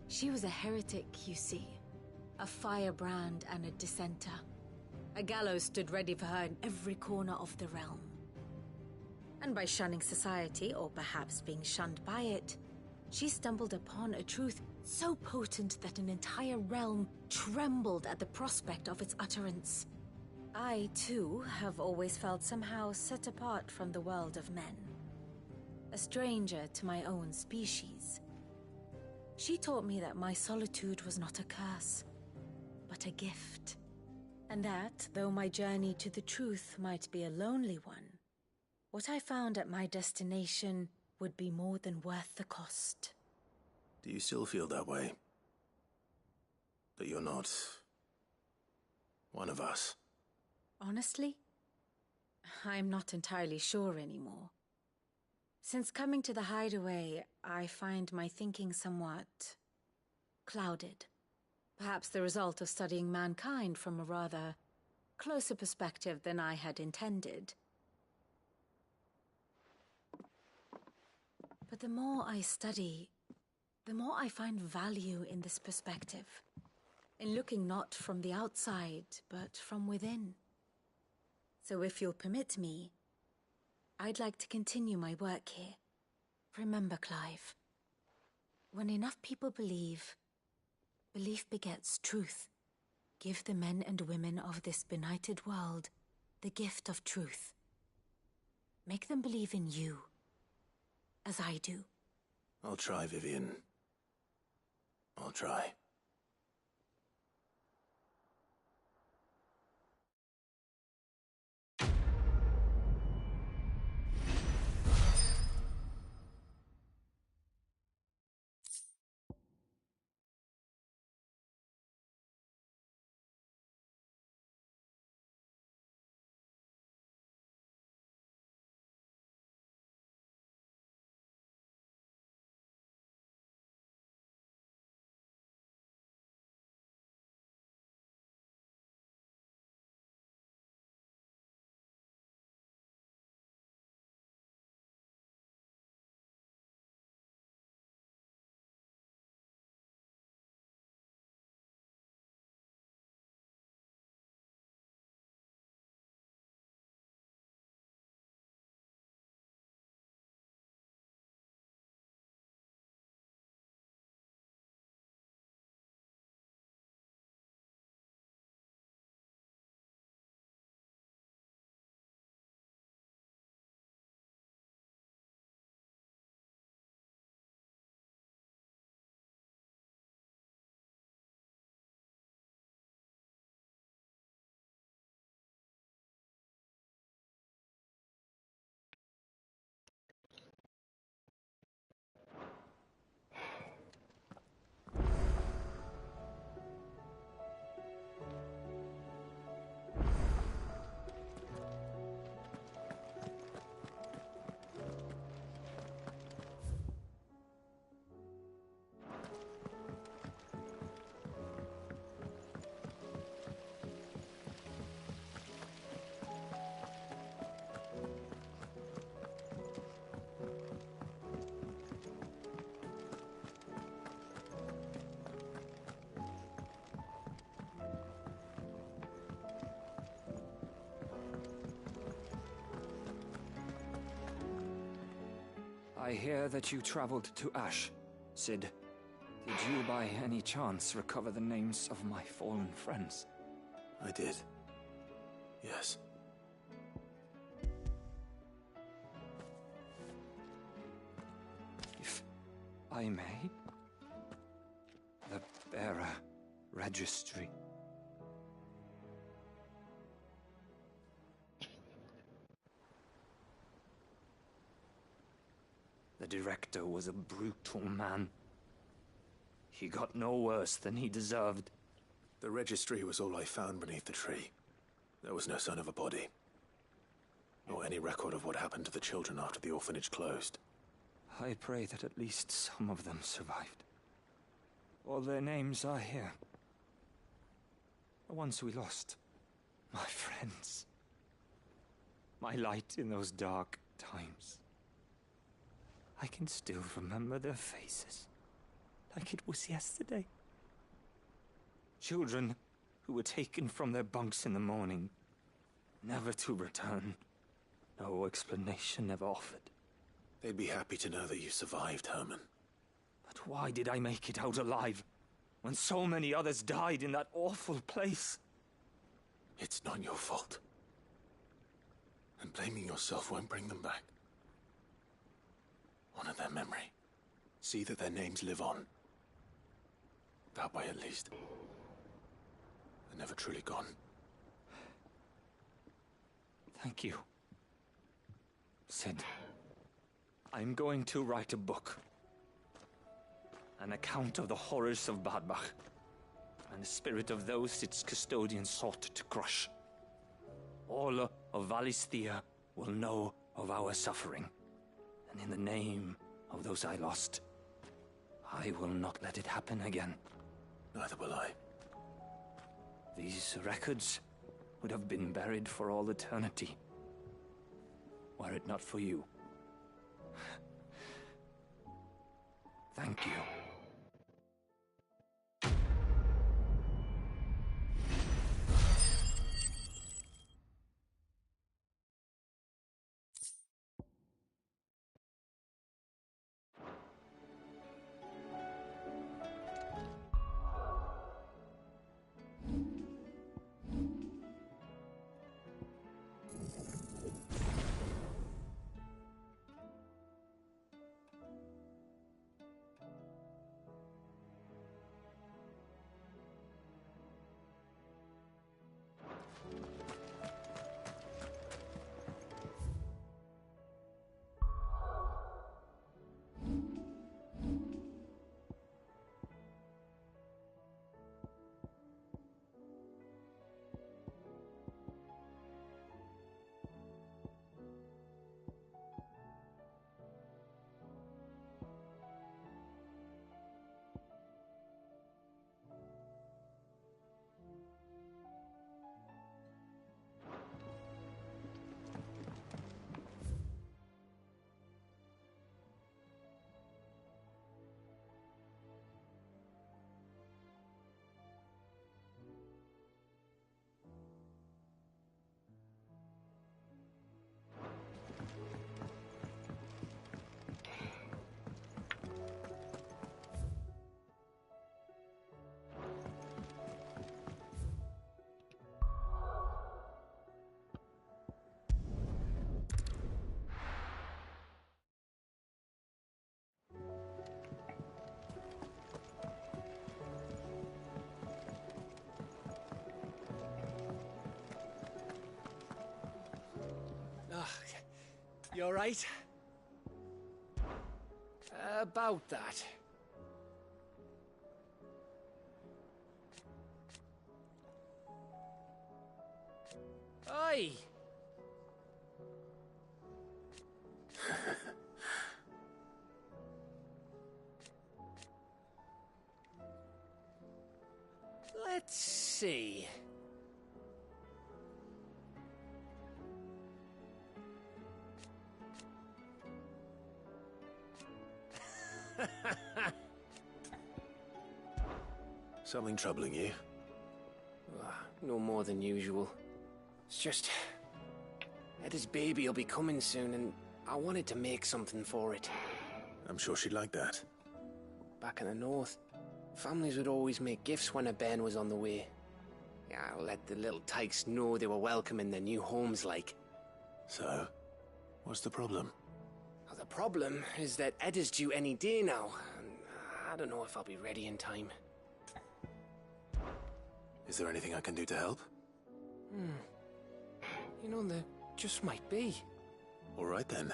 She was a heretic, you see. A firebrand and a dissenter. A gallows stood ready for her in every corner of the realm. And by shunning society, or perhaps being shunned by it, she stumbled upon a truth so potent that an entire realm trembled at the prospect of its utterance. I, too, have always felt somehow set apart from the world of men. A stranger to my own species. She taught me that my solitude was not a curse, but a gift. And that, though my journey to the truth might be a lonely one, what I found at my destination would be more than worth the cost. Do you still feel that way? That you're not one of us? Honestly, I'm not entirely sure anymore. Since coming to the hideaway, I find my thinking somewhat clouded. Perhaps the result of studying mankind from a rather closer perspective than I had intended. But the more I study, the more I find value in this perspective. In looking not from the outside, but from within. So if you'll permit me, I'd like to continue my work here. Remember, Clive, when enough people believe, belief begets truth. Give the men and women of this benighted world the gift of truth. Make them believe in you, as I do. I'll try, Vivian. I'll try. hear that you traveled to Ash, Sid. Did you by any chance recover the names of my fallen friends? I did. Yes. If I may, the bearer registry. The director was a brutal man. He got no worse than he deserved. The registry was all I found beneath the tree. There was no sign of a body, nor any record of what happened to the children after the orphanage closed. I pray that at least some of them survived. All their names are here. The ones we lost. My friends. My light in those dark times. I can still remember their faces, like it was yesterday. Children who were taken from their bunks in the morning, never to return. No explanation ever offered. They'd be happy to know that you survived, Herman. But why did I make it out alive, when so many others died in that awful place? It's not your fault. And blaming yourself won't bring them back. Honor their memory. See that their names live on. That way, at least. They're never truly gone. Thank you, Sid. I'm going to write a book. An account of the horrors of Badbach, and the spirit of those its custodians sought to crush. All of Valisthea will know of our suffering. And in the name of those I lost, I will not let it happen again. Neither will I. These records would have been buried for all eternity, were it not for you. Thank you. You alright? About that. Oi! Let's see. Something troubling you? No more than usual. It's just... Eda's baby will be coming soon, and I wanted to make something for it. I'm sure she'd like that. Back in the north, families would always make gifts when a bairn was on the way. Yeah, let the little tykes know they were welcome in their new homes, like. So, what's the problem? Well, the problem is that Ed is due any day now, and I don't know if I'll be ready in time. Is there anything I can do to help? You know, there just might be. All right then.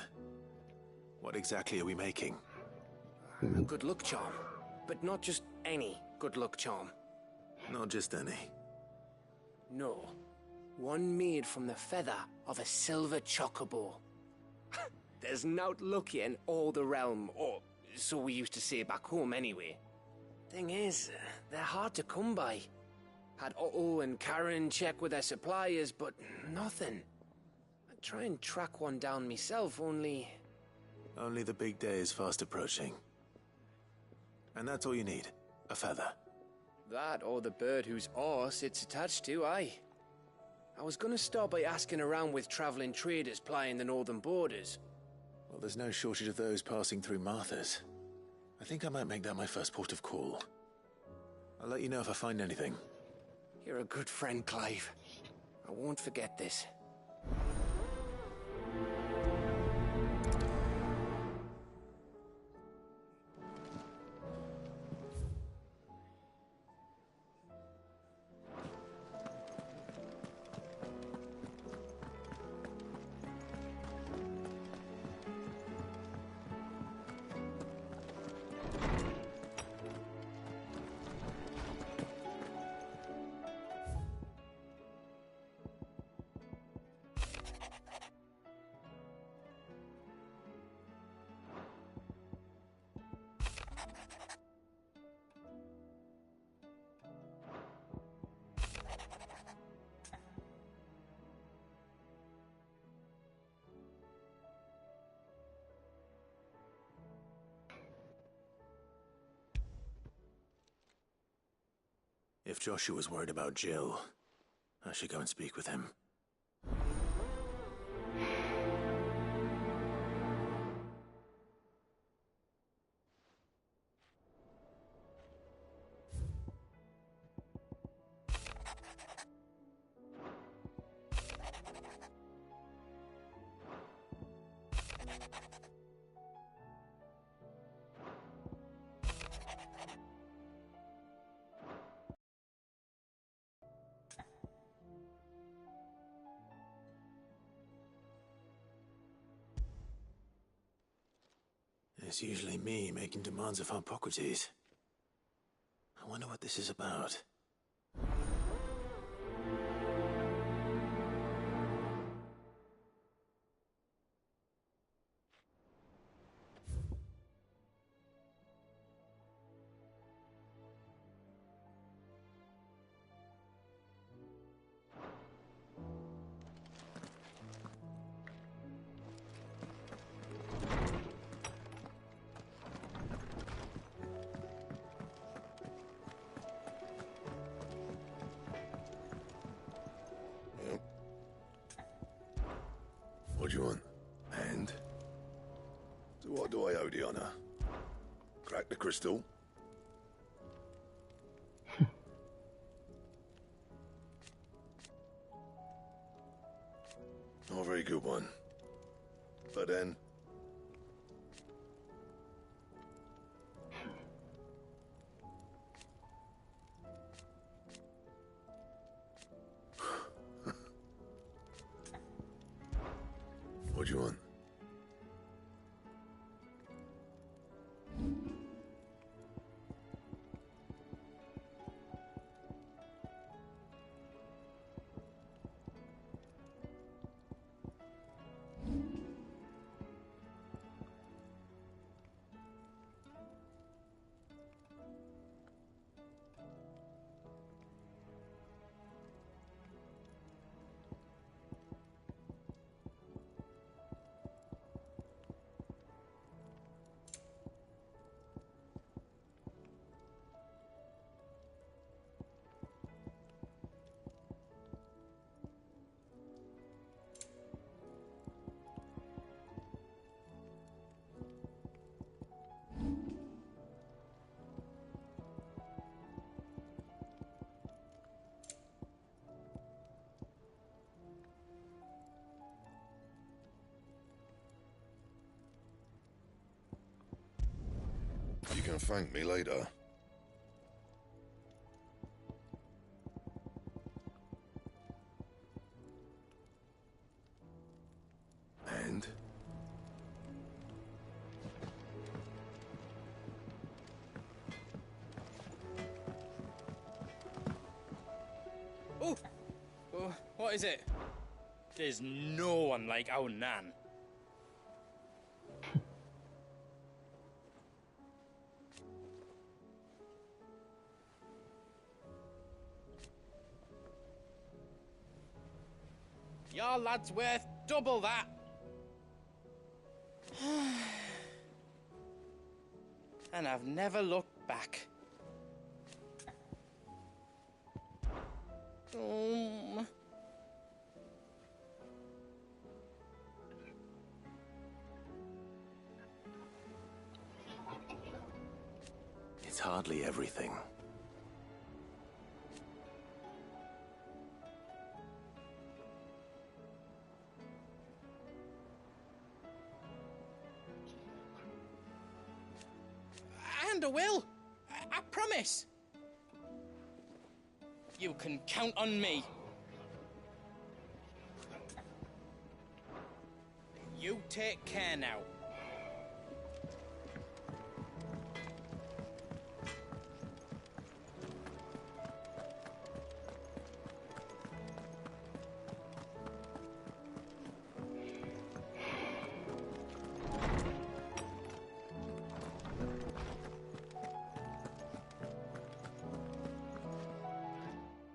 What exactly are we making? A good luck charm. But not just any good luck charm. Not just any. No. One made from the feather of a silver chocobo. There's naught luckier in all the realm, or so we used to say back home anyway. Thing is, they're hard to come by. Had Otto and Karen check with their suppliers, but nothing. I'd try and track one down myself, only... Only the big day is fast approaching. And that's all you need, a feather. That or the bird whose horse it's attached to, aye. I was gonna start by asking around with traveling traders plying the northern borders. Well, there's no shortage of those passing through Martha's. I think I might make that my first port of call. I'll let you know if I find anything. You're a good friend, Clive. I won't forget this. If Joshua's worried about Jill, I should go and speak with him. It's usually me making demands of Hippocrates. I wonder what this is about. What do you want? And? To what do I owe the honor? Crack the crystal? Not a very good one. But then... What do you want? You can thank me later. And? Oh! Oh, what is it? There's no one like our Nan. Your lad's worth double that. And I've never looked back. It's hardly everything. And a will. I promise. You can count on me. You take care now.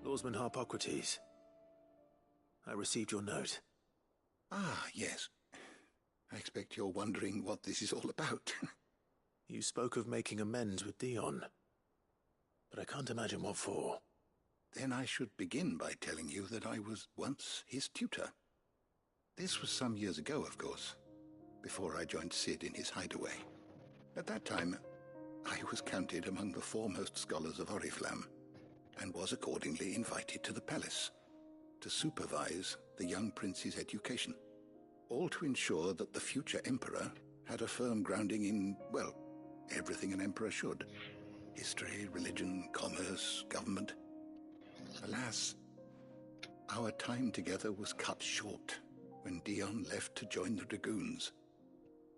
Lawsman Harpocrates. I received your note. Ah, yes. I expect you're wondering what this is all about. You spoke of making amends with Dion, but I can't imagine what for. Then I should begin by telling you that I was once his tutor. This was some years ago, of course, before I joined Sid in his hideaway. At that time, I was counted among the foremost scholars of Oriflamme, and was accordingly invited to the palace to supervise the young prince's education, all to ensure that the future emperor had a firm grounding in, well, everything an emperor should. History, religion, commerce, government. Alas, our time together was cut short when Dion left to join the Dragoons,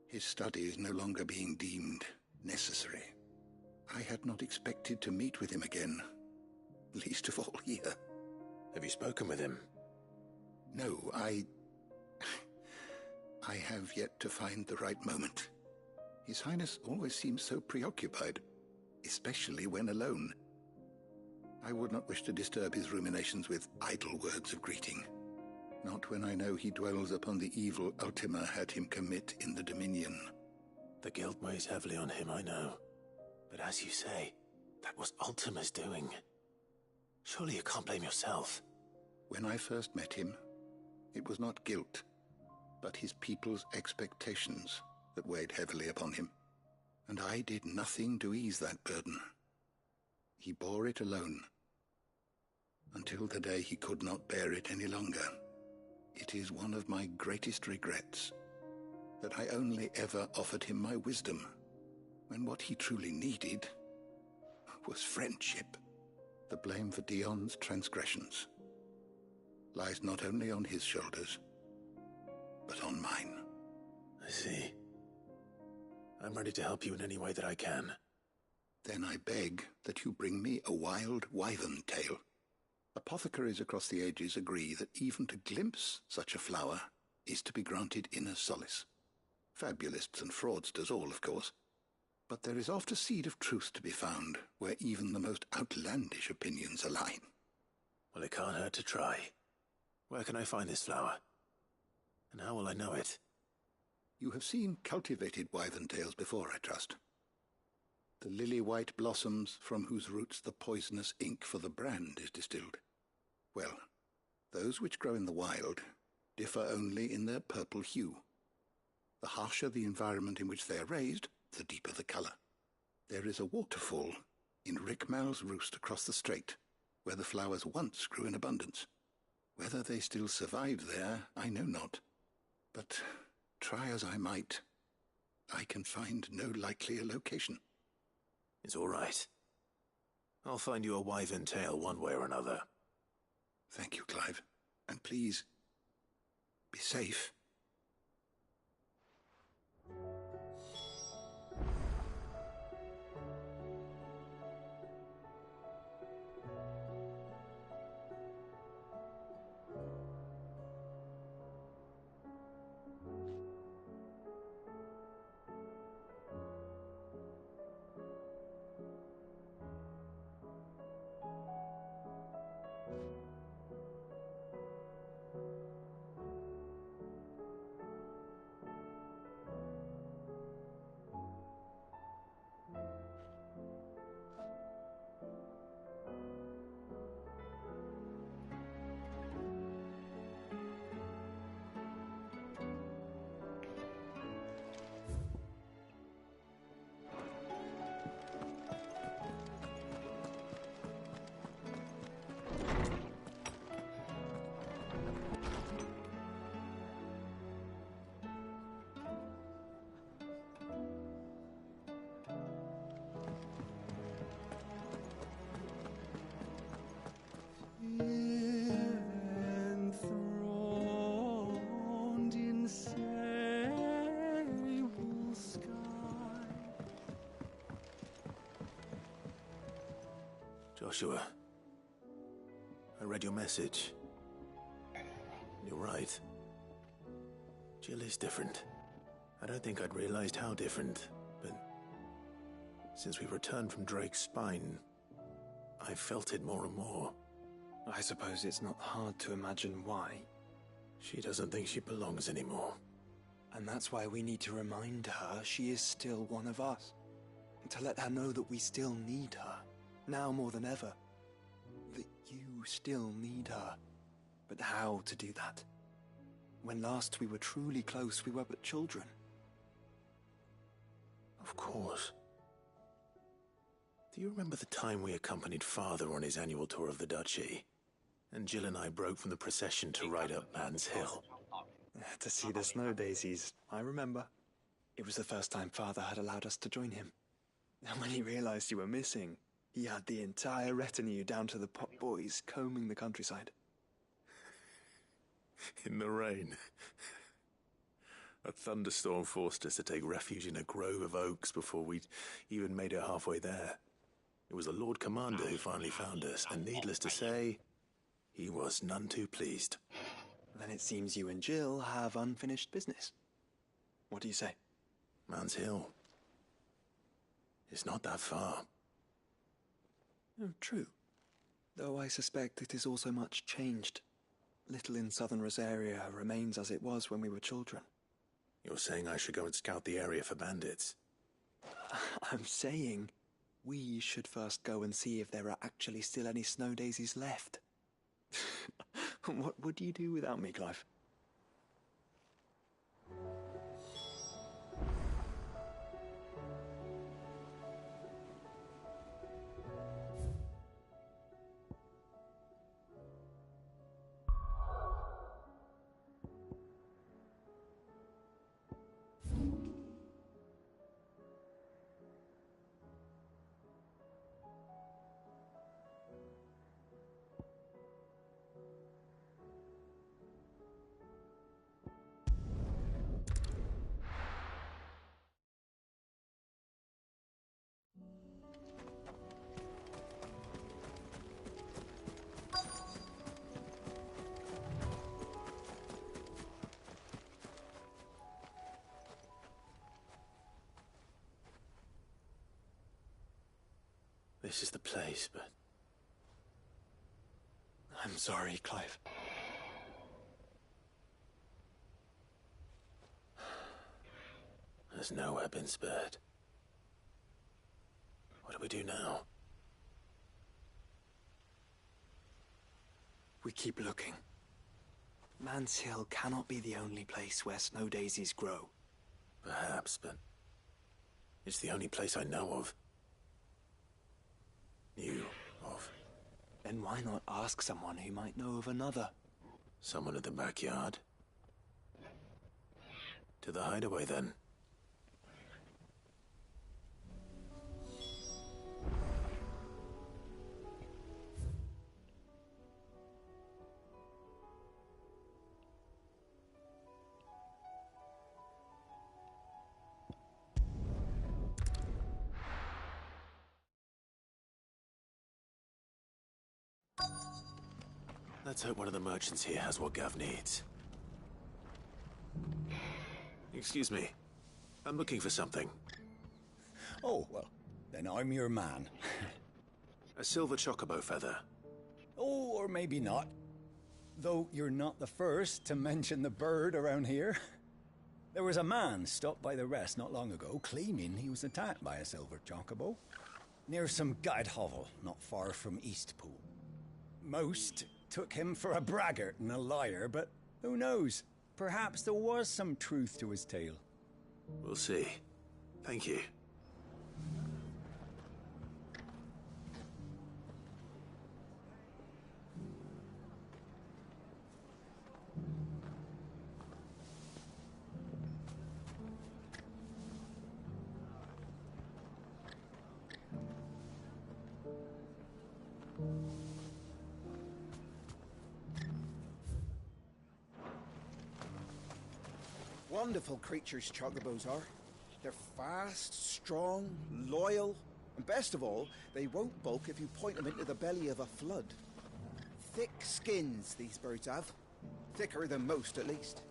his studies no longer being deemed necessary. I had not expected to meet with him again, least of all here. Have you spoken with him? No, I have yet to find the right moment. His Highness always seems so preoccupied, especially when alone. I would not wish to disturb his ruminations with idle words of greeting, not when I know he dwells upon the evil Ultima had him commit in the Dominion. The guilt weighs heavily on him, I know. But as you say, that was Ultima's doing. Surely you can't blame yourself. When I first met him, it was not guilt, but his people's expectations that weighed heavily upon him. And I did nothing to ease that burden. He bore it alone, until the day he could not bear it any longer. It is one of my greatest regrets that I only ever offered him my wisdom, when what he truly needed was friendship. The blame for Dion's transgressions lies not only on his shoulders, but on mine. I see. I'm ready to help you in any way that I can. Then I beg that you bring me a wild wyvern tail. Apothecaries across the ages agree that even to glimpse such a flower is to be granted inner solace. Fabulists and fraudsters all, of course. But there is oft a seed of truth to be found where even the most outlandish opinions align. Well, it can't hurt to try. Where can I find this flower? And how will I know it? You have seen cultivated wyvern tails before, I trust. The lily-white blossoms from whose roots the poisonous ink for the brand is distilled. Well, those which grow in the wild differ only in their purple hue. The harsher the environment in which they are raised, the deeper the colour. There is a waterfall in Rickmal's roost across the strait, where the flowers once grew in abundance. Whether they still survive there, I know not. But try as I might, I can find no likelier location. It's all right. I'll find you a wyvern tail one way or another. Thank you, Clive. And please, be safe. Joshua, I read your message. You're right. Jill is different. I don't think I'd realized how different, but since we returned from Drake's spine, I've felt it more and more. I suppose it's not hard to imagine why. She doesn't think she belongs anymore. And that's why we need to remind her she is still one of us. To let her know that we still need her. Now more than ever. That you still need her. But how to do that? When last we were truly close, we were but children. Of course. Do you remember the time we accompanied Father on his annual tour of the Duchy? And Jill and I broke from the procession to ride up Man's Hill. To see the snow daisies, I remember. It was the first time Father had allowed us to join him. And when he realized you were missing, he had the entire retinue down to the pot boys combing the countryside. In the rain. A thunderstorm forced us to take refuge in a grove of oaks before we'd even made it halfway there. It was the Lord Commander who finally found us, and needless to say, he was none too pleased. Then it seems you and Jill have unfinished business. What do you say? Man's Hill. It's not that far. Oh, true. Though I suspect it is also much changed. Little in southern Rosaria remains as it was when we were children. You're saying I should go and scout the area for bandits? I'm saying we should first go and see if there are actually still any snow daisies left. What would you do without me, Clive? This is the place, but... I'm sorry, Clive. There's nowhere been spared. What do we do now? We keep looking. Man's Hill cannot be the only place where snow daisies grow. Perhaps, but it's the only place I know of. Knew of. Then why not ask someone who might know of another? Someone in the backyard? To the hideaway, then. Let's hope one of the merchants here has what Gav needs. Excuse me. I'm looking for something. Oh, well, then I'm your man. A silver chocobo feather. Oh, or maybe not. Though you're not the first to mention the bird around here. There was a man stopped by the rest not long ago claiming he was attacked by a silver chocobo near some gutted hovel not far from Eastpool. Most took him for a braggart and a liar, but who knows? Perhaps there was some truth to his tale. We'll see. Thank you. Wonderful creatures chocobos are. They're fast, strong, loyal, and best of all, they won't balk if you point them into the belly of a flood. Thick skins these birds have. Thicker than most, at least.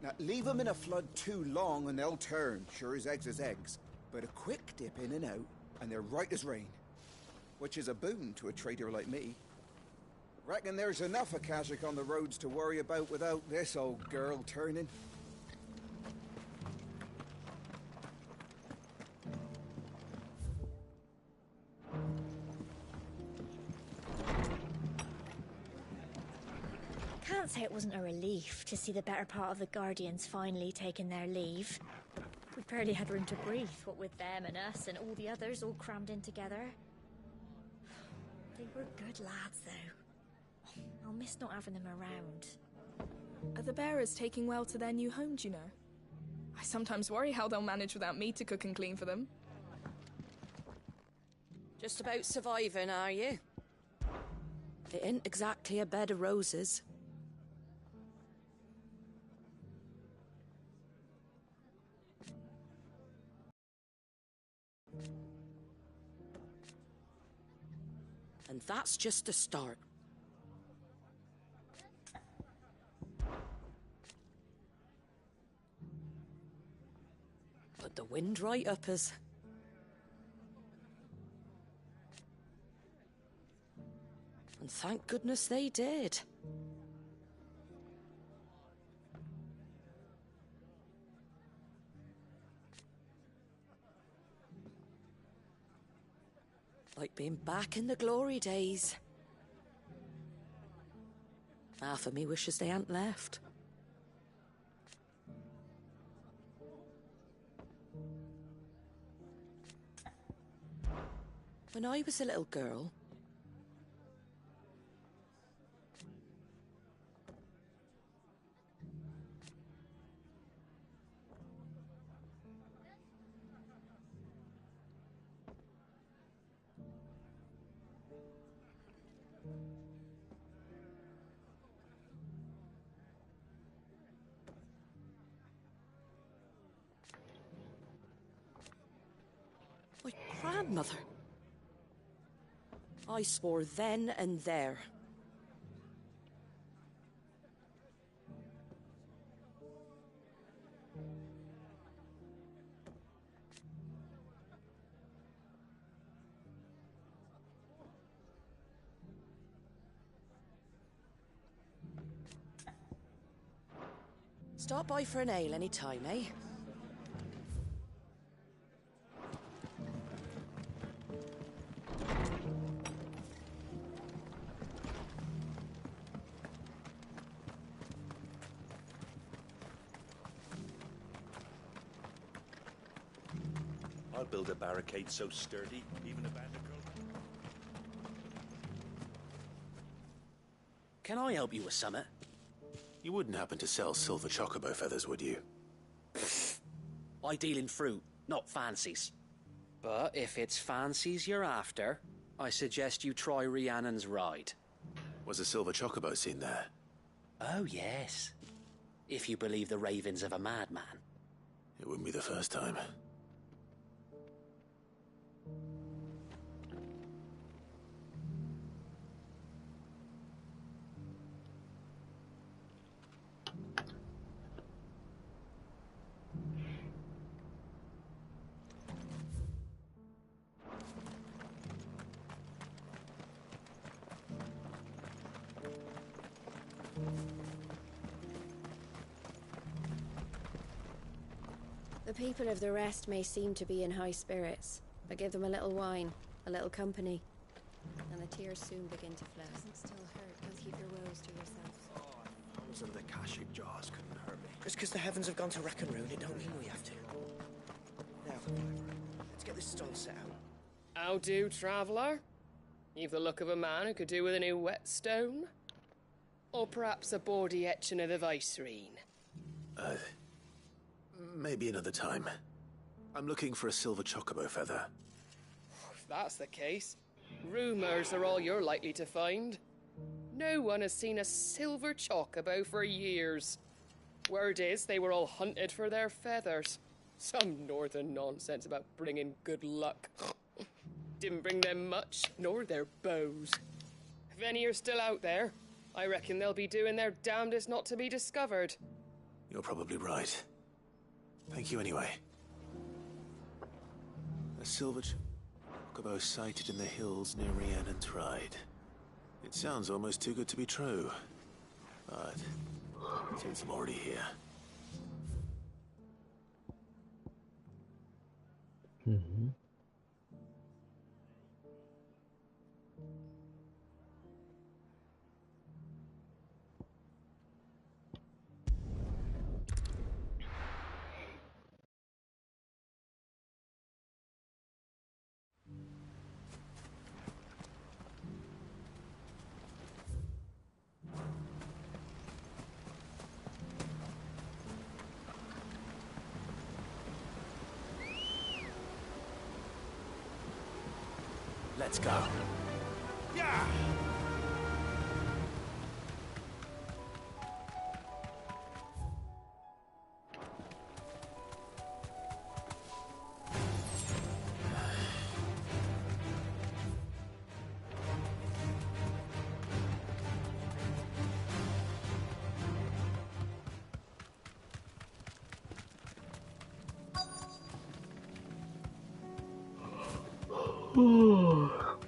Now, leave them in a flood too long and they'll turn, sure as eggs is eggs. But a quick dip in and out, and they're right as rain. Which is a boon to a trader like me. Reckon there's enough Akashic on the roads to worry about without this old girl turning. Can't say it wasn't a relief to see the better part of the Guardians finally taking their leave. We barely had room to breathe, what with them and us and all the others all crammed in together. They were good lads, though. I'll miss not having them around. Are the bearers taking well to their new home, do you know? I sometimes worry how they'll manage without me to cook and clean for them. Just about surviving, are you? It ain't exactly a bed of roses. And that's just a start. But the wind right up us. And thank goodness they did. Like being back in the glory days. Half of me wishes they hadn't left. When I was a little girl, my grandmother, I swore then and there. Stop by for an ale any time, eh? I'll build a barricade so sturdy, even a bandicoot. Can I help you with something? You wouldn't happen to sell silver chocobo feathers, would you? I deal in fruit, not fancies. But if it's fancies you're after, I suggest you try Rhiannon's ride. Was a silver chocobo seen there? Oh, yes. If you believe the ravings of a madman. It wouldn't be the first time. The people of the rest may seem to be in high spirits, but give them a little wine, a little company, and the tears soon begin to flow. Doesn't still hurt. Don't keep your woes to yourself. Those of the Kashik jars couldn't hurt me. Just because the heavens have gone to rack and ruin, it don't mean we have to. Now, let's get this stall set out. How do, traveller? You've the look of a man who could do with a new whetstone? Or perhaps a bawdy etching of the Vicerine? Maybe another time. I'm looking for a silver chocobo feather. If that's the case, rumours are all you're likely to find. No one has seen a silver chocobo for years. Word is they were all hunted for their feathers. Some northern nonsense about bringing good luck. Didn't bring them much, nor their bows. If any are still out there, I reckon they'll be doing their damnedest not to be discovered. You're probably right. Thank you anyway. A silver chocobo sighted in the hills near Rhiannon's Ride. It sounds almost too good to be true. But since I'm already here... Let's go. Yeah!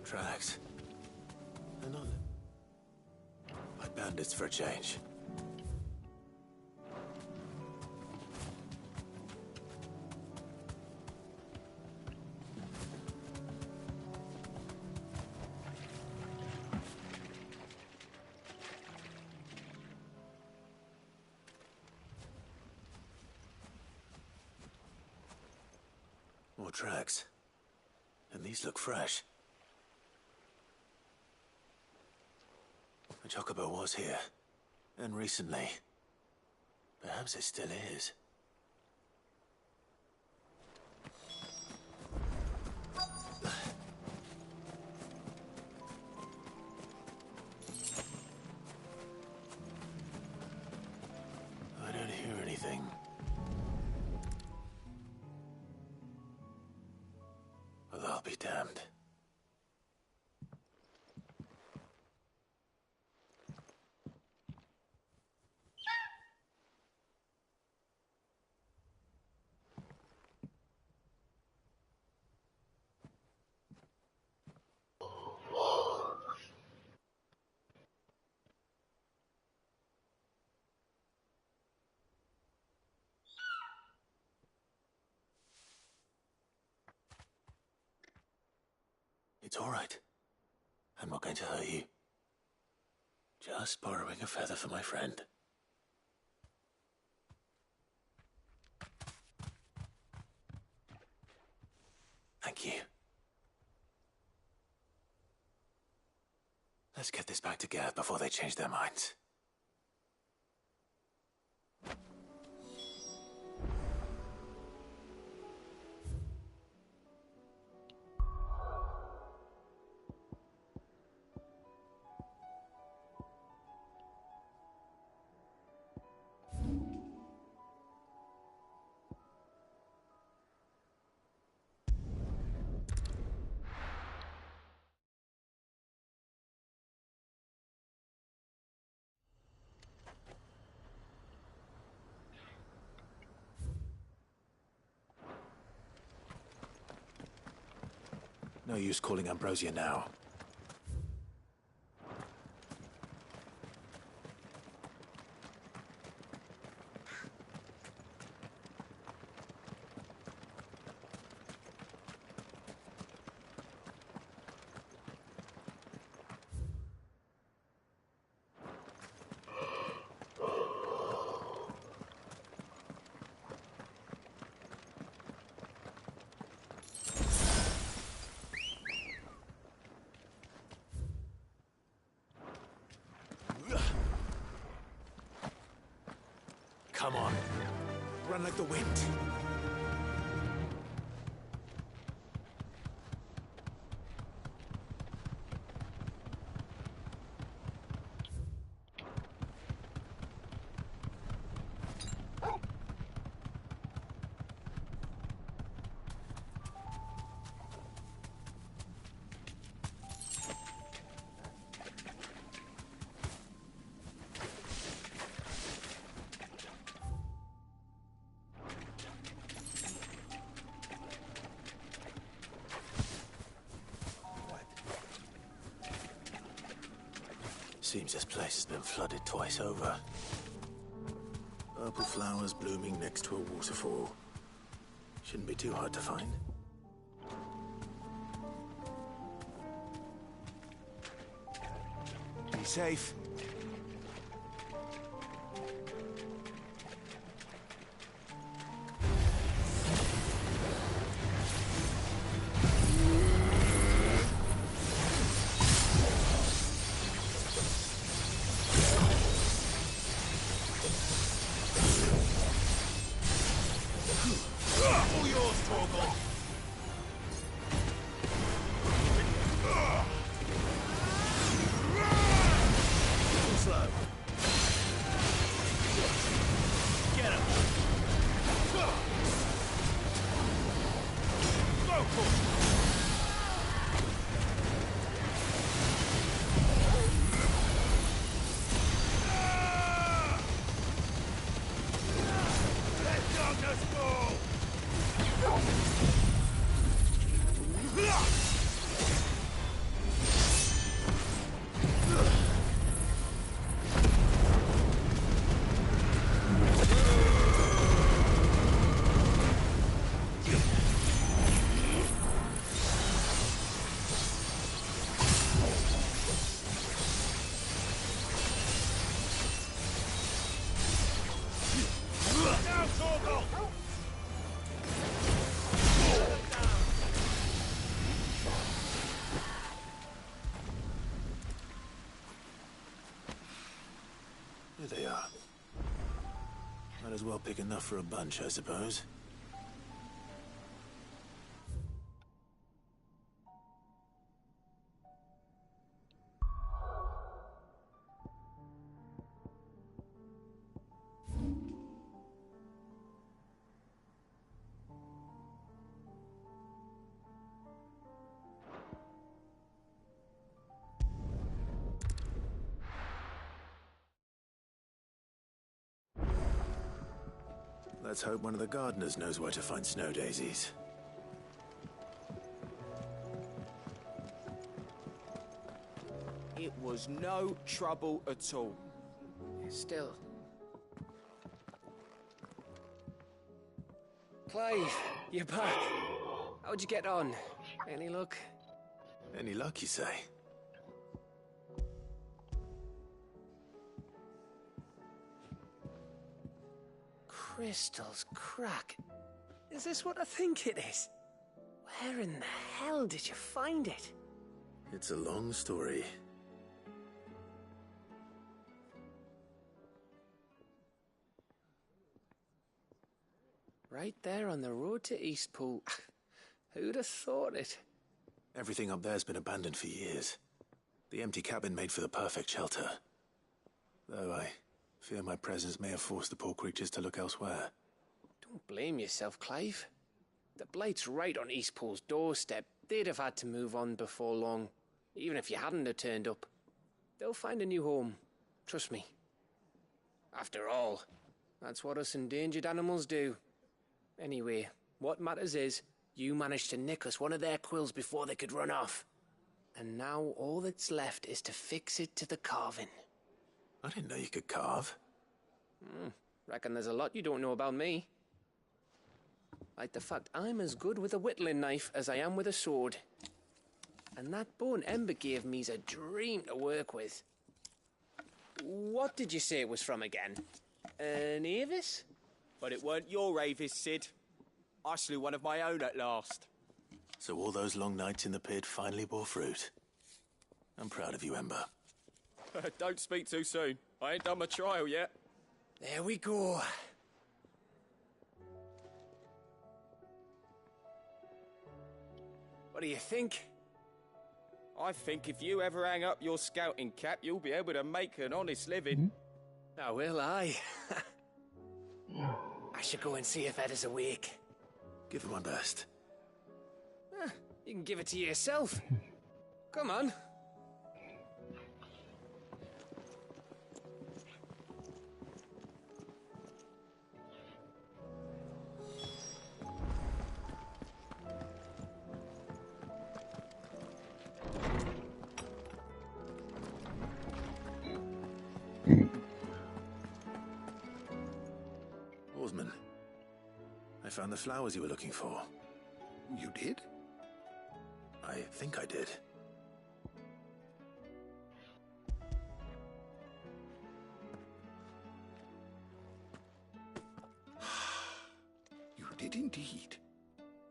Tracks. Another. Like bandits for a change. More tracks. And these look fresh. The chocobo was here. And recently. Perhaps it still is. I don't hear anything. Well, I'll be damned. It's all right. I'm not going to hurt you. Just borrowing a feather for my friend. Thank you. Let's get this back to Gav before they change their minds. No use calling Ambrosia now. Come on. Run like the wind. Seems this place has been flooded twice over. Purple flowers blooming next to a waterfall. Shouldn't be too hard to find. Be safe. Here they are. Might as well pick enough for a bunch, I suppose. Let's hope one of the gardeners knows where to find snow daisies. It was no trouble at all. Still. Clive, you're back. How'd you get on? Any luck? Any luck, you say? Crystal's crack. Is this what I think it is? Where in the hell did you find it? It's a long story. Right there on the road to Eastpool. Who'd have thought it? Everything up there's been abandoned for years. The empty cabin made for the perfect shelter. Though I fear my presence may have forced the poor creatures to look elsewhere. Don't blame yourself, Clive. The Blight's right on Eastpool's doorstep. They'd have had to move on before long, even if you hadn't have turned up. They'll find a new home. Trust me. After all, that's what us endangered animals do. Anyway, what matters is, you managed to nick us one of their quills before they could run off. And now all that's left is to fix it to the carving. I didn't know you could carve. Reckon there's a lot you don't know about me. Like the fact I'm as good with a whittling knife as I am with a sword. And that bone Ember gave me's a dream to work with. What did you say it was from again? An Avis? But it weren't your Avis, Sid. I slew one of my own at last. So all those long nights in the pit finally bore fruit. I'm proud of you, Ember. Don't speak too soon. I ain't done my trial yet. There we go. What do you think? I think if you ever hang up your scouting cap, you'll be able to make an honest living. Oh, will I? I should go and see if Ed is awake. Give it my best. You can give it to yourself. Come on. Oarsman, I found the flowers you were looking for. You did? I think I did. You did indeed.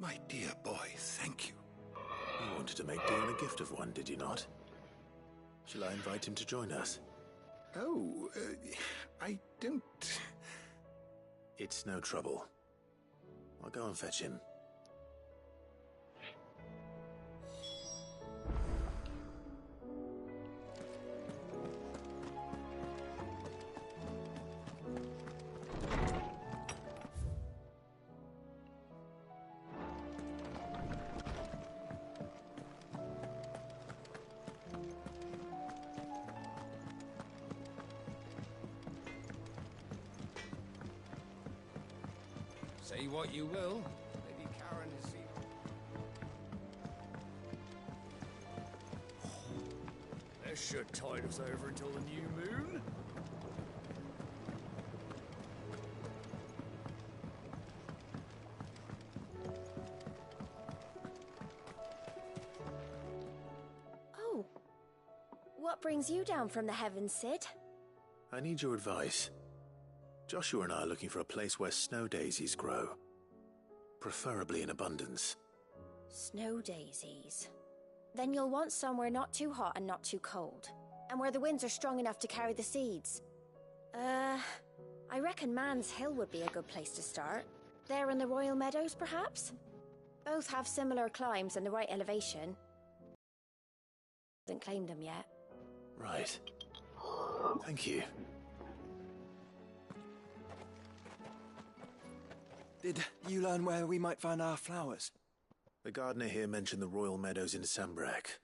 My dear boy, thank you. You wanted to make Dion a gift of one, did you not? Shall I invite him to join us? Oh, I don't... It's no trouble. I'll go and fetch him. Say what you will, Lady Karen has seen... That should tide us over until the new moon. Oh. What brings you down from the heavens, Sid? I need your advice. Joshua and I are looking for a place where snow daisies grow. Preferably in abundance. Snow daisies. Then you'll want somewhere not too hot and not too cold. And where the winds are strong enough to carry the seeds. I reckon Man's Hill would be a good place to start. There in the Royal Meadows, perhaps? Both have similar climbs and the right elevation. Hasn't claimed them yet. Right. Thank you. Did you learn where we might find our flowers? The gardener here mentioned the Royal Meadows in Sambrak.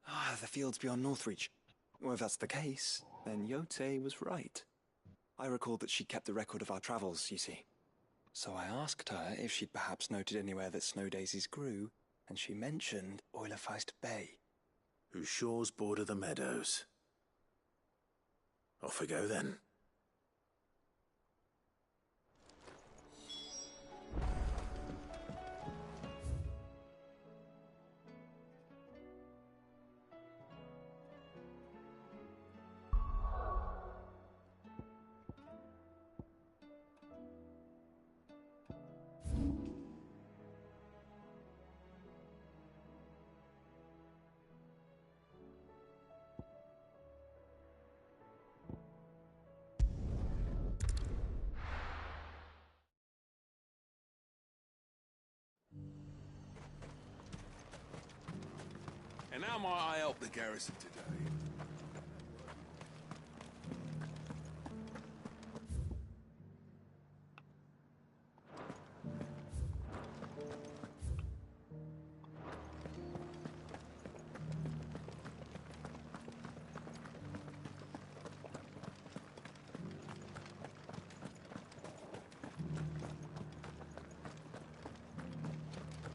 Ah, the fields beyond Northreach. Well, if that's the case, then Yote was right. I recalled that she kept the record of our travels, you see. So I asked her if she'd perhaps noted anywhere that snow daisies grew, and she mentioned Oilafeist Bay. Whose shores border the meadows. Off we go then. And how might I help the garrison today?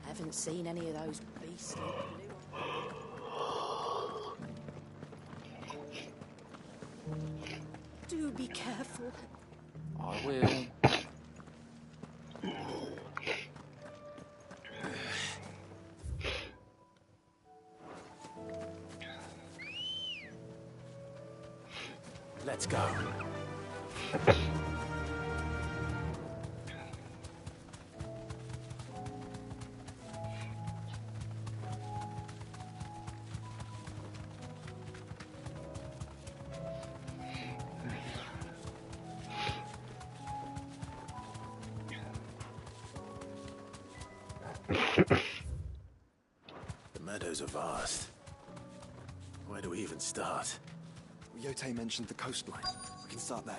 Haven't seen any of those beastly blue... Do be careful. I will. Let's go. meadows are vast. Where do we even start? Yote mentioned the coastline. We can start there.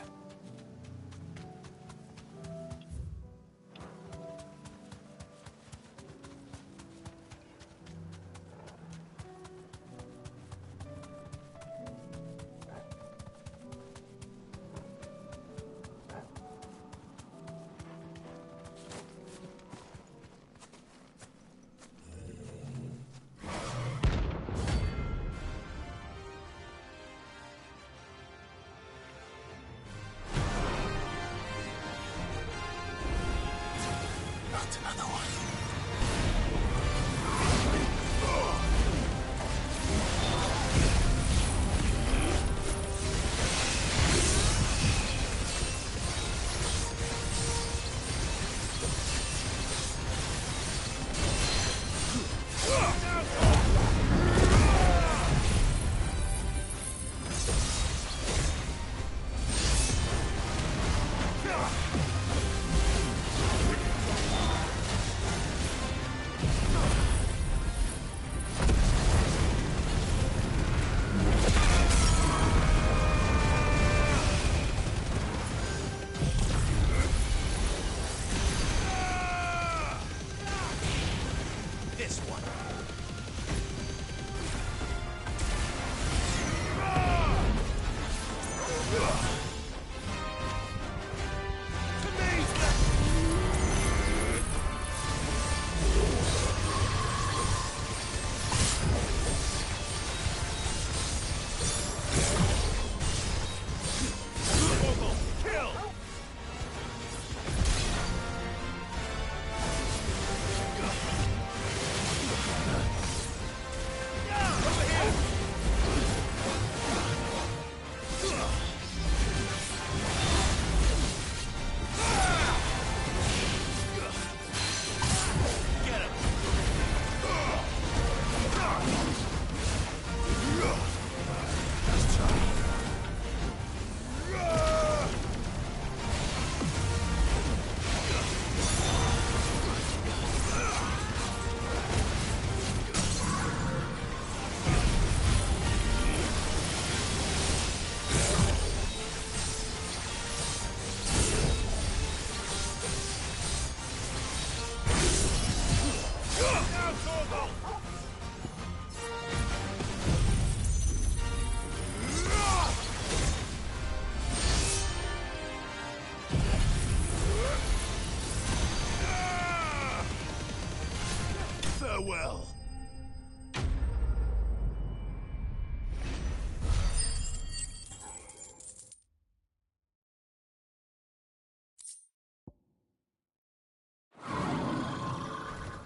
Farewell.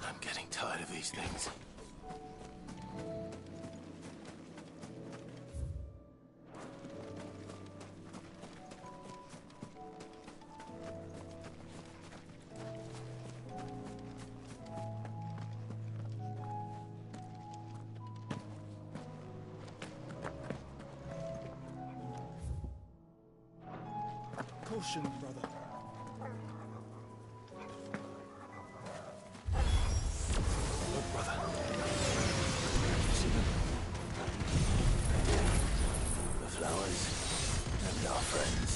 I'm getting tired of these things. Caution, brother. Look, brother. You see them? The flowers and our friends.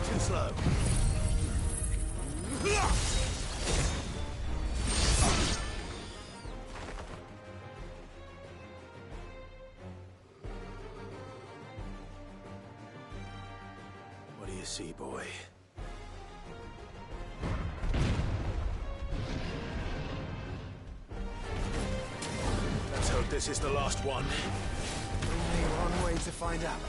Too slow. What do you see, boy? Let's hope this is the last one. Only one way to find out.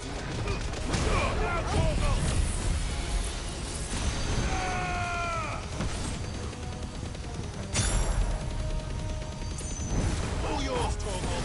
All yours, Torgal.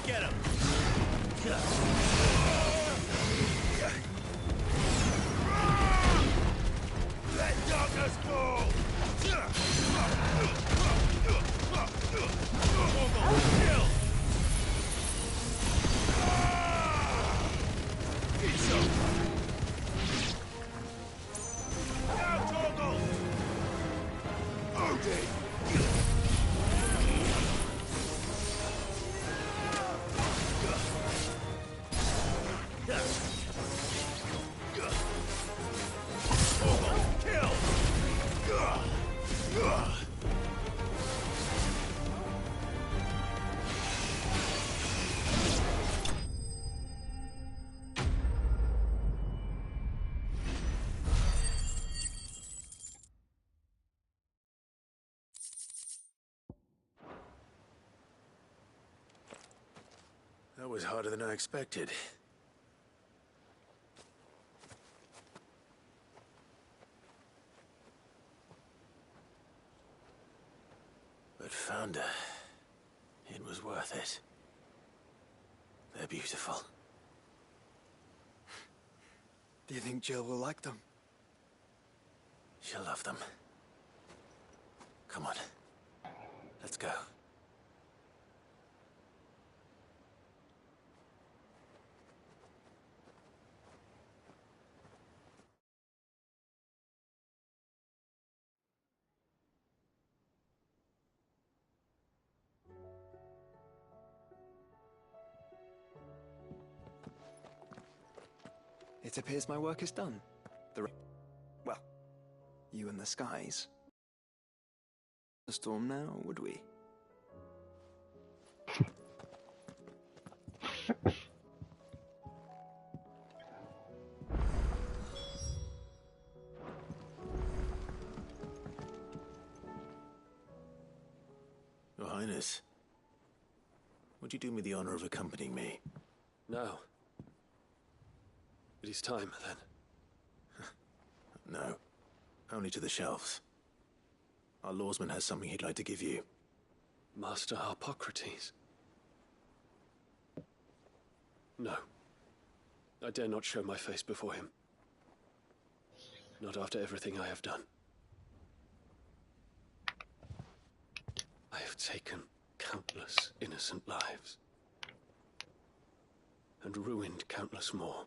Get him! Let darkness fall! Kill! Eat some! Now, Torgal! Odin! That was harder than I expected. But Founder, it was worth it. They're beautiful. Do you think Jill will like them? She'll love them. Come on. Let's go. It appears my work is done. Well, you and the skies. A storm now, would we? Your Highness, would you do me the honor of accompanying me? No. It is time, then. No. Only to the shelves. Our lawsman has something he'd like to give you. Master Harpocrates. No. I dare not show my face before him. Not after everything I have done. I have taken countless innocent lives. And ruined countless more.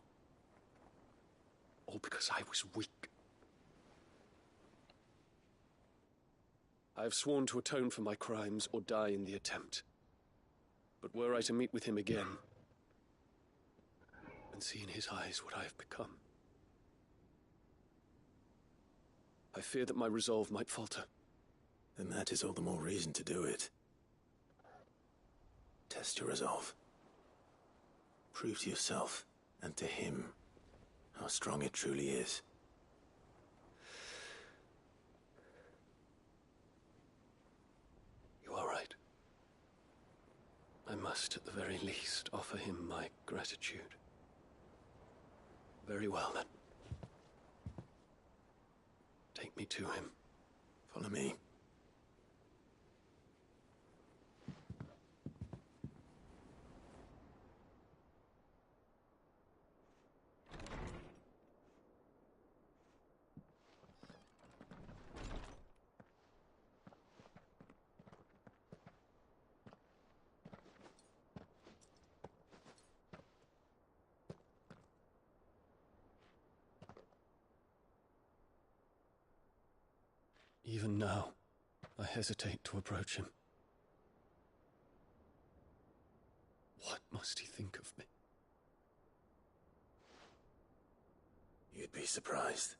All because I was weak. I have sworn to atone for my crimes or die in the attempt. But were I to meet with him again, and see in his eyes what I have become, I fear that my resolve might falter. Then that is all the more reason to do it. Test your resolve. Prove to yourself, and to him, how strong it truly is. You are right. I must, at the very least, offer him my gratitude. Very well, then. Take me to him. Follow me. Even now, I hesitate to approach him. What must he think of me? You'd be surprised.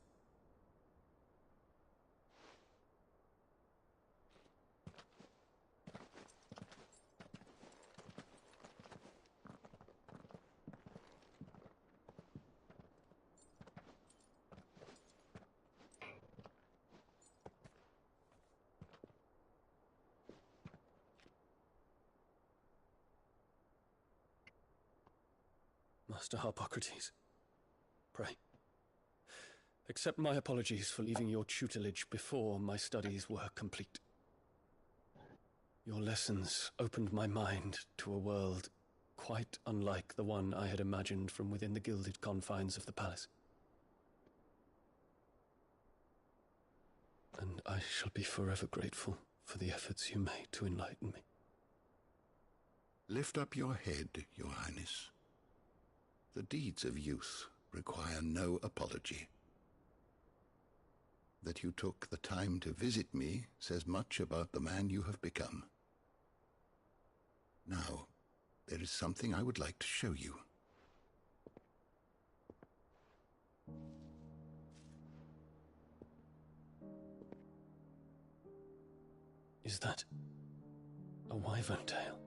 Master Harpocrates, pray, accept my apologies for leaving your tutelage before my studies were complete. Your lessons opened my mind to a world quite unlike the one I had imagined from within the gilded confines of the palace. And I shall be forever grateful for the efforts you made to enlighten me. Lift up your head, Your Highness. The deeds of youth require no apology. That you took the time to visit me says much about the man you have become. Now, there is something I would like to show you. Is that a wyvern tail?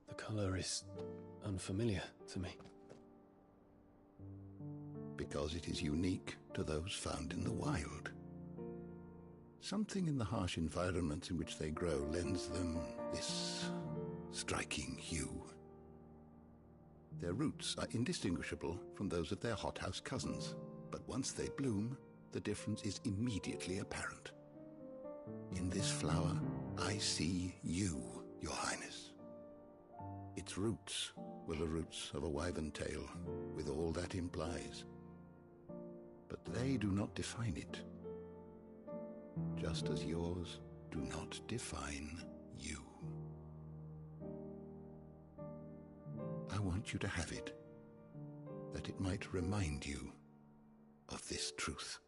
The color is unfamiliar to me. Because it is unique to those found in the wild. Something in the harsh environments in which they grow lends them this striking hue. Their roots are indistinguishable from those of their hothouse cousins, but once they bloom, the difference is immediately apparent. In this flower, I see you, Your Highness. Its roots were the roots of a wyvern tail, with all that implies. But they do not define it, just as yours do not define you. I want you to have it, that it might remind you of this truth.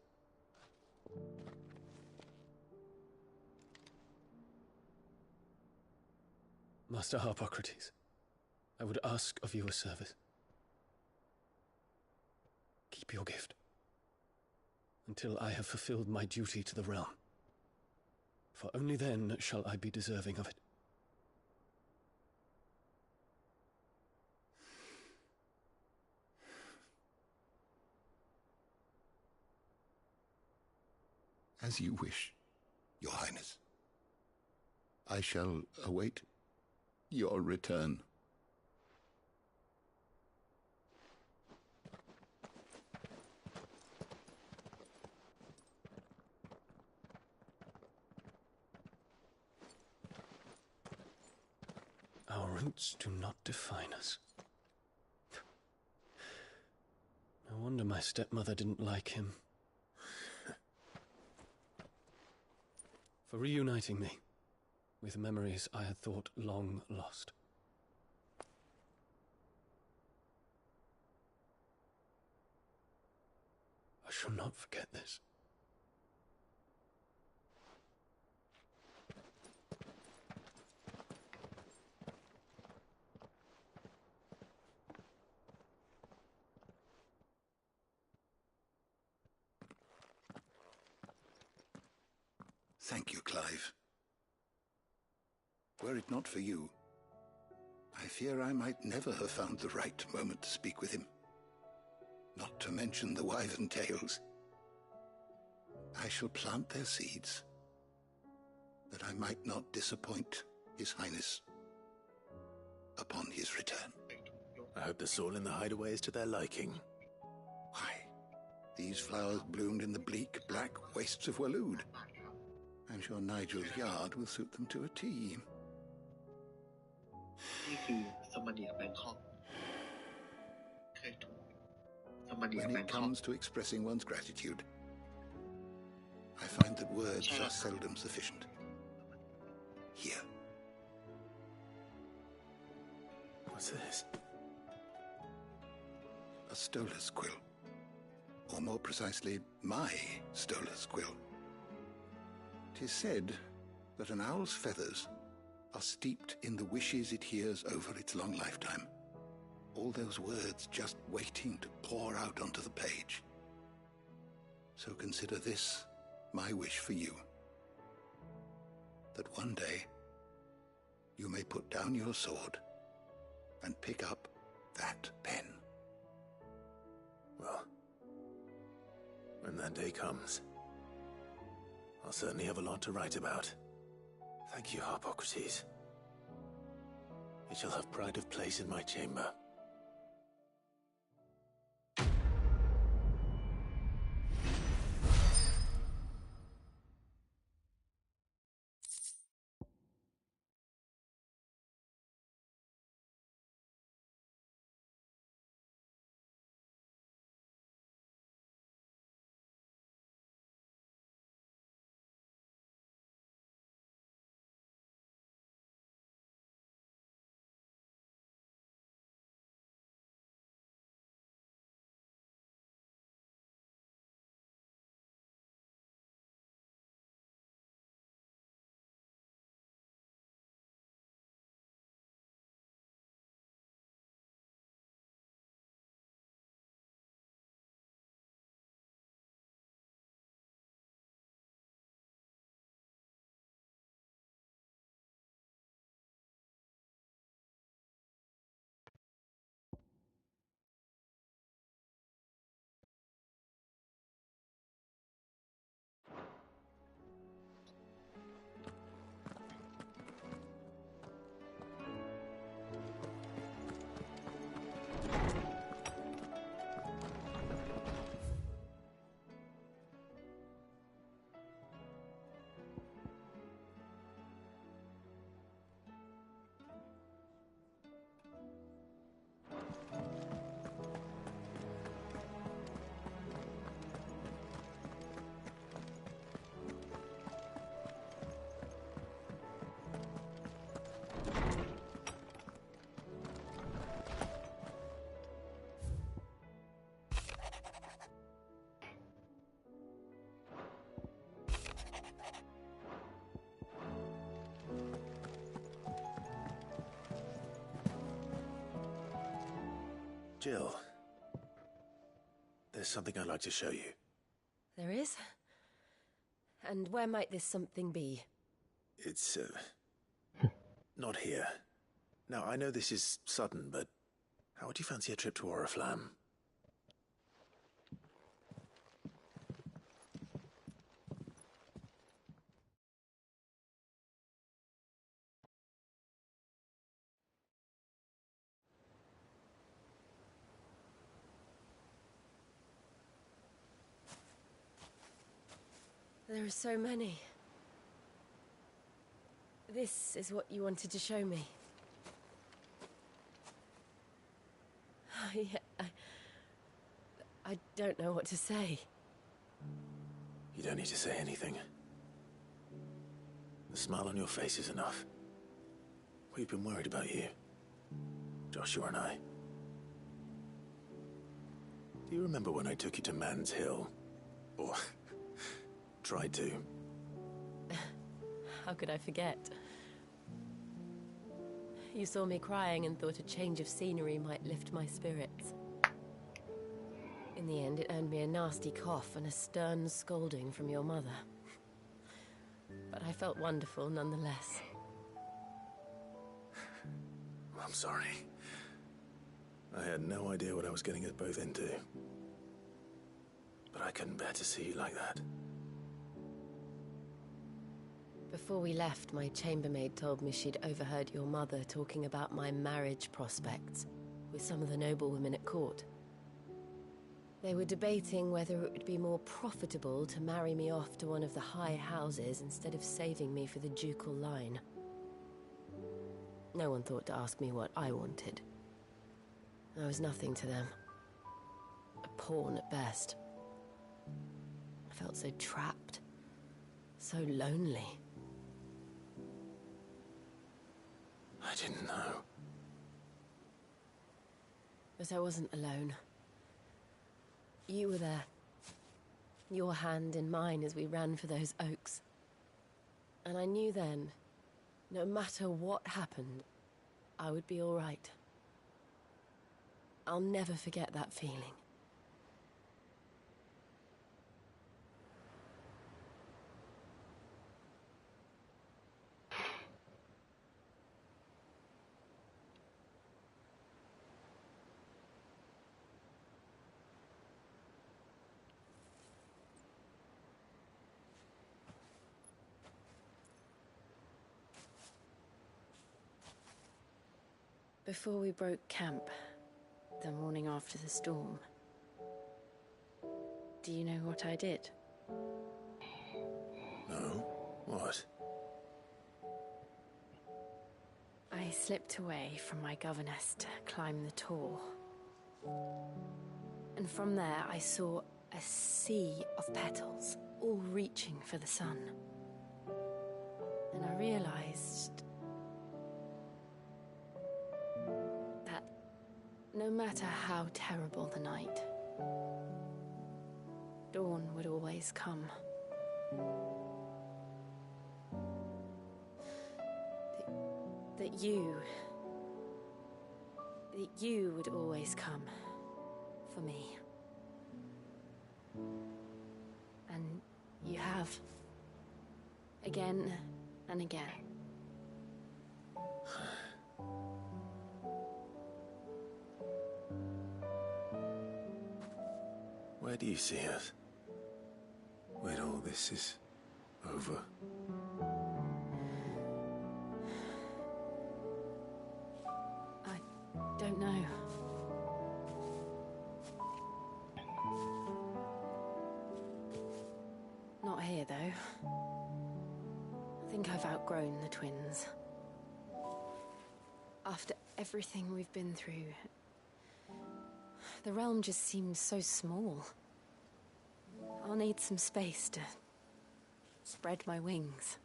Master Harpocrates, I would ask of you a service. Keep your gift until I have fulfilled my duty to the realm, for only then shall I be deserving of it. As you wish, Your Highness. I shall await your return. Our roots do not define us. No wonder my stepmother didn't like him. For reuniting me with memories I had thought long lost. I shall not forget this. Thank you, Clive. Were it not for you, I fear I might never have found the right moment to speak with him. Not to mention the wyvern tales. I shall plant their seeds, that I might not disappoint His Highness upon his return. I hope the soul in the hideaway is to their liking. Why, these flowers bloomed in the bleak, black wastes of Waloed. I'm sure Nigel's yard will suit them to a T. นี่คือสมเนียงแบงคอกเคยถูกสมเนียง When แบง it คอก comes to expressing one's gratitude, I find that words are seldom sufficient. Here. What's this? A stolas quill. Or more precisely, my stolas quill. 'Tis said that an owl's feathers are steeped in the wishes it hears over its long lifetime. All those words just waiting to pour out onto the page. So consider this my wish for you. That one day you may put down your sword and pick up that pen. Well, when that day comes, I'll certainly have a lot to write about. Thank you, Harpocrates. It shall have pride of place in my chamber. Jill, there's something I'd like to show you. There is? And where might this something be? It's, not here. Now, I know this is sudden, but how would you fancy a trip to Oriflamme? There are so many. This is what you wanted to show me. I don't know what to say. You don't need to say anything. The smile on your face is enough. We've been worried about you, Joshua and I. Do you remember when I took you to Man's Hill? Or tried to? How could I forget? You saw me crying and thought a change of scenery might lift my spirits. In the end, it earned me a nasty cough and a stern scolding from your mother. But I felt wonderful nonetheless. I'm sorry. I had no idea what I was getting us both into. But I couldn't bear to see you like that. Before we left, my chambermaid told me she'd overheard your mother talking about my marriage prospects with some of the noblewomen at court. They were debating whether it would be more profitable to marry me off to one of the high houses instead of saving me for the ducal line. No one thought to ask me what I wanted. I was nothing to them. A pawn at best. I felt so trapped, so lonely. I didn't know. But I wasn't alone. You were there. Your hand in mine as we ran for those oaks. And I knew then, no matter what happened, I would be all right. I'll never forget that feeling. Before we broke camp, the morning after the storm, do you know what I did? No? What? I slipped away from my governess to climb the tor. And from there I saw a sea of petals, all reaching for the sun. And I realized that no matter how terrible the night, dawn would always come. That you would always come for me. And you have. Again and again. Where do you see us? When all this is over? I don't know. Not here, though. I think I've outgrown the twins. After everything we've been through, the realm just seems so small. I'll need some space to spread my wings.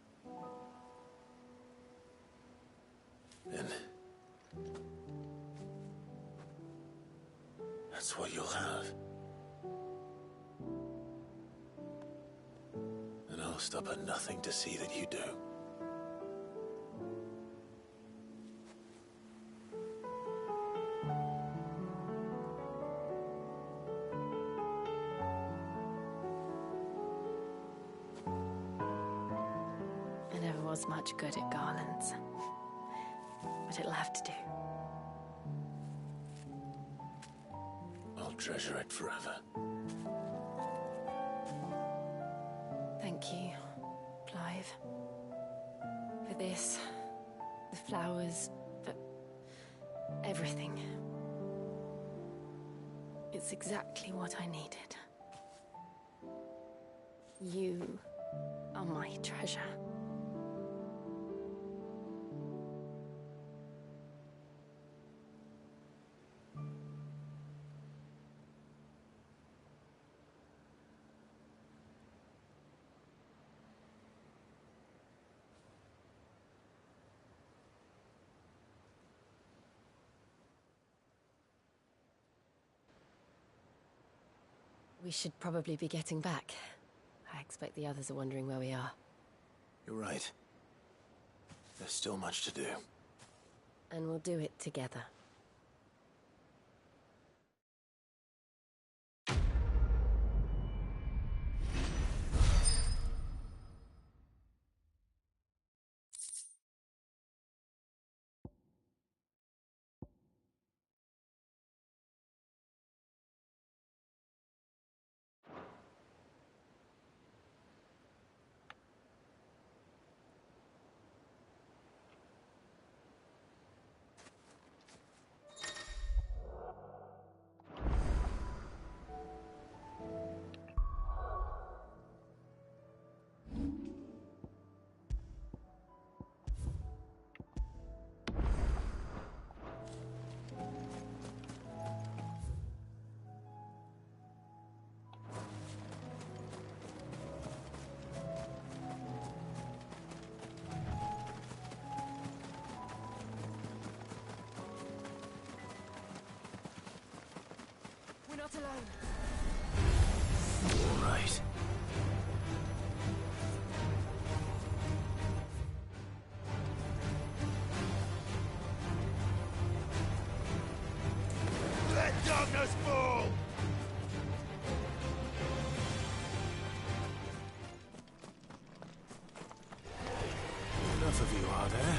Then that's what you'll have. And I'll stop at nothing to see that you do. was much good at garlands. But it'll have to do. I'll treasure it forever. Thank you, Clive. For this, the flowers, for everything. It's exactly what I needed. You are my treasure. We should probably be getting back. I expect the others are wondering where we are. You're right. There's still much to do. And we'll do it together. We're not alone. All right. Let darkness fall! Enough of you, are there?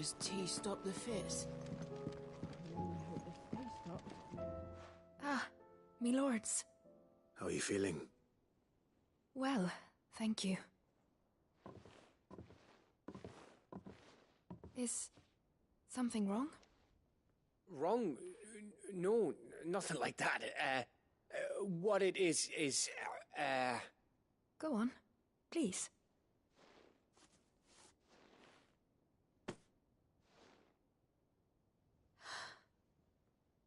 Does tea stop the fizz? Ah, me lords. How are you feeling? Well, thank you. Is something wrong? Wrong? No, nothing like that. What it is... Go on, please.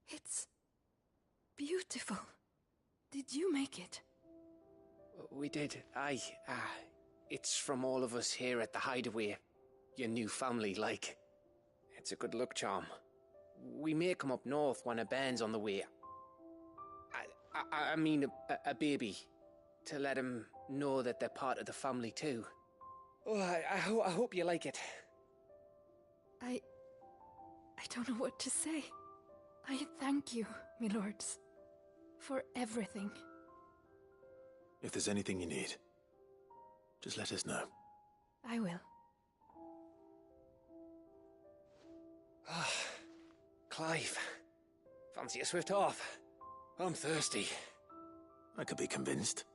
It's beautiful. Did you make it? We did, aye. It's from all of us here at the Hideaway. Your new family, like. It's a good luck charm. We may come up north when a band's on the way. I mean a baby. To let him know that they're part of the family too. Oh, I hope you like it. I don't know what to say. I thank you, me lords, for everything. If there's anything you need, just let us know. I will. Clive, fancy a swift off? I'm thirsty. I could be convinced.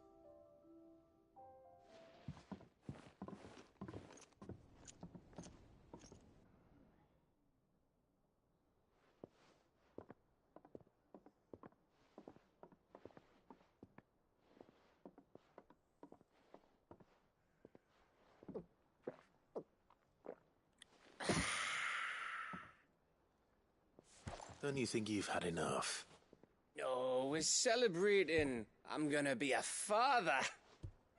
Don't you think you've had enough? No, we're celebrating. I'm gonna be a father.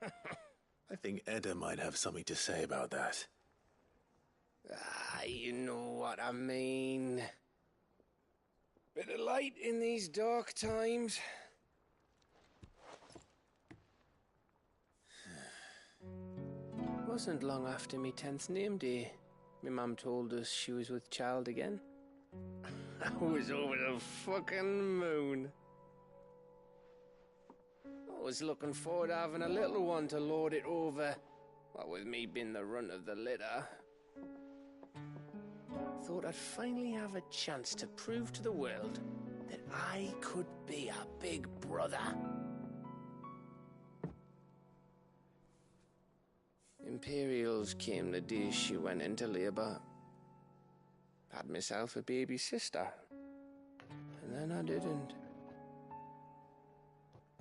I think Edda might have something to say about that. You know what I mean. Bit of light in these dark times. Wasn't long after me 10th name day, my mum told us she was with child again. I was over the fucking moon. I was looking forward to having a little one to lord it over, what with me being the runt of the litter. Thought I'd finally have a chance to prove to the world that I could be a big brother. Imperials came the day she went into labour. Had myself a baby sister. And then I didn't.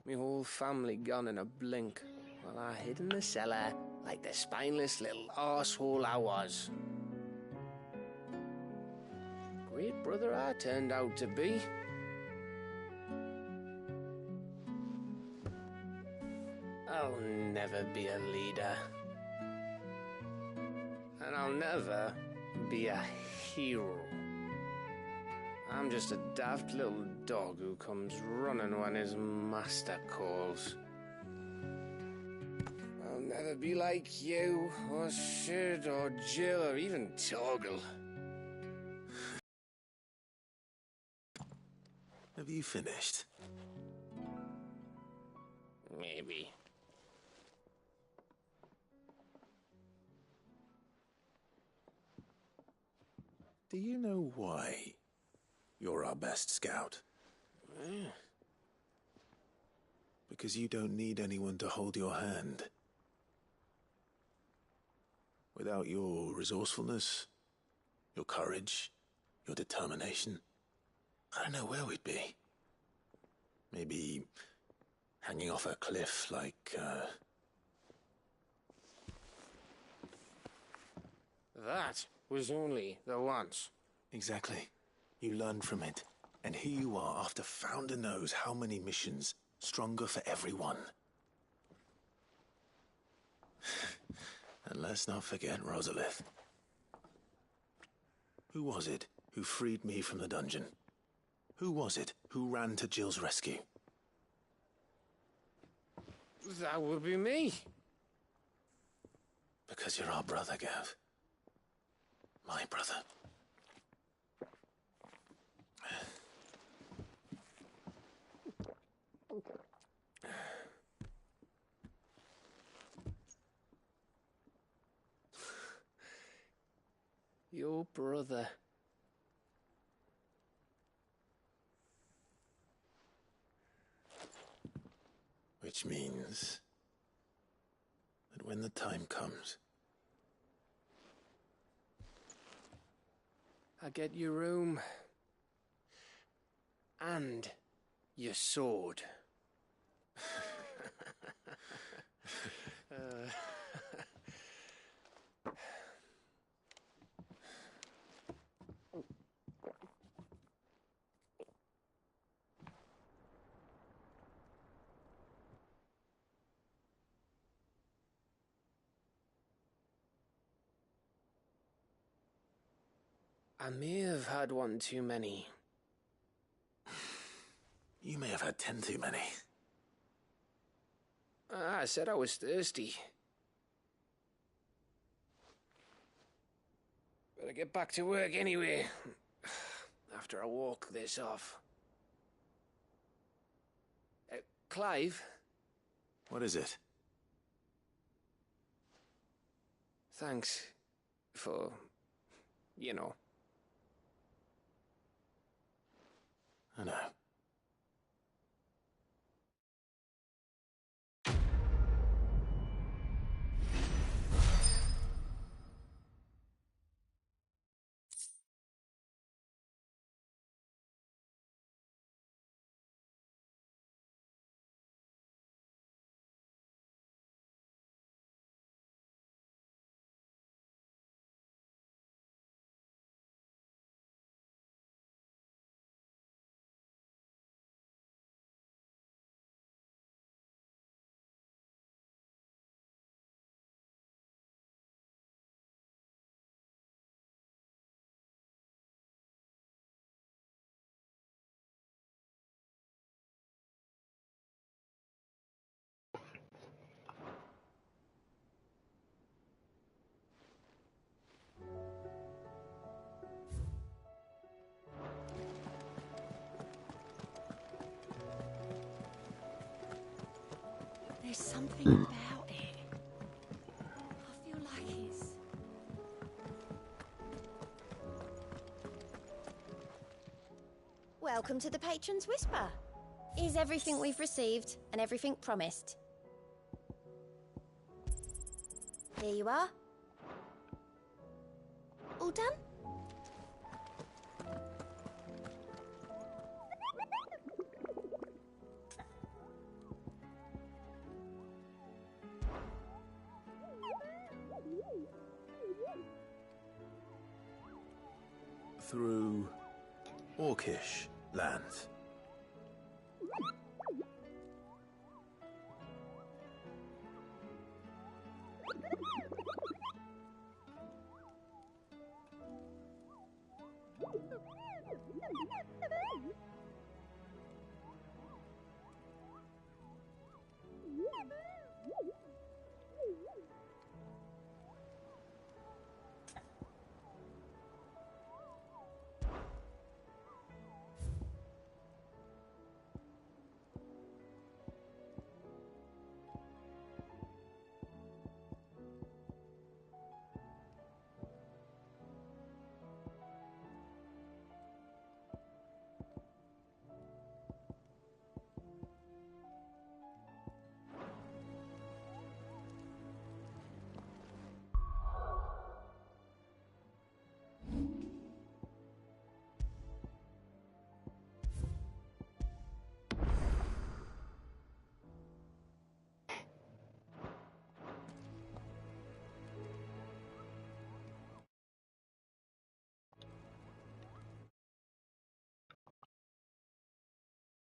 My whole family gone in a blink, while I hid in the cellar like the spineless little arsehole I was. Great brother I turned out to be. I'll never be a leader. And I'll never be a hero. I'm just a daft little dog who comes running when his master calls. I'll never be like you, or Sid, or Jill, or even Torgal. Have you finished? Maybe. Do you know why you're our best scout? Because you don't need anyone to hold your hand. Without your resourcefulness, your courage, your determination, I don't know where we'd be. Maybe hanging off a cliff like, That was only the once. Exactly. You learned from it. And here you are after Founder knows how many missions, stronger for everyone. And let's not forget Rosalith. Who was it who freed me from the dungeon? Who was it who ran to Jill's rescue? That would be me. Because you're our brother, Gav. My brother. You're Oh, brother. Which means that when the time comes, I get your room. And your sword. I may have had one too many. you may have had 10 too many. I said I was thirsty. Better get back to work anyway. After I walk this off. Clive? What is it? Thanks for, you know. I know. There's something about it. I feel like it's... Welcome to the Patron's Whisper. Is everything we've received and everything promised? Here you are. All done? Through Orcish lands.